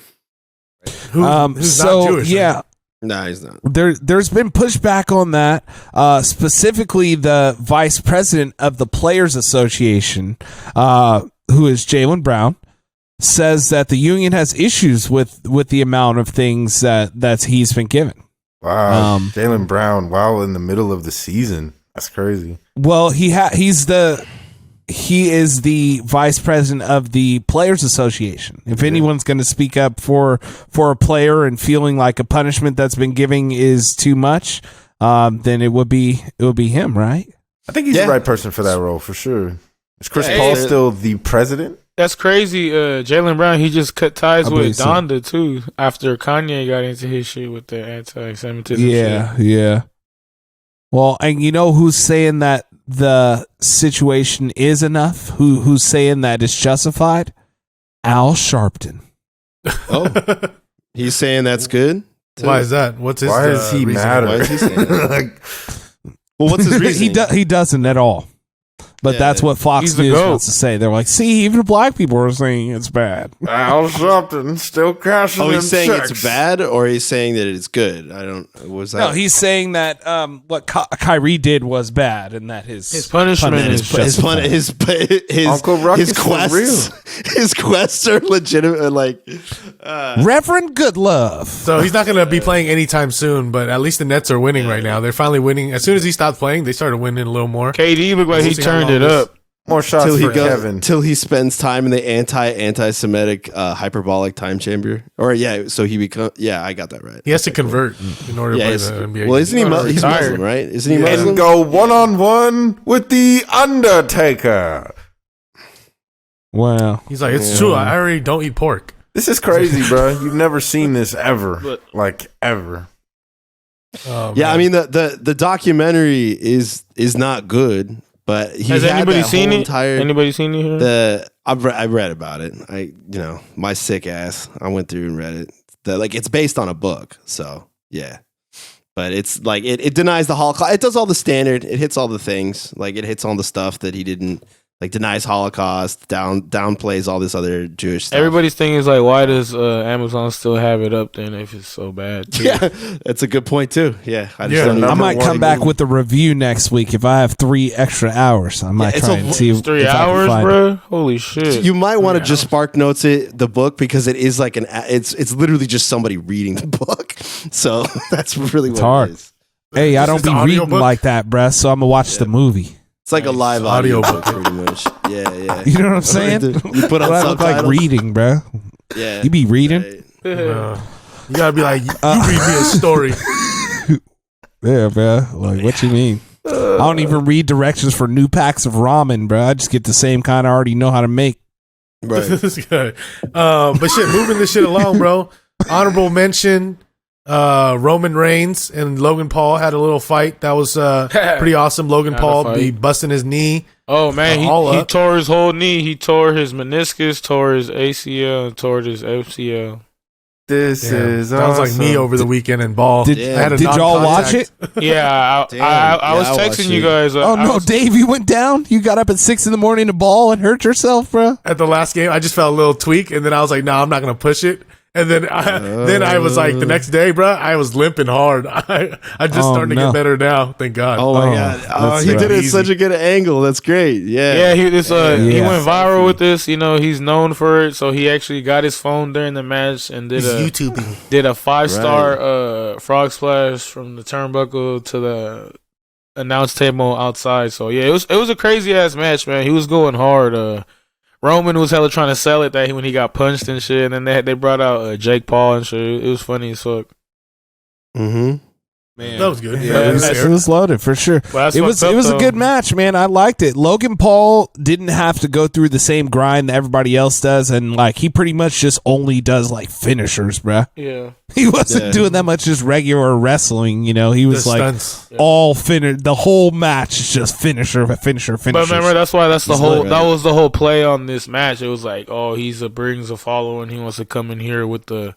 Who's not Jewish? Yeah. Right? No, he's not. There's been pushback on that. Specifically, the vice president of the Players Association, who is Jaylen Brown, says that the union has issues with the amount of things that he's been given. Wow, Jaylen Brown, in the middle of the season, that's crazy. Well, he is the vice president of the Players Association. If anyone's going to speak up for a player and feeling like a punishment that's been given is too much, then it would be him, right? I think he's the right person for that role for sure. Is Chris Paul still the president? That's crazy. Jaylen Brown, he just cut ties with Donda too after Kanye got into his shit with the anti-Semitism. Yeah. Well, and you know who's saying that the situation is enough? Who's saying that it's justified? Al Sharpton. Oh, he's saying that's good. Why is that? What's his? Why does he matter? Why is he saying that? Well, what's his reason? He doesn't at all. But that's what Fox News wants to say. They're like, see, even black people are saying it's bad. Al Sharpton still cashing. Oh, he's saying it's bad, or he's saying that it's good. I don't. Was that? No, he's saying that what Kyrie did was bad, and that his punishment his Uncle Ruckus his quests are legitimate. Like Reverend Goodlove. So he's not going to be playing anytime soon. But at least the Nets are winning right now. They're finally winning. As soon as he stopped playing, they started winning a little more. KD looked like he turned it up. More shots for Kevin. Till he spends time in the anti-Semitic hyperbolic time chamber. Or so he becomes. Yeah, I got that right. He has to convert in order to play the NBA. Well, isn't he? He's Muslim, right? Isn't he Muslim? And go 1-on-1 with the Undertaker. Wow. He's like, it's true. I already don't eat pork. This is crazy, bro. You've never seen this ever, ever. Oh, yeah, I mean the documentary is not good. But has anybody seen it? Anybody seen it here? I read about it. My sick ass. I went through and read it. It's based on a book, so yeah. But it's like it denies the Holocaust. It does all the standard. It hits all the things. Like it hits all the stuff that he didn't. Like denies Holocaust, downplays all this other Jewish stuff. Everybody's thing is like, why does Amazon still have it up then if it's so bad? Too? Yeah, that's a good point too. Yeah, I might come back with a review next week if I have 3 extra hours. I might try and see. 3 hours, bro. Holy shit! You might want to just Spark Notes the book because it is like it's literally just somebody reading the book. So that's really what hard. It is. Hey, I don't be reading like that, bruh. So I'm gonna watch the movie. It's like a live audio book, pretty much. Yeah. You know what I'm saying? You put on I look like reading, bro. Yeah. You be reading? Right. You gotta be like, you read me a story. Yeah, bro. Like, what you mean? I don't even read directions for new packs of ramen, bro. I just get the same kind I already know how to make. Right. This is good. But shit, moving this shit along, bro. Honorable mention. Roman Reigns and Logan Paul had a little fight that was pretty awesome. Logan Paul be busting his knee. Oh man, he tore his whole knee. He tore his meniscus, tore his ACL, and tore his FCL. This is sounds like me over the weekend in ball. Did y'all watch it? Yeah, I was texting you guys. Dave, you went down. You got up at 6 a.m. to ball and hurt yourself, bro. At the last game, I just felt a little tweak, and then I was like, "No, I'm not gonna push it." And then I was like, the next day, bro, I was limping hard. I just starting to get better now. Thank God. Oh my God. He did it at such a good angle. That's great. Yeah. Yeah. He went viral with this. You know, he's known for it. So he actually got his phone during the match and did a 5-star frog splash from the turnbuckle to the announce table outside. So yeah, it was a crazy ass match, man. He was going hard. Roman was hella trying to sell it that when he got punched and shit, and then they brought out Jake Paul and shit. It was funny as fuck. Mm-hmm. Man, That was good. Yeah, it was loaded for sure. Well, It was a good match, man. I liked it. Logan Paul didn't have to go through the same grind that everybody else does, and like he pretty much just only does like finishers, bruh. Yeah. He wasn't doing that much just regular wrestling, you know. He was The like stunts. all finish. The whole match is just finisher. But remember, that was the whole play on this match. It was like, oh, brings a following. He wants to come in here with the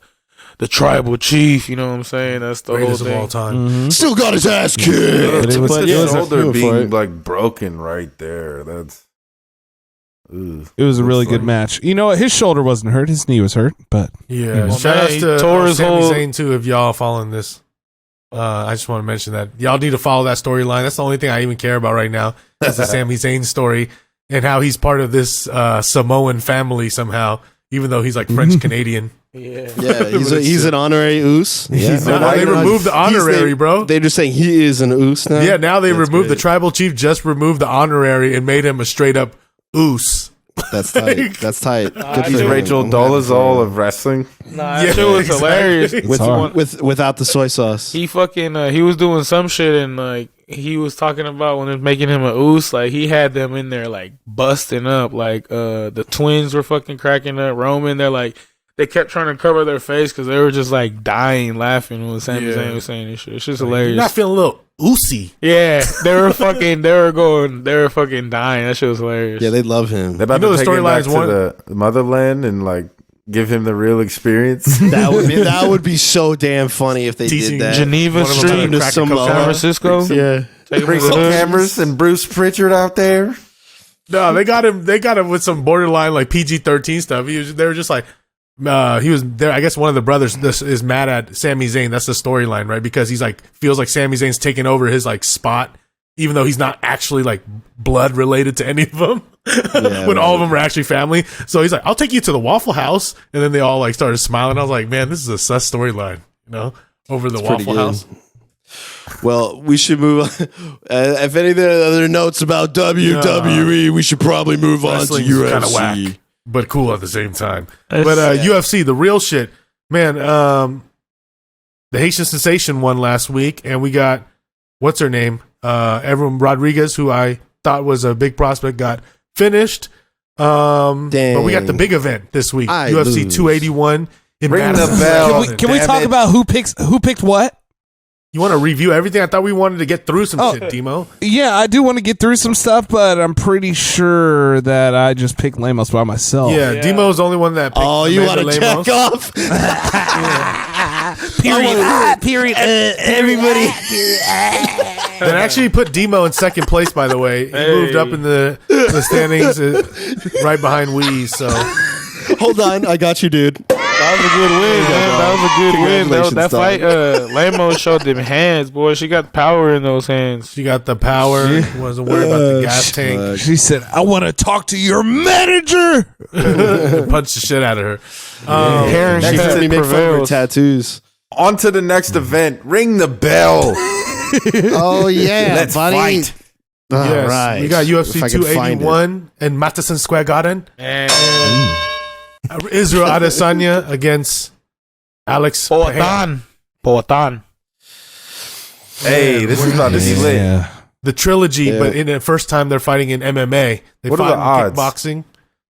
tribal chief. You know what I'm saying? That's the Greatest whole of thing. all time. Still got his ass kicked. With but the it was a shoulder move for being it. like broken right there. That's. It was a really good match. You know what? His shoulder wasn't hurt. His knee was hurt, but Yeah. Well, Shout man, outs he to tore his Sami whole- Zayn too. If y'all following this, I just want to mention that y'all need to follow that storyline. That's the only thing I even care about right now. Is the Sami Zayn story and how he's part of this Samoan family somehow, even though he's like French Canadian. Yeah. Yeah, he's an honorary Oos. Yeah. They removed the honorary, bro. They're just saying he is an Oos now. Yeah, now they That's removed the great. tribal chief. Just removed the honorary and made him a straight up Oos. That's tight. That's tight. Good He's for him. Rachel Dolezal of wrestling. Nah, that shit was hilarious. Without the soy sauce. He fucking he was doing some shit and like he was talking about when they're making him a oos, like he had them in there like busting up, like the twins were fucking cracking up. Roman, they kept trying to cover their face because they were just like dying laughing when Sami Zayn was saying this shit. It's just hilarious. You're not feeling a little oosy. Yeah, they were fucking dying. That shit was hilarious. Yeah, they love him. They're about You know to the take him back storyline's to the motherland and like give him the real experience. That would be so damn funny if they Teaching did that. Geneva One of them Street, trying to crack a Samoa. San Francisco. Yeah. Take him Bring to the some hood. cameras and Bruce Pritchard out there. No, they got him. They got him with some borderline like PG-13 stuff. They were just like, he was there. I guess one of the brothers is mad at Sami Zayn. That's the storyline, right? Because he's like feels like Sami Zayn's taking over his like spot, even though he's not actually like blood related to any of them. When all of them are actually family. So he's like, "I'll take you to the Waffle House," and then they all like started smiling. I was like, "Man, this is a sus storyline," you know, over the Waffle House. Well, we should move on. If any other notes about WWE, we should probably move on to Wrestling's UFC. kind of whack, but cool at the same time. But UFC, the real shit, man. The Haitian Sensation won last week, and we got what's her name, Everyone Rodriguez, who I thought was a big prospect, got finished. But we got the big event this week, UFC 281 in Ring the Madison. bell. can we talk about who picked what? You want to review everything? I thought we wanted to get through some shit, Demo. Yeah, I do want to get through some stuff, but I'm pretty sure that I just picked Lamos by myself. Yeah, Demo's the only one that picked you Amanda want to Lemos. check off? Period. Everybody. That actually put Demo in second place, by the way. He moved up in the standings right behind Wheeze, so... Hold on, I got you, dude. That was a good win, man. That was a good win. That fight, Lamo showed them hands, boy. She got power in those hands. She got the power. Wasn't worried about the gas tank. She said, "I want to talk to your manager." Punched the shit out of her. Hair and Next shit time you make fun of her prevails. tattoos. On to the next event. Ring the bell. Oh yeah, Let's buddy. fight. All Yes, right. we got If UFC I can find it. 281 in Madison Square Garden. And Israel Adesanya against Alex Pereira. Poatan. Hey, this is about to be lit. Yeah. The trilogy, Yeah. but in the first time they're fighting in MMA. They What are fought the odds? in kickboxing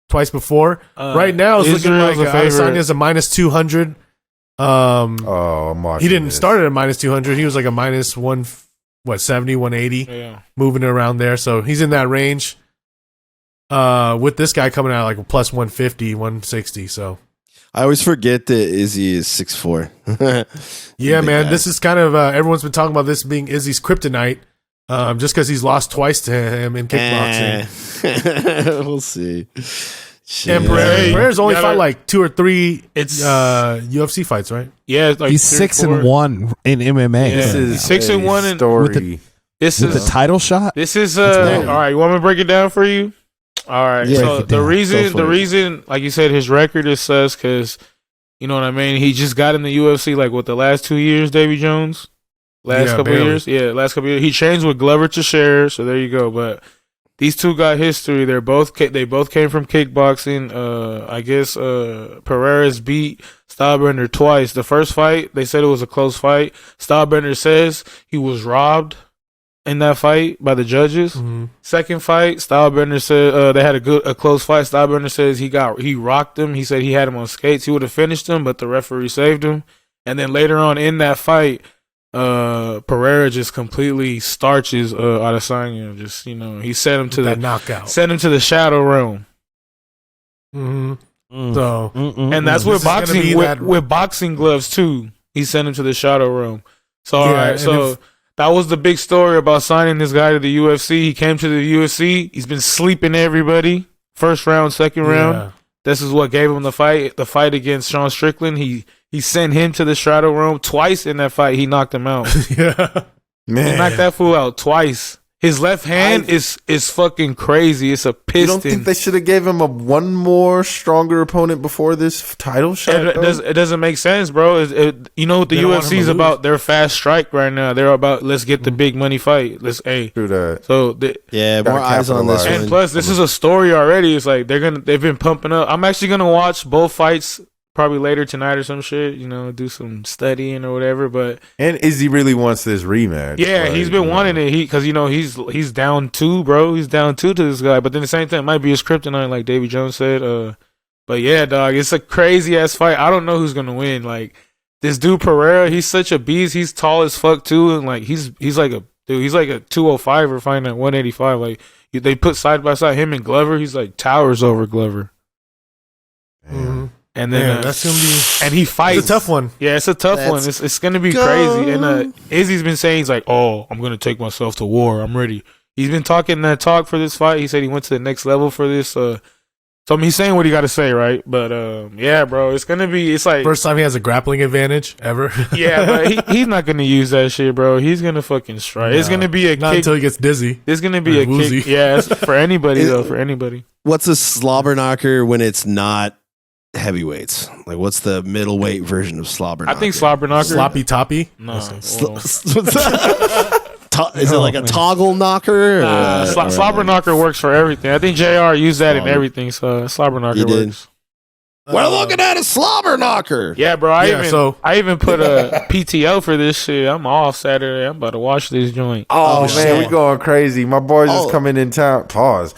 twice before. Right now, it's looking Israel's like a favorite. Adesanya's a minus 200. Oh, I'm watching He didn't this. start at a minus 200. He was like a minus 70, 180, Yeah. moving it around there. So he's in that range. With this guy coming out like plus 150, 160. So I always forget that Izzy is 6'4". yeah, Big man, guy. this is kind of everyone's been talking about this being Izzy's kryptonite. Just because he's lost twice to him in kickboxing. We'll see. Shit. And Pereira's only gotta- fought like 2 or 3 It's UFC fights, right? yeah. It's like He's 3 or 4. 6-1 in MMA. Yeah. This is 6-1 a and- story. This With is the title shot. This is bad. all right. You want me to break it down for you? All right. Yeah, So break it the down. reason, Go for it. like you said, his record is sus because you know what I mean. He just got in the UFC like what the last 2 years, Davy Jones. Last Yeah, couple barely. years, yeah, last couple years. He changed with Glover Teixeira, so there you go. But these two got history. They both came from kickboxing. I guess Pereira's beat Stylebender twice. The first fight, they said it was a close fight. Stylebender says he was robbed in that fight by the judges. Second fight, Stylebender said they had a close fight. Stylebender says he rocked him. He said he had him on skates. He would have finished him, but the referee saved him. And then later on in that fight, Pereira just completely starches Adesanya. Just he sent him to that knockout. Sent him to the shadow realm. So and that's with boxing with boxing gloves too. He sent him to the shadow realm. So all right, so that was the big story about signing this guy to the UFC. He came to the UFC. He's been sleeping everybody. First round, second round. This is what gave him the fight. The fight against Sean Strickland. He sent him to the shadow realm twice in that fight. He knocked him out. Man, he knocked that fool out twice. His left hand is fucking crazy. It's a piston. You don't think they should have gave him one more stronger opponent before this title shot? It doesn't make sense, bro. You know what the UFC is about? They're fast strike right now. They're about let's get the big money fight. Let's do that. So more eyes on this. And plus, this is a story already. It's like they've been pumping up. I'm actually gonna watch both fights probably later tonight or some shit. Do some studying or whatever. And Izzy really wants this rematch. Yeah, he's been wanting it. Because he's down 2, bro. He's down 2 to this guy. But then the same thing, it might be his kryptonite, like Davy Jones said. But yeah, dog, it's a crazy ass fight. I don't know who's gonna win. Like this dude Pereira, he's such a beast. He's tall as fuck too, and like he's like a 205 or fighting at 185. Like they put side by side him and Glover. He's like towers over Glover. And then that's gonna be, and he fights. It's a tough one. Yeah, it's a tough one. It's gonna be crazy. And Izzy's been saying he's like, "Oh, I'm gonna take myself to war. I'm ready." He's been talking that talk for this fight. He said he went to the next level for this. So he's saying what he got to say, right? But yeah, bro, it's gonna be. It's like first time he has a grappling advantage ever. Yeah, but he's not gonna use that shit, bro. He's gonna fucking strike. It's gonna be not kick until he gets dizzy. It's gonna be a woozy. kick. Yeah, it's for anybody though. For anybody. What's a slobber knocker when it's not heavyweights? Like, what's the middleweight version of slobber knocker? I think slobber knocker. Sloppy toppy? No. Is it like a toggle knocker? Slobber knocker works for everything. I think JR used that in everything, so slobber knocker works. We're looking at a slobber knocker. Yeah, bro. I even put a PTO for this shit. I'm off Saturday. I'm about to watch this joint. Oh man, we going crazy. My boys just coming in town. Pause.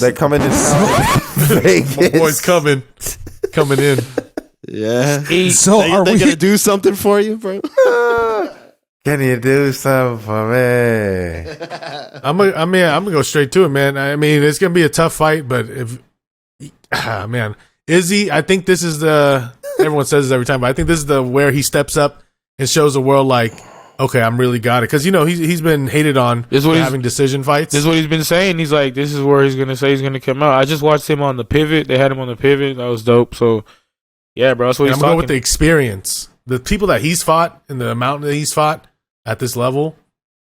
They coming in town. Vegas. My boys coming in. Yeah. So are they gonna do something for you, bro? Can you do something for me? I'm gonna go straight to it, man. I mean, it's gonna be a tough fight, but man, Izzy, I think this is everyone says this every time, but I think this is where he steps up and shows the world like, okay, I'm really got it. Because he's been hated on for having decision fights. This is what he's been saying. He's like, this is where he's gonna say he's gonna come out. I just watched him on the pivot. They had him on the pivot. That was dope. So yeah, bro, that's what he's talking. I'm going with the experience, the people that he's fought and the amount that he's fought at this level.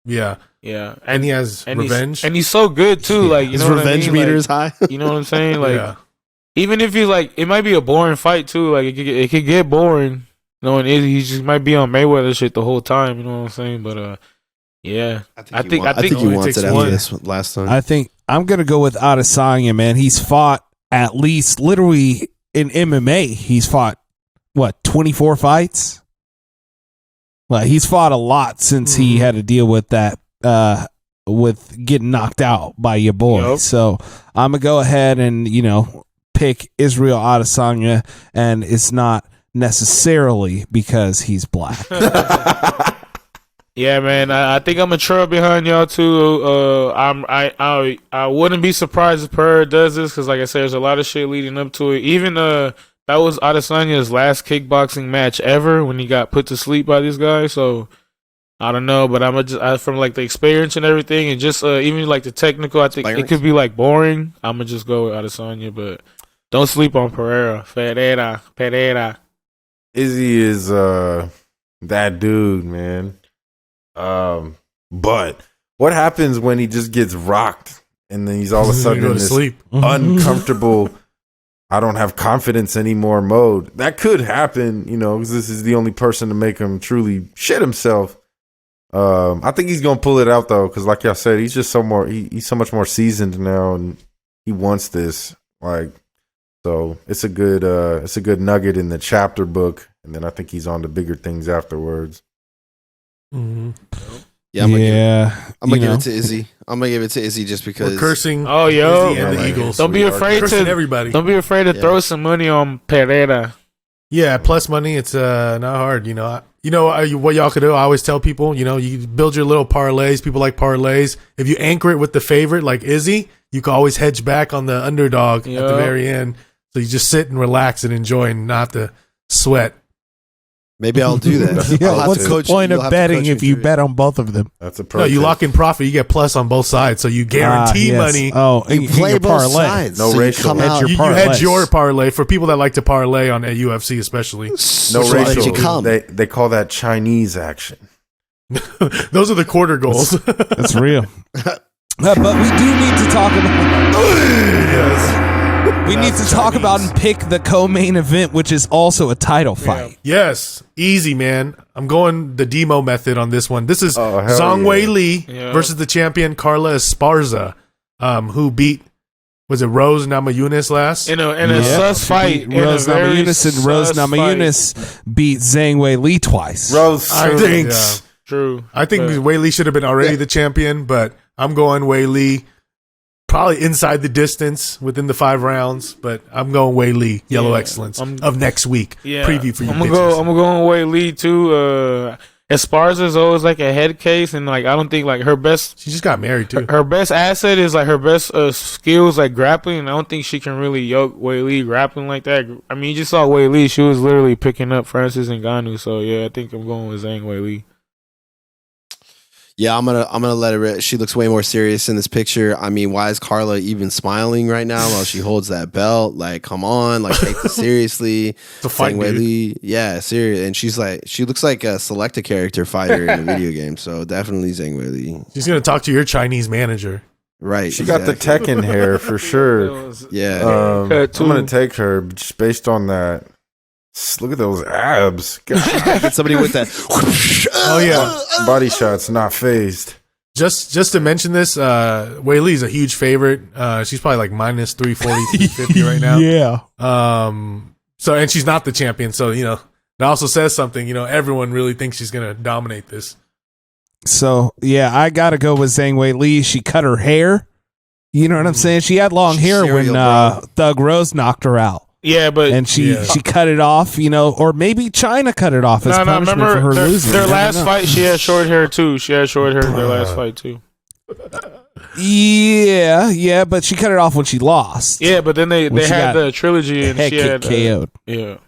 Yeah. And he has revenge, and he's so good too. Like his revenge meter is high. You know what I'm saying? Like even if he's like, it might be a boring fight too. Like it could get boring. Knowing he just might be on Mayweather shit the whole time. You know what I'm saying? But yeah, I think he wants it after this last time. I think I'm gonna go with Adesanya, man. He's fought at least literally in MMA. He's fought 24 fights. Like he's fought a lot since he had to deal with that. With getting knocked out by your boy. Yep. So I'm gonna go ahead and pick Israel Adesanya, and it's not necessarily because he's black. Yeah, man. I think I'm a trail behind y'all too. I wouldn't be surprised if Pereira does this because, like I said, there's a lot of shit leading up to it. Even that was Adesanya's last kickboxing match ever when he got put to sleep by this guy. So I don't know, but from like the experience and everything, and just even like the technical, I think it could be like boring. I'm gonna just go with Adesanya, but don't sleep on Pereira. Pereira. Izzy is that dude, man. But what happens when he just gets rocked and then he's all of a sudden in this uncomfortable, I don't have confidence anymore mode? That could happen, because this is the only person to make him truly shit himself. I think he's gonna pull it out though, because like y'all said, he's just he's so much more seasoned now, and he wants this. Like, so it's a good nugget in the chapter book, and then I think he's on to bigger things afterwards. Mm-hmm. Yeah, I'm gonna give it to Izzy. I'm gonna give it to Izzy just because we're cursing. Oh, yo, Izzy and the Eagles. Don't be afraid to everybody. Don't be afraid to throw some money on Pereira. Yeah, plus money. It's not hard. What y'all could do. I always tell people, you build your little parlays. People like parlays. If you anchor it with the favorite, like Izzy, you can always hedge back on the underdog at the very end. So you just sit and relax and enjoy and not have to sweat. Maybe I'll do that. Yeah, what's the point of betting if you bet on both of them? That's a no. You lock in profit. You get plus on both sides, so you guarantee money. Oh, you play both sides. No racial. You hedge your parlay for people that like to parlay on a UFC, especially. No racial. They call that Chinese action. Those are the quarter goals. That's real. But we do need to talk about. Yes. We need to talk about and pick the co-main event, which is also a title fight. Yes, easy, man. I'm going the demo method on this one. This is Zhang Wei Li versus the champion Carla Esparza, who beat, was it Rose Namajunas last? In a sus fight. Rose Namajunas beat Zhang Wei Li twice. Rose stinks. True. I think Wei Li should have been already the champion, but I'm going Wei Li. Probably inside the distance within the 5 rounds, but I'm going Wei Li, Yellow Excellence of next week. Yeah. Preview for you. I'm gonna go on Wei Li too. Esparza is always like a head case, and like I don't think like her best. She just got married too. Her best asset is like her best skills like grappling. And I don't think she can really yoke Wei Li grappling like that. I mean, you just saw Wei Li; she was literally picking up Francis Ngannou. So yeah, I think I'm going with Zhang Wei Li. Yeah, I'm gonna let her. She looks way more serious in this picture. I mean, why is Carla even smiling right now while she holds that belt? Like, come on, like take this seriously. It's a fight, dude. Yeah, serious. And she looks like a Selecta character fighter in a video game. So definitely Zhang Wei Li. She's gonna talk to your Chinese manager. Right. She got the Tekken hair for sure. Yeah. I'm gonna take her just based on that. Look at those abs. Get somebody with that. Oh yeah, body shots, not phased. Just to mention this, Wei Li's a huge favorite. She's probably like minus 340, 350 right now. Yeah. So and she's not the champion. So that also says something. Everyone really thinks she's gonna dominate this. So yeah, I gotta go with Zhang Wei Li. She cut her hair. You know what I'm saying? She had long hair when Thug Rose knocked her out. Yeah, but she cut it off, or maybe China cut it off as punishment for her losing. Their last fight, she had short hair too. She had short hair in their last fight too. Yeah, but she cut it off when she lost. Yeah, but then they had the trilogy and she had KO'd. Yeah.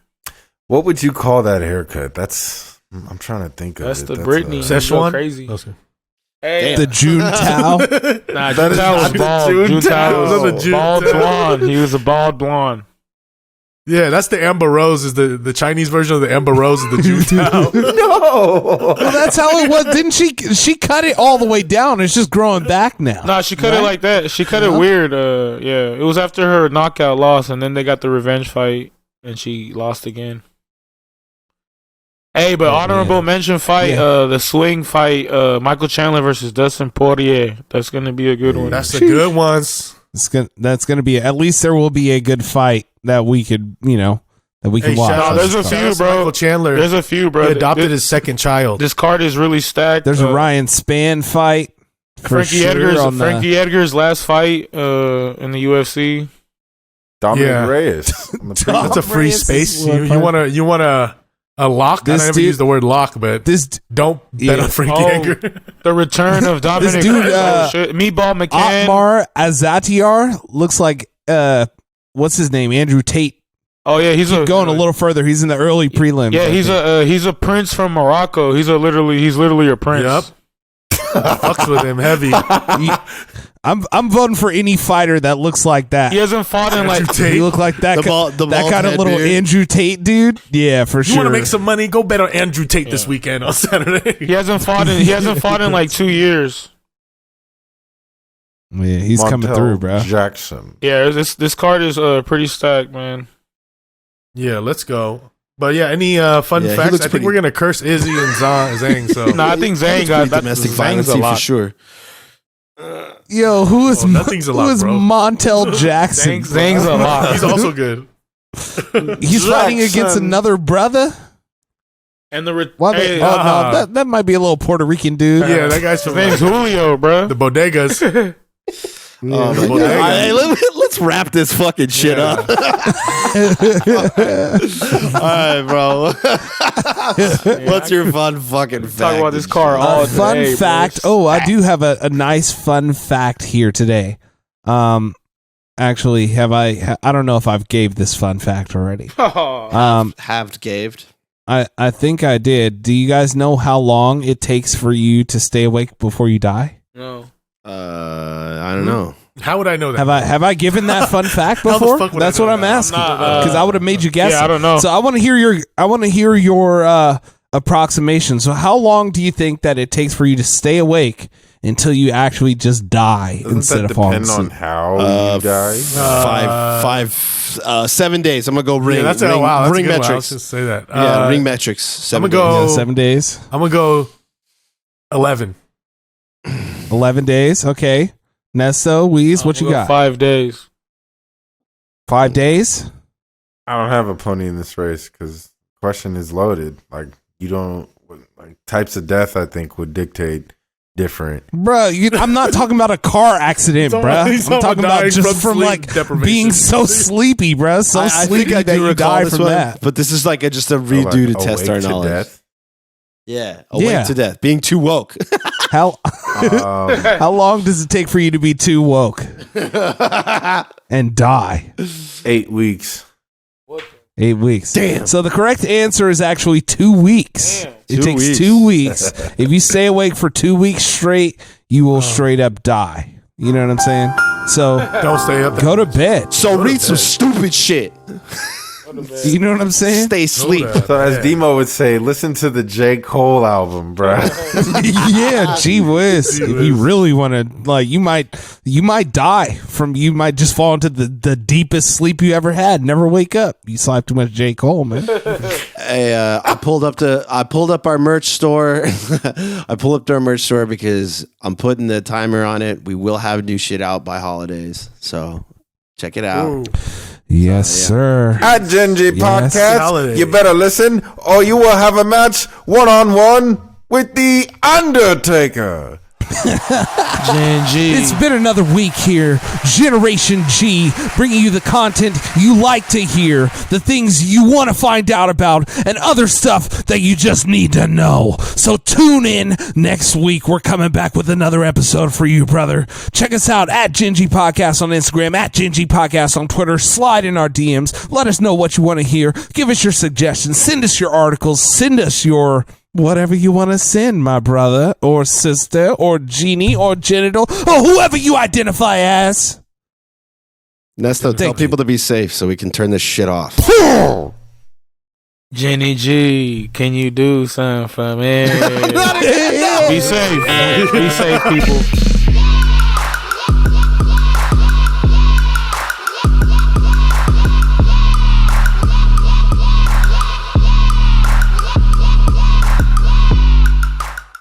What would you call that haircut? I'm trying to think of it. That's the Britney. Szechuan? Crazy. Hey, the June Tao. Nah, June Tao was bald. June Tao was bald blonde. He was a bald blonde. Yeah, that's the Amber Rose. Is the Chinese version of the Amber Rose is the June Tao. No, well, that's how it was. Didn't she? She cut it all the way down. It's just growing back now. No, she cut it like that. She cut it weird. Yeah, it was after her knockout loss, and then they got the revenge fight, and she lost again. Hey, but honorable mention fight, the swing fight, Michael Chandler versus Dustin Poirier. That's gonna be a good one. That's the good ones. That's gonna be at least there will be a good fight that we could that we can watch. No, there's a few, bro. Michael Chandler. There's a few, bro. He adopted his second child. This card is really stacked. There's a Ryan Spann fight. Frankie Edgar's last fight in the UFC. Dominic Reyes. That's a free space. You want a lock? I never use the word lock, but don't bet on Frankie Edgar. The return of Dominic. This dude, Meatball McCann. Otmar Azatiar looks like what's his name? Andrew Tate. Oh yeah, he's going a little further. He's in the early prelims. Yeah, he's a prince from Morocco. He's literally a prince. Yep. Fucks with him heavy. I'm voting for any fighter that looks like that. He hasn't fought in like Tate. You look like that. That kind of little beard. Andrew Tate dude. Yeah, for sure. You want to make some money? Go bet on Andrew Tate this weekend on Saturday. He hasn't fought in like 2 years. Yeah, he's coming through, bro. Jackson. Yeah, this card is pretty stacked, man. Yeah, let's go. But yeah, any fun Yeah, he facts? looks I think pretty- we're gonna curse Izzy and Zhang. So No, I think Zane got that. domestic Zane's violence a for lot. sure. Yo, who is nothing's a lot, who is bro. Montel Jackson? Zane's a lot. he's also good. He's fighting against Jackson. another brother. And the Well, hey, no, that might be a little Puerto Rican dude. Yeah, that guy's from his name's Julio, bro. the bodegas. Oh my the God. bodega. Hey, let's wrap this fucking shit up. All right, bro. What's your fun fucking fact? Talk about this car all day. Fun fact. bro. Oh, I do have a nice fun fact here today. Actually, I don't know if I've gave this fun fact already. Have gaved. I think I did. Do you guys know how long it takes for you to stay awake before you die? No. I don't know. How would I know that? Have I given that fun fact How the before? fuck would I That's know what I'm that? asking I'm not, because I would have made you guess. yeah, I it. don't know. So I want to hear your approximation. So how long do you think that it takes for you to stay awake until you actually just die Doesn't instead that of falling depend on asleep? how you die? 7 days. I'm gonna go ring. Yeah, that's ring, wow. That's ring a good one. I was metrics. just say that. Yeah, ring metrics. 7 I'm gonna go. Yeah, 7 days, I'm gonna go 11. 11 days. Okay, Nesto, Weez, what you got? 5 days. 5 days. I don't have a pony in this race because the question is loaded. Like you don't like types of death. I think would dictate different. Bro, I'm not talking about a car accident, He's bro. I'm talking about talking about dying just from from sleep like deprivation. being so sleepy, bro. So I sleepy think I that do you recall die this from one, that. but this is like just a So, redo like, to test our awake to knowledge. death. Yeah, awake Yeah. to death, being too woke. How Um, how long does it take for you to be too woke and die? 8 weeks. 8 weeks. Damn. So the correct answer is actually 2 weeks. Damn. It 2 takes weeks. 2 weeks. If you stay awake for 2 weeks straight, you will straight up die. You know what I'm saying? So Don't stay up. go to bed. So read some stupid shit. You know what I'm saying? Stay asleep. So as Demo would say, listen to the J. Cole album, bro. Yeah, gee whiz. If you really want to, like, you might die from. You might just fall into the deepest sleep you ever had. Never wake up. You slept too much J. Cole, man. Hey, I pulled up our merch store. I pulled up to our merch store because I'm putting the timer on it. We will have new shit out by holidays, so check it out. Ooh. Yes, sir. At Genji Yes. Podcast, Holiday. you better listen or you will have a match one-on-one with The Undertaker. It's been another week here, Generation G, bringing you the content you like to hear, the things you want to find out about, and other stuff that you just need to know. So tune in next week. We're coming back with another episode for you, brother. Check us out at Gingy Podcast on Instagram, at Gingy Podcast on Twitter. Slide in our DMs. Let us know what you want to hear. Give us your suggestions. Send us your articles. Send us your whatever you want to send, my brother or sister or genie or genital or whoever you identify as. Nesto, tell Thank you. people to be safe so we can turn this shit off. Jenny G, can you do something for me? Be safe. Be safe, people.